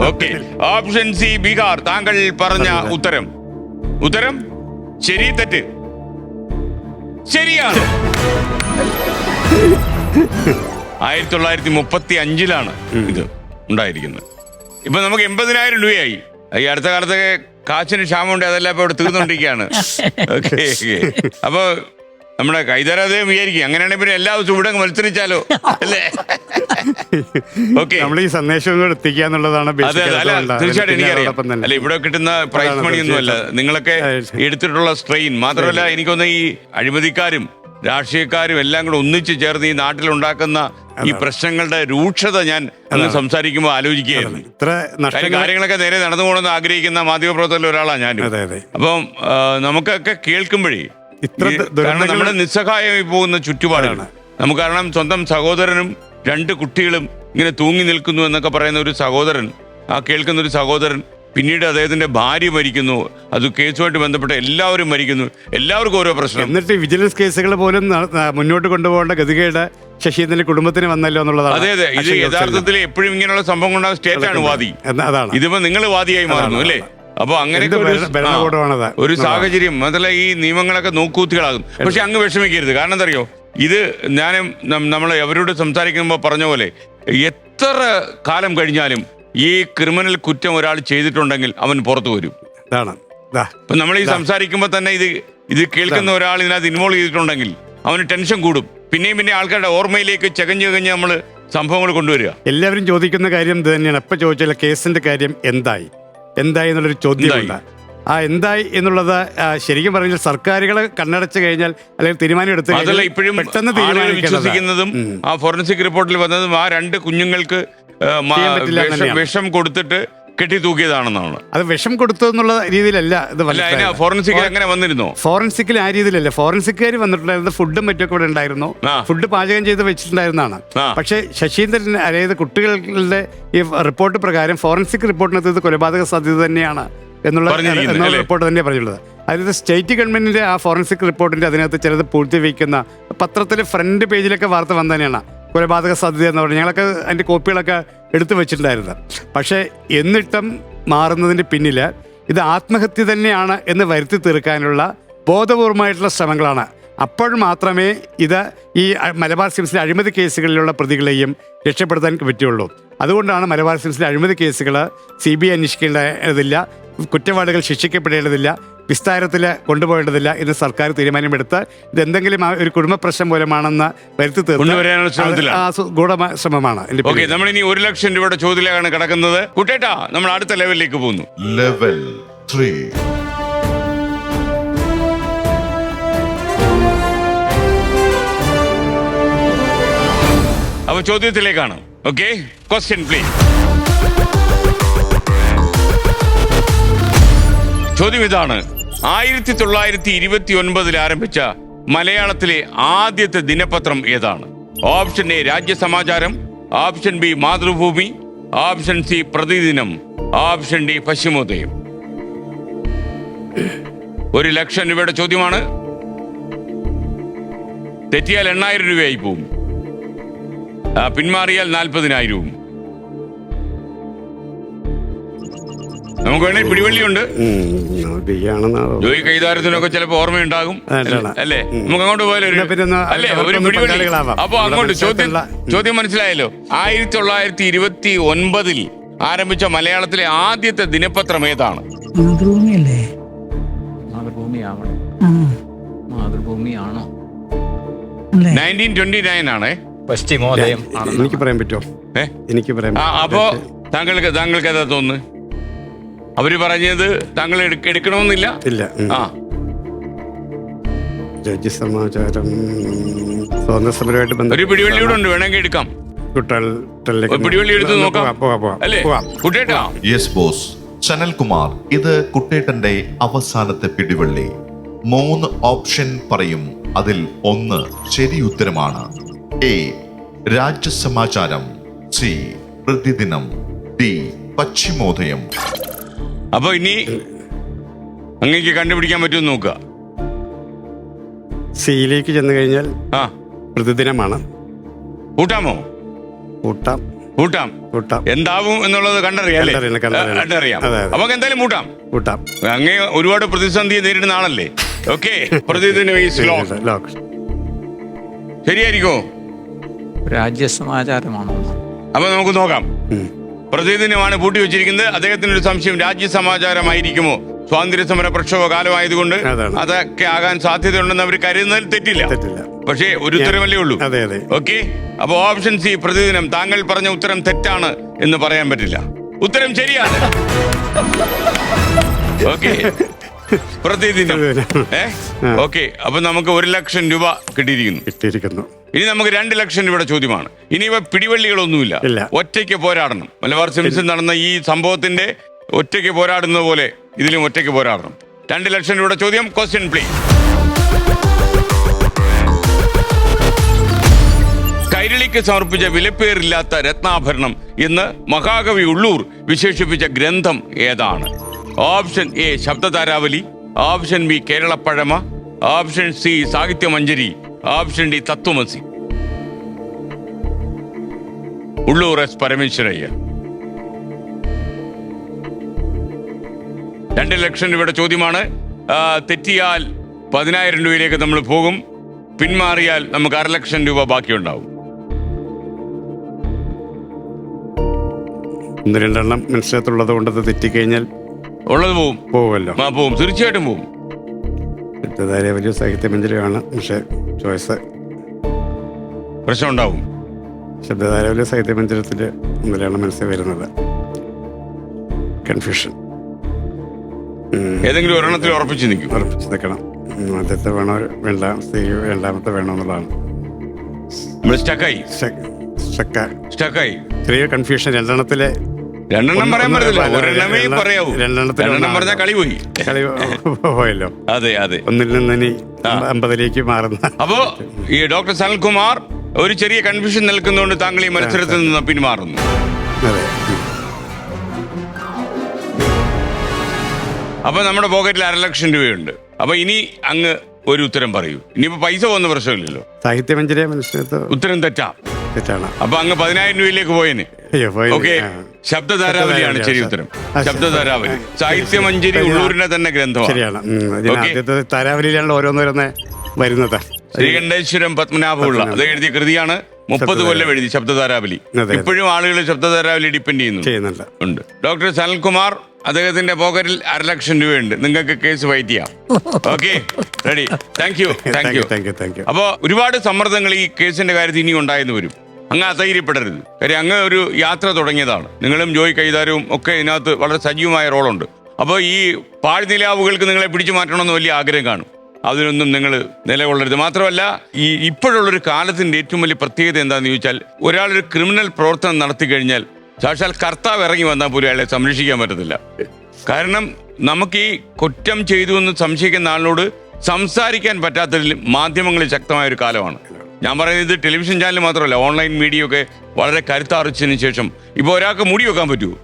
Speaker 1: Okay, option C Bihar. താങ്കൾ പറഞ്ഞ ഉത്തരം ശരി തെറ്റ്? ശരിയാണ്. 1935 ഇത് ഉണ്ടായിരിക്കുന്നത്. ഇപ്പൊ നമുക്ക് 80,000 രൂപയായി. ഈ അടുത്ത കാലത്തൊക്കെ കാശിന് ക്ഷാമമുണ്ട്, അതെല്ലാം ഇപ്പൊ ഇവിടെ തീർന്നുകൊണ്ടിരിക്കുകയാണ്. ഓക്കെ, അപ്പൊ നമ്മുടെ കൈതരാതെ വിചാരിക്കും അങ്ങനെയാണെങ്കിൽ പിന്നെ എല്ലാ ദിവസവും ഇവിടെ മത്സരിച്ചാലോ അല്ലേ? ഓക്കെ,
Speaker 4: നമ്മൾ ഈ സന്ദേശം എത്തിക്കുക എന്നുള്ളതാണ്
Speaker 1: അതെ അല്ല തീർച്ചയായിട്ടും എനിക്കറിയാം. അല്ല ഇവിടെ കിട്ടുന്ന പ്രൈസ് മണി ഒന്നും അല്ല, നിങ്ങളൊക്കെ എടുത്തിട്ടുള്ള സ്ട്രെയിൻ മാത്രമല്ല. എനിക്കൊന്ന് ഈ അഴിമതിക്കാരും രാഷ്ട്രീയക്കാരും എല്ലാം കൂടെ ഒന്നിച്ചു ചേർന്ന് ഈ നാട്ടിലുണ്ടാക്കുന്ന ഈ പ്രശ്നങ്ങളുടെ രൂക്ഷത ഞാൻ അന്ന് സംസാരിക്കുമ്പോൾ ആലോചിക്കുകയായിരുന്നു. കാര്യങ്ങളൊക്കെ നേരെ നടന്നു പോകണമെന്ന് ആഗ്രഹിക്കുന്ന മാധ്യമപ്രവർത്തകരിൽ ഒരാളാണ് ഞാനും. അപ്പം നമുക്കൊക്കെ കേൾക്കുമ്പോഴേ കാരണം നമ്മുടെ നിസ്സഹായമായി പോകുന്ന ചുറ്റുപാടാണ് നമുക്ക്. കാരണം സ്വന്തം സഹോദരനും 2 കുട്ടികളും ഇങ്ങനെ തൂങ്ങി നിൽക്കുന്നു എന്നൊക്കെ പറയുന്ന ഒരു സഹോദരൻ, ആ കേൾക്കുന്ന ഒരു സഹോദരൻ, പിന്നീട് അദ്ദേഹത്തിന്റെ ഭാര്യ മരിക്കുന്നു, അത് കേസുമായിട്ട് ബന്ധപ്പെട്ട എല്ലാവരും മരിക്കുന്നു, എല്ലാവർക്കും ഓരോ പ്രശ്നം.
Speaker 4: എന്നിട്ട് വിജിലൻസ് കേസുകൾ പോലും മുന്നോട്ട് കൊണ്ടുപോകേണ്ട ഗതികേട് ശശീന്ദ്രന്റെ കുടുംബത്തിന് വന്നല്ലോ എന്നുള്ളതാണ്.
Speaker 1: അതെ അതെ, ഇത് യഥാർത്ഥത്തിൽ എപ്പോഴും ഇങ്ങനെയുള്ള സംഭവം ഉണ്ടാകും. സ്റ്റേറ്റാണ് വാദി, അതാണ്. ഇതിപ്പോ നിങ്ങൾ വാദിയായി മാറുന്നു അല്ലേ? അപ്പൊ അങ്ങനെ ഒരു സാഹചര്യം അതല്ല, ഈ നിയമങ്ങളൊക്കെ നോക്കൂത്തികളാകും. പക്ഷെ അങ്ങ് വിഷമിക്കരുത്. കാരണം എന്താ അറിയോ, ഇത് ഞാനും നമ്മൾ അവരോട് സംസാരിക്കുമ്പോൾ പറഞ്ഞ പോലെ എത്ര കാലം കഴിഞ്ഞാലും ഈ ക്രിമിനൽ കുറ്റം ഒരാൾ ചെയ്തിട്ടുണ്ടെങ്കിൽ അവൻ പുറത്തു വരും. ഇപ്പൊ നമ്മൾ ഈ സംസാരിക്കുമ്പോൾ തന്നെ ഇത് കേൾക്കുന്ന ഒരാൾ ഇതിനകത്ത് ഇൻവോൾവ് ചെയ്തിട്ടുണ്ടെങ്കിൽ അവന് ടെൻഷൻ കൂടും. പിന്നെയും പിന്നെ ആൾക്കാരുടെ ഓർമ്മയിലേക്ക് ചകഞ്ഞ് നമ്മൾ സംഭവങ്ങൾ കൊണ്ടുവരിക.
Speaker 4: എല്ലാവരും ചോദിക്കുന്ന കാര്യം ഇത് തന്നെയാണ്. എപ്പോൾ ചോദിച്ചാൽ കേസിന്റെ കാര്യം എന്തായി എന്നുള്ളൊരു ചോദ്യമുണ്ട്. ആ എന്തായി എന്നുള്ളത് ശരിക്കും പറഞ്ഞാൽ സർക്കാരുകൾ കണ്ണടച്ചു കഴിഞ്ഞാൽ അല്ലെങ്കിൽ തീരുമാനം എടുത്തു കഴിഞ്ഞാൽ
Speaker 1: ഇപ്പോഴും വിശ്വസിക്കുന്നതും ആ ഫോറൻസിക് റിപ്പോർട്ടിൽ വന്നതും ആ 2 കുഞ്ഞുങ്ങൾക്ക് വിഷം കൊടുത്തിട്ട് കെട്ടി തൂക്കിയതാണെന്നാണ്.
Speaker 4: അത് വിഷം കൊടുത്തു എന്നുള്ള രീതിയിലല്ല ഇത്.
Speaker 1: ഫോറൻസിക് അങ്ങനെ വന്നിരുന്നോ?
Speaker 4: ഫോറൻസിക്കിൽ ആ രീതിയിലല്ല. ഫോറൻസിക്കുകാർ വന്നിട്ടുണ്ടായിരുന്നത് ഫുഡും മറ്റൊക്കെ ഇവിടെ ഉണ്ടായിരുന്നു. ഫുഡ് പാചകം ചെയ്ത് വെച്ചിട്ടുണ്ടായിരുന്നതാണ്. പക്ഷേ ശശീന്ദ്രൻ, അതായത് കുട്ടികളുടെ ഈ റിപ്പോർട്ട് പ്രകാരം ഫോറൻസിക് റിപ്പോർട്ടിനകത്ത് ഇത് കൊലപാതക സാധ്യത തന്നെയാണ് എന്നുള്ള റിപ്പോർട്ട് തന്നെയാണ് പറഞ്ഞിട്ടുള്ളത്. അതായത് സ്റ്റേറ്റ് ഗവൺമെന്റിന്റെ ആ ഫോറൻസിക് റിപ്പോർട്ടിന്റെ അതിനകത്ത് ചിലത് പൂഴ്ത്തിവെക്കുന്ന പത്രത്തിലെ ഫ്രണ്ട് പേജിലൊക്കെ വാർത്ത വന്നു തന്നെയാണ് കൊലപാതക സാധ്യത എന്ന് പറഞ്ഞാൽ. ഞങ്ങളൊക്കെ അതിൻ്റെ കോപ്പികളൊക്കെ എടുത്തു വെച്ചിട്ടുണ്ടായിരുന്നു. പക്ഷേ എന്നിട്ടും മാറുന്നതിൻ്റെ പിന്നിൽ ഇത് ആത്മഹത്യ തന്നെയാണ് എന്ന് വരുത്തി തീർക്കാനുള്ള ബോധപൂർവമായിട്ടുള്ള ശ്രമങ്ങളാണ്. അപ്പോൾ മാത്രമേ ഇത് ഈ മലബാർ സിംസിലെ അഴിമതി കേസുകളിലുള്ള പ്രതികളെയും രക്ഷപ്പെടുത്താൻ പറ്റുള്ളൂ. അതുകൊണ്ടാണ് മലബാർ സിംസിലെ അഴിമതി കേസുകൾ CBI അന്വേഷിക്കേണ്ടതില്ല, കുറ്റവാളികൾ ശിക്ഷിക്കപ്പെടേണ്ടതില്ല, വിസ്താരത്തിൽ കൊണ്ടുപോകേണ്ടതില്ല എന്ന് സർക്കാർ തീരുമാനമെടുത്ത് ഇതെന്തെങ്കിലും ഒരു കുടുംബ പ്രശ്നം മൂലമാണെന്ന് വരുത്തി തീർക്കാനുള്ള ഗൂഢമായ ശ്രമമാണ്.
Speaker 1: നമ്മളിനി 1 ലക്ഷം രൂപയുടെ ചോദ്യത്തിലാണ് കിടക്കുന്നത്. കുട്ടേട്ടാ, നമ്മൾ അടുത്ത ലെവലിലേക്ക് പോകുന്നു.
Speaker 3: ലെവൽ 3.
Speaker 1: അപ്പൊ ചോദ്യത്തിലേക്കാണ്. Okay, question please. ചോദ്യം ഇതാണ്: 1929 ആരംഭിച്ച മലയാളത്തിലെ ആദ്യത്തെ ദിനപത്രം ഏതാണ്? Option A Rajyasamacharam, option B Mathrubhumi, option C പ്രതിദിനം, ഓപ്ഷൻ ഡി പശ്ചിമോദയം. 1 ലക്ഷം രൂപയുടെ ചോദ്യമാണ്. തെറ്റിയാൽ 8,000 രൂപയായി പോകും, പിന്മാറിയാൽ 40,000. നമുക്ക് വേണമെങ്കിൽ പിടിവള്ളിയുണ്ട്. ജോയി കൈതാരത്തിനൊക്കെ ചിലപ്പോ ഓർമ്മയുണ്ടാകും അല്ലേ? നമുക്ക് അങ്ങോട്ട് പോയാലും അല്ലേ ഒരു പിടിവള്ളി. അപ്പൊ അങ്ങോട്ട് ചോദ്യം മനസ്സിലായല്ലോ. 1929 ആരംഭിച്ച മലയാളത്തിലെ ആദ്യത്തെ ദിനപത്രം ഏതാണ്?
Speaker 7: മാതൃഭൂമിയാണോ?
Speaker 1: 1929 ആണേ.
Speaker 6: പശ്ചിമോദയം
Speaker 4: എനിക്ക് പറയാൻ പറ്റുമോ? എനിക്ക് പറയാം.
Speaker 1: അപ്പോ താങ്കൾക്ക് ഏതാ തോന്നുന്നു? അവര് പറഞ്ഞത് താങ്കൾ എടുക്കണമെന്നില്ല.
Speaker 4: ഇല്ല. രാജ്യസമാചാരം സ്വാതന്ത്ര്യ സമരമായിട്ട് ബന്ധം
Speaker 1: ഒരു പിടിവള്ളിയോടെ ഉണ്ട്, വേണമെങ്കിൽ എടുക്കാം. പിടിവള്ളി എടുത്ത് നോക്കാം അല്ലേ കുട്ടേട്ടാ?
Speaker 3: Yes boss. സനൽകുമാർ, ഇത് കുട്ടേട്ടന്റെ അവസാനത്തെ പിടിവള്ളി. 3 ഓപ്ഷൻ പറയും, അതിൽ 1 ശരി ഉത്തരമാണ്. എ രാജ്യസമാചാരം, സി പ്രതിദിനം, ഡി പശ്ചിമോദയം.
Speaker 1: അപ്പൊ ഇനി അങ്ങേക്ക് കണ്ടുപിടിക്കാൻ പറ്റുമെന്ന് നോക്കുക.
Speaker 4: സിയിലേക്ക് ചെന്ന് കഴിഞ്ഞാൽ പ്രതിദിനമാണ്.
Speaker 1: കൂട്ടാമോ? കൂട്ടാം. എന്താവും എന്നുള്ളത് കണ്ടറിയാം. അപ്പൊ എന്തായാലും കൂട്ടാം. അങ്ങേ ഒരുപാട് പ്രതിസന്ധി നേരിടുന്ന ആളല്ലേ. ഓക്കെ, പ്രതിദിനം ശരിയായിരിക്കോ?
Speaker 6: രാജ്യസമാചാരമാണോ?
Speaker 1: അപ്പൊ നമുക്ക് നോക്കാം. പ്രതിദിനമാണ് പൂട്ടി വെച്ചിരിക്കുന്നത്. അദ്ദേഹത്തിന് ഒരു സംശയം, രാജ്യസമാചാരമായിരിക്കുമോ? സ്വാതന്ത്ര്യ സമര പ്രക്ഷോഭ കാലമായതുകൊണ്ട് അതൊക്കെ ആകാൻ സാധ്യതയുണ്ടെന്ന് അവർ കരുതുന്നതിൽ തെറ്റില്ല. പക്ഷേ ഒരു ഉത്തരമല്ലേ ഉള്ളൂ. ഓക്കെ, അപ്പൊ ഓപ്ഷൻ സി പ്രതിദിനം. താങ്കൾ പറഞ്ഞ ഉത്തരം തെറ്റാണ് എന്ന് പറയാൻ പറ്റില്ല. ഉത്തരം ശരിയാണ്. ഓക്കെ, പ്രതിദിനം. ഓക്കെ, അപ്പൊ നമുക്ക് 1 ലക്ഷം രൂപ കിട്ടിയിരിക്കുന്നു. ഇനി നമുക്ക് 2 ലക്ഷം രൂപയുടെ ചോദ്യമാണ്. ഇനിയിപ്പോ പിടിവള്ളികളൊന്നുമില്ല, ഒറ്റയ്ക്ക് പോരാടണം. മലബാർ സിംസിൽ നടന്ന ഈ സംഭവത്തിന്റെ ഒറ്റയ്ക്ക് പോരാടുന്നത് പോലെ ഇതിലും ഒറ്റയ്ക്ക് പോരാടണം. 2 ലക്ഷം രൂപയുടെ ചോദ്യം. Question please. കൈരളിക്ക് സമർപ്പിച്ച വിലപ്പേരില്ലാത്ത രത്നാഭരണം എന്ന് മഹാകവി ഉള്ളൂർ വിശേഷിപ്പിച്ച ഗ്രന്ഥം ഏതാണ്? Option A Shabdatharavali, option B Keralappazhama, option C Sahityamanjari, option D Tatvamasi. Ulloor S Parameswarayya. 2 ലക്ഷം രൂപയുടെ ചോദ്യമാണ്. തെറ്റിയാൽ 10,000 രൂപയിലേക്ക് നമ്മൾ പോകും. പിന്മാറിയാൽ നമുക്ക് 1/2 ലക്ഷം രൂപ ബാക്കിയുണ്ടാവും.
Speaker 4: 1-2 മനസ്സിലത്തുള്ളത് കൊണ്ടത് തെറ്റിക്കഴിഞ്ഞാൽ
Speaker 1: ഉള്ളത്
Speaker 4: പോവുമല്ലോ.
Speaker 1: പോവും, തീർച്ചയായിട്ടും പോവും.
Speaker 4: വലിയ സാഹിത്യമഞ്ജരിയാണ്, പക്ഷെ ചോയ്സ്
Speaker 1: പ്രശ്നം ഉണ്ടാവും.
Speaker 4: ശബ്ദധാരാവലി സാഹിത്യമഞ്ജരത്തിൽ 1-2 മനസ്സിൽ വരുന്നത്. കൺഫ്യൂഷൻ.
Speaker 1: ഏതെങ്കിലും ഒരെണ്ണത്തിൽ ഉറപ്പിച്ച്
Speaker 4: നിൽക്കണം. ആദ്യത്തെ വേണോ വേണ്ട, രണ്ടാമത്തെ വേണോ എന്നുള്ളതാണ്.
Speaker 1: സ്റ്റക്കായി
Speaker 4: ചെറിയ കൺഫ്യൂഷൻ. 2
Speaker 1: 2 പറയാൻ പറ്റില്ല, ഒരെണ്ണമേ പറയാവൂ. 2 പറഞ്ഞാൽ കളി
Speaker 4: പോയല്ലോ.
Speaker 1: അതെ അതെ,
Speaker 4: 1-ൽ നിന്ന് ഇനി 50-ലേക്ക് മാറുന്ന.
Speaker 1: അപ്പോ ഈ ഡോക്ടർ സനൽകുമാർ ഒരു ചെറിയ കൺഫ്യൂഷൻ നിൽക്കുന്നതുകൊണ്ട് താങ്കൾ ഈ മത്സരത്തിൽ നിന്ന് പിന്മാറുന്നു.
Speaker 4: അതെ.
Speaker 1: അപ്പൊ നമ്മുടെ പോക്കറ്റിൽ 1/2 ലക്ഷം രൂപയുണ്ട്. അപ്പൊ ഇനി അങ്ങ് ഒരു ഉത്തരം പറയൂ. ഇനിയിപ്പോ പൈസ പോകുന്ന പ്രശ്നമില്ലല്ലോ.
Speaker 4: സാഹിത്യമഞ്ജരിയെ മനസ്സിലത്ത്
Speaker 1: ഉത്തരം തെറ്റാണ്. അപ്പൊ അങ്ങ് 10,000 രൂപയിലേക്ക് പോയേനെ. ഓക്കെ, ശബ്ദധാരാവലിയാണ് ശരി ഉത്തരം. ശബ്ദധാരാവലി സാഹിത്യമഞ്ജരി ഉള്ളൂരിന്റെ തന്നെ ഗ്രന്ഥമാണ്.
Speaker 4: ശരിയാണ്. താരാവലിയിലാണ് ഓരോന്നോരോന്ന് വരുന്നത്.
Speaker 1: ശ്രീകണ്ഠേശ്വരം പത്മനാഭപിള്ള അത് എഴുതിയ കൃതിയാണ്. 30 കൊല്ലം എഴുതി ശബ്ദധാരാവലി. ഇപ്പോഴും ആളുകൾ ശബ്ദധാരാവലി ഡിപ്പെൻഡ് ചെയ്യുന്നുണ്ട്. ഡോക്ടർ സനൽകുമാർ, അദ്ദേഹത്തിന്റെ പോക്കറ്റിൽ 1/2 ലക്ഷം രൂപയുണ്ട്. നിങ്ങൾക്ക് കേസ് ഫൈറ്റ് ചെയ്യാം. Okay, ready? Thank you. അപ്പോ ഒരുപാട് സമ്മർദ്ദങ്ങൾ ഈ കേസിന്റെ കാര്യത്തിൽ ഇനി ഉണ്ടായെന്ന് വരും. അങ്ങ് അധൈര്യപ്പെടരുത്. കാര്യം അങ്ങ് ഒരു യാത്ര തുടങ്ങിയതാണ്. നിങ്ങളും ജോയ് കൈതാരവും ഒക്കെ ഇതിനകത്ത് വളരെ സജീവമായ റോളുണ്ട്. അപ്പോൾ ഈ പാഴ്നിലാവുകൾക്ക് നിങ്ങളെ പിടിച്ചു മാറ്റണമെന്ന് വലിയ ആഗ്രഹം കാണും. അതിനൊന്നും നിങ്ങൾ നിലകൊള്ളരുത്. മാത്രമല്ല, ഈ ഇപ്പോഴുള്ളൊരു കാലത്തിന്റെ ഏറ്റവും വലിയ പ്രത്യേകത എന്താണെന്ന് ചോദിച്ചാൽ, ഒരാളൊരു ക്രിമിനൽ പ്രവർത്തനം നടത്തി കഴിഞ്ഞാൽ സാക്ഷാൽ കർത്താവ് ഇറങ്ങി വന്നാൽ പോലും അയാളെ സംരക്ഷിക്കാൻ പറ്റത്തില്ല. കാരണം നമുക്ക് ഈ കുറ്റം ചെയ്തു എന്ന് സംശയിക്കുന്ന ആളിനോട് സംസാരിക്കാൻ പറ്റാത്തതിൽ മാധ്യമങ്ങളിൽ ശക്തമായ ഒരു കാലമാണ്. ഞാൻ പറയുന്നത് ഇത് ടെലിവിഷൻ ചാനൽ മാത്രമല്ല, ഓൺലൈൻ മീഡിയ ഒക്കെ വളരെ കരുത്താർജിച്ചതിന് ശേഷം ഇപ്പോൾ ഒരാൾക്ക് മൂടി വെക്കാൻ പറ്റുമോ?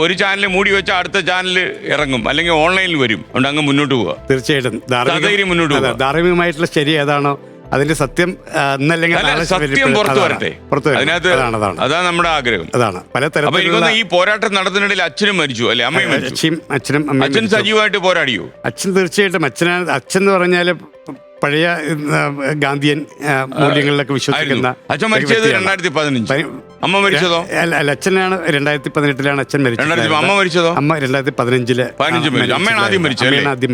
Speaker 1: ഒരു ചാനൽ മൂടി വെച്ചാൽ അടുത്ത ചാനൽ ഇറങ്ങും, അല്ലെങ്കിൽ ഓൺലൈനിൽ വരും. അതുകൊണ്ട് അങ്ങ് മുന്നോട്ട് പോവുക.
Speaker 4: തീർച്ചയായിട്ടും
Speaker 1: മുന്നോട്ട് പോവുക.
Speaker 4: ധാർമ്മികമായിട്ടുള്ള ശരി ഏതാണോ അതിന്റെ സത്യം
Speaker 1: സത്യം പുറത്തു വരട്ടെ. അതിനകത്ത് അതാണ് നമ്മുടെ ആഗ്രഹം.
Speaker 4: അതാണ് പല
Speaker 1: തരത്തിലുള്ള ഈ പോരാട്ടം നടത്തുന്നതിനിടയിൽ അച്ഛനും മരിച്ചു അല്ലെ? അമ്മയും മരിച്ചു. അച്ഛൻ സജീവമായിട്ട് പോരാടിയോ?
Speaker 4: അച്ഛൻ തീർച്ചയായിട്ടും. അച്ഛൻ എന്ന് പറഞ്ഞാല് പഴയ ഗാന്ധിയൻ മൂല്യങ്ങളിലൊക്കെ വിശ്വസിക്കുന്ന.
Speaker 1: അച്ഛൻ മരിച്ചത് 2015. അമ്മ മരിച്ചതോ?
Speaker 4: അല്ല, അച്ഛനാണ് 2018 അച്ഛൻ മരിച്ചത്.
Speaker 1: അമ്മ മരിച്ചതോ?
Speaker 4: അമ്മ 2015
Speaker 1: അമ്മയാണ് ആദ്യം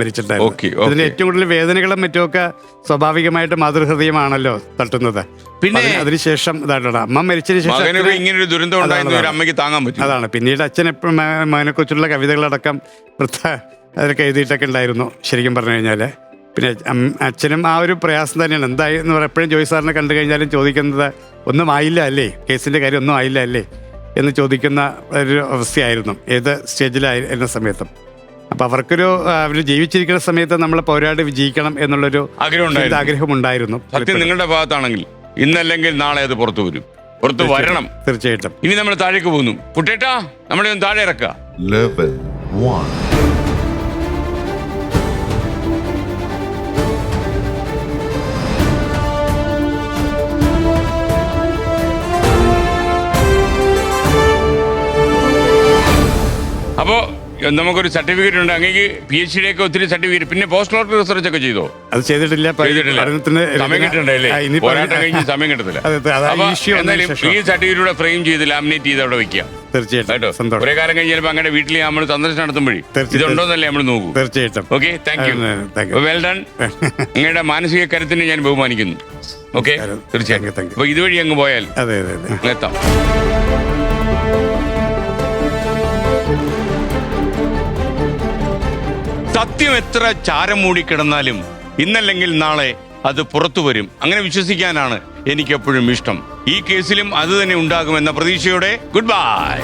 Speaker 4: മരിച്ചിട്ടുണ്ടായിരുന്നു. ഇതിന് ഏറ്റവും കൂടുതൽ വേദനകളും മറ്റുമൊക്കെ സ്വാഭാവികമായിട്ട് മാതൃഹൃദയമാണല്ലോ തട്ടുന്നത്. പിന്നെ അതിനുശേഷം ഇതായിട്ടാണ് അമ്മ മരിച്ചതിന് ശേഷം
Speaker 1: ഇങ്ങനൊരു ദുരന്തം ഉണ്ടായിരുന്ന ഒരു അമ്മയ്ക്ക് താങ്ങാൻ പറ്റും.
Speaker 4: അതാണ്. പിന്നീട് അച്ഛൻ എപ്പോഴും മകനെക്കുറിച്ചുള്ള കവിതകളടക്കം അതൊക്കെ എഴുതിയിട്ടൊക്കെ ഉണ്ടായിരുന്നു ശരിക്കും പറഞ്ഞു കഴിഞ്ഞാല്. പിന്നെ അച്ഛനും ആ ഒരു പ്രയാസം തന്നെയാണ്. എന്തായി എന്ന് പറയുമ്പോൾ എപ്പോഴും ജോയ് സാറിനെ കണ്ടു കഴിഞ്ഞാലും ചോദിക്കുന്നത് ഒന്നും ആയില്ല അല്ലേ, കേസിൻ്റെ കാര്യം ഒന്നും ആയില്ല അല്ലേ എന്ന് ചോദിക്കുന്ന ഒരു അവസ്ഥയായിരുന്നു ഏത് സ്റ്റേജിലായിരുന്ന സമയത്തും. അപ്പം അവർക്കൊരു അവർ ജീവിച്ചിരിക്കുന്ന സമയത്ത് നമ്മൾ പോരാടി വിജയിക്കണം എന്നുള്ളൊരു ആഗ്രഹമുണ്ടായിരുന്നു.
Speaker 1: സത്യം നിങ്ങളുടെ ഭാഗത്താണെങ്കിൽ ഇന്നല്ലെങ്കിൽ നാളെ അത് പുറത്തു വരും, പുറത്ത് വരണം.
Speaker 4: തീർച്ചയായിട്ടും.
Speaker 1: ഇനി നമ്മൾ താഴേക്ക് പോകുന്നു. കുട്ടേട്ടാ, നമ്മളെ ഒന്ന് താഴെ ഇറക്കുക. അപ്പോൾ നമുക്കൊരു സർട്ടിഫിക്കറ്റ് ഉണ്ട്. അങ്ങേക്ക് PhD ഒക്കെ ഒത്തിരി സർട്ടിഫിക്കറ്റ്, പിന്നെ പോസ്റ്റ് ഡോക്ടർ റിസർച്ച് ഒക്കെ ചെയ്തോ?
Speaker 4: അത് ചെയ്തിട്ടില്ല.
Speaker 1: പഠനത്തിന് സമയം കിട്ടണ്ടല്ലേ? പോരാട്ടം കഴിഞ്ഞ് സമയം കിട്ടത്തില്ല. എന്തായാലും ഈ സർട്ടിഫിക്കറ്റ് ഫ്രെയിം ചെയ്ത് ലാമിനേറ്റ് ചെയ്ത് അവിടെ വെക്കുക.
Speaker 4: തീർച്ചയായിട്ടും
Speaker 1: കുറെ കാലം കഴിഞ്ഞ് ചിലപ്പോൾ അങ്ങനെ വീട്ടിൽ നമ്മൾ സന്ദർശനം നടത്തുമ്പോഴേ ഇതുണ്ടോന്നല്ലേ നമ്മൾ നോക്കൂ.
Speaker 4: തീർച്ചയായിട്ടും.
Speaker 1: Okay, thank you, well done. നിങ്ങളുടെ മാനസിക കരുത്തിനെ ഞാൻ ബഹുമാനിക്കുന്നു. ഓക്കെ, തീർച്ചയായും. അപ്പൊ ഇതുവഴി അങ്ങ് പോയാൽ എത്താം. സത്യം എത്ര ചാരം മൂടിക്കിടന്നാലും ഇന്നല്ലെങ്കിൽ നാളെ അത് പുറത്തു വരും. അങ്ങനെ വിശ്വസിക്കാനാണ് എനിക്കെപ്പോഴും ഇഷ്ടം. ഈ കേസിലും അത് തന്നെ ഉണ്ടാകുമെന്ന പ്രതീക്ഷയോടെ ഗുഡ് ബൈ.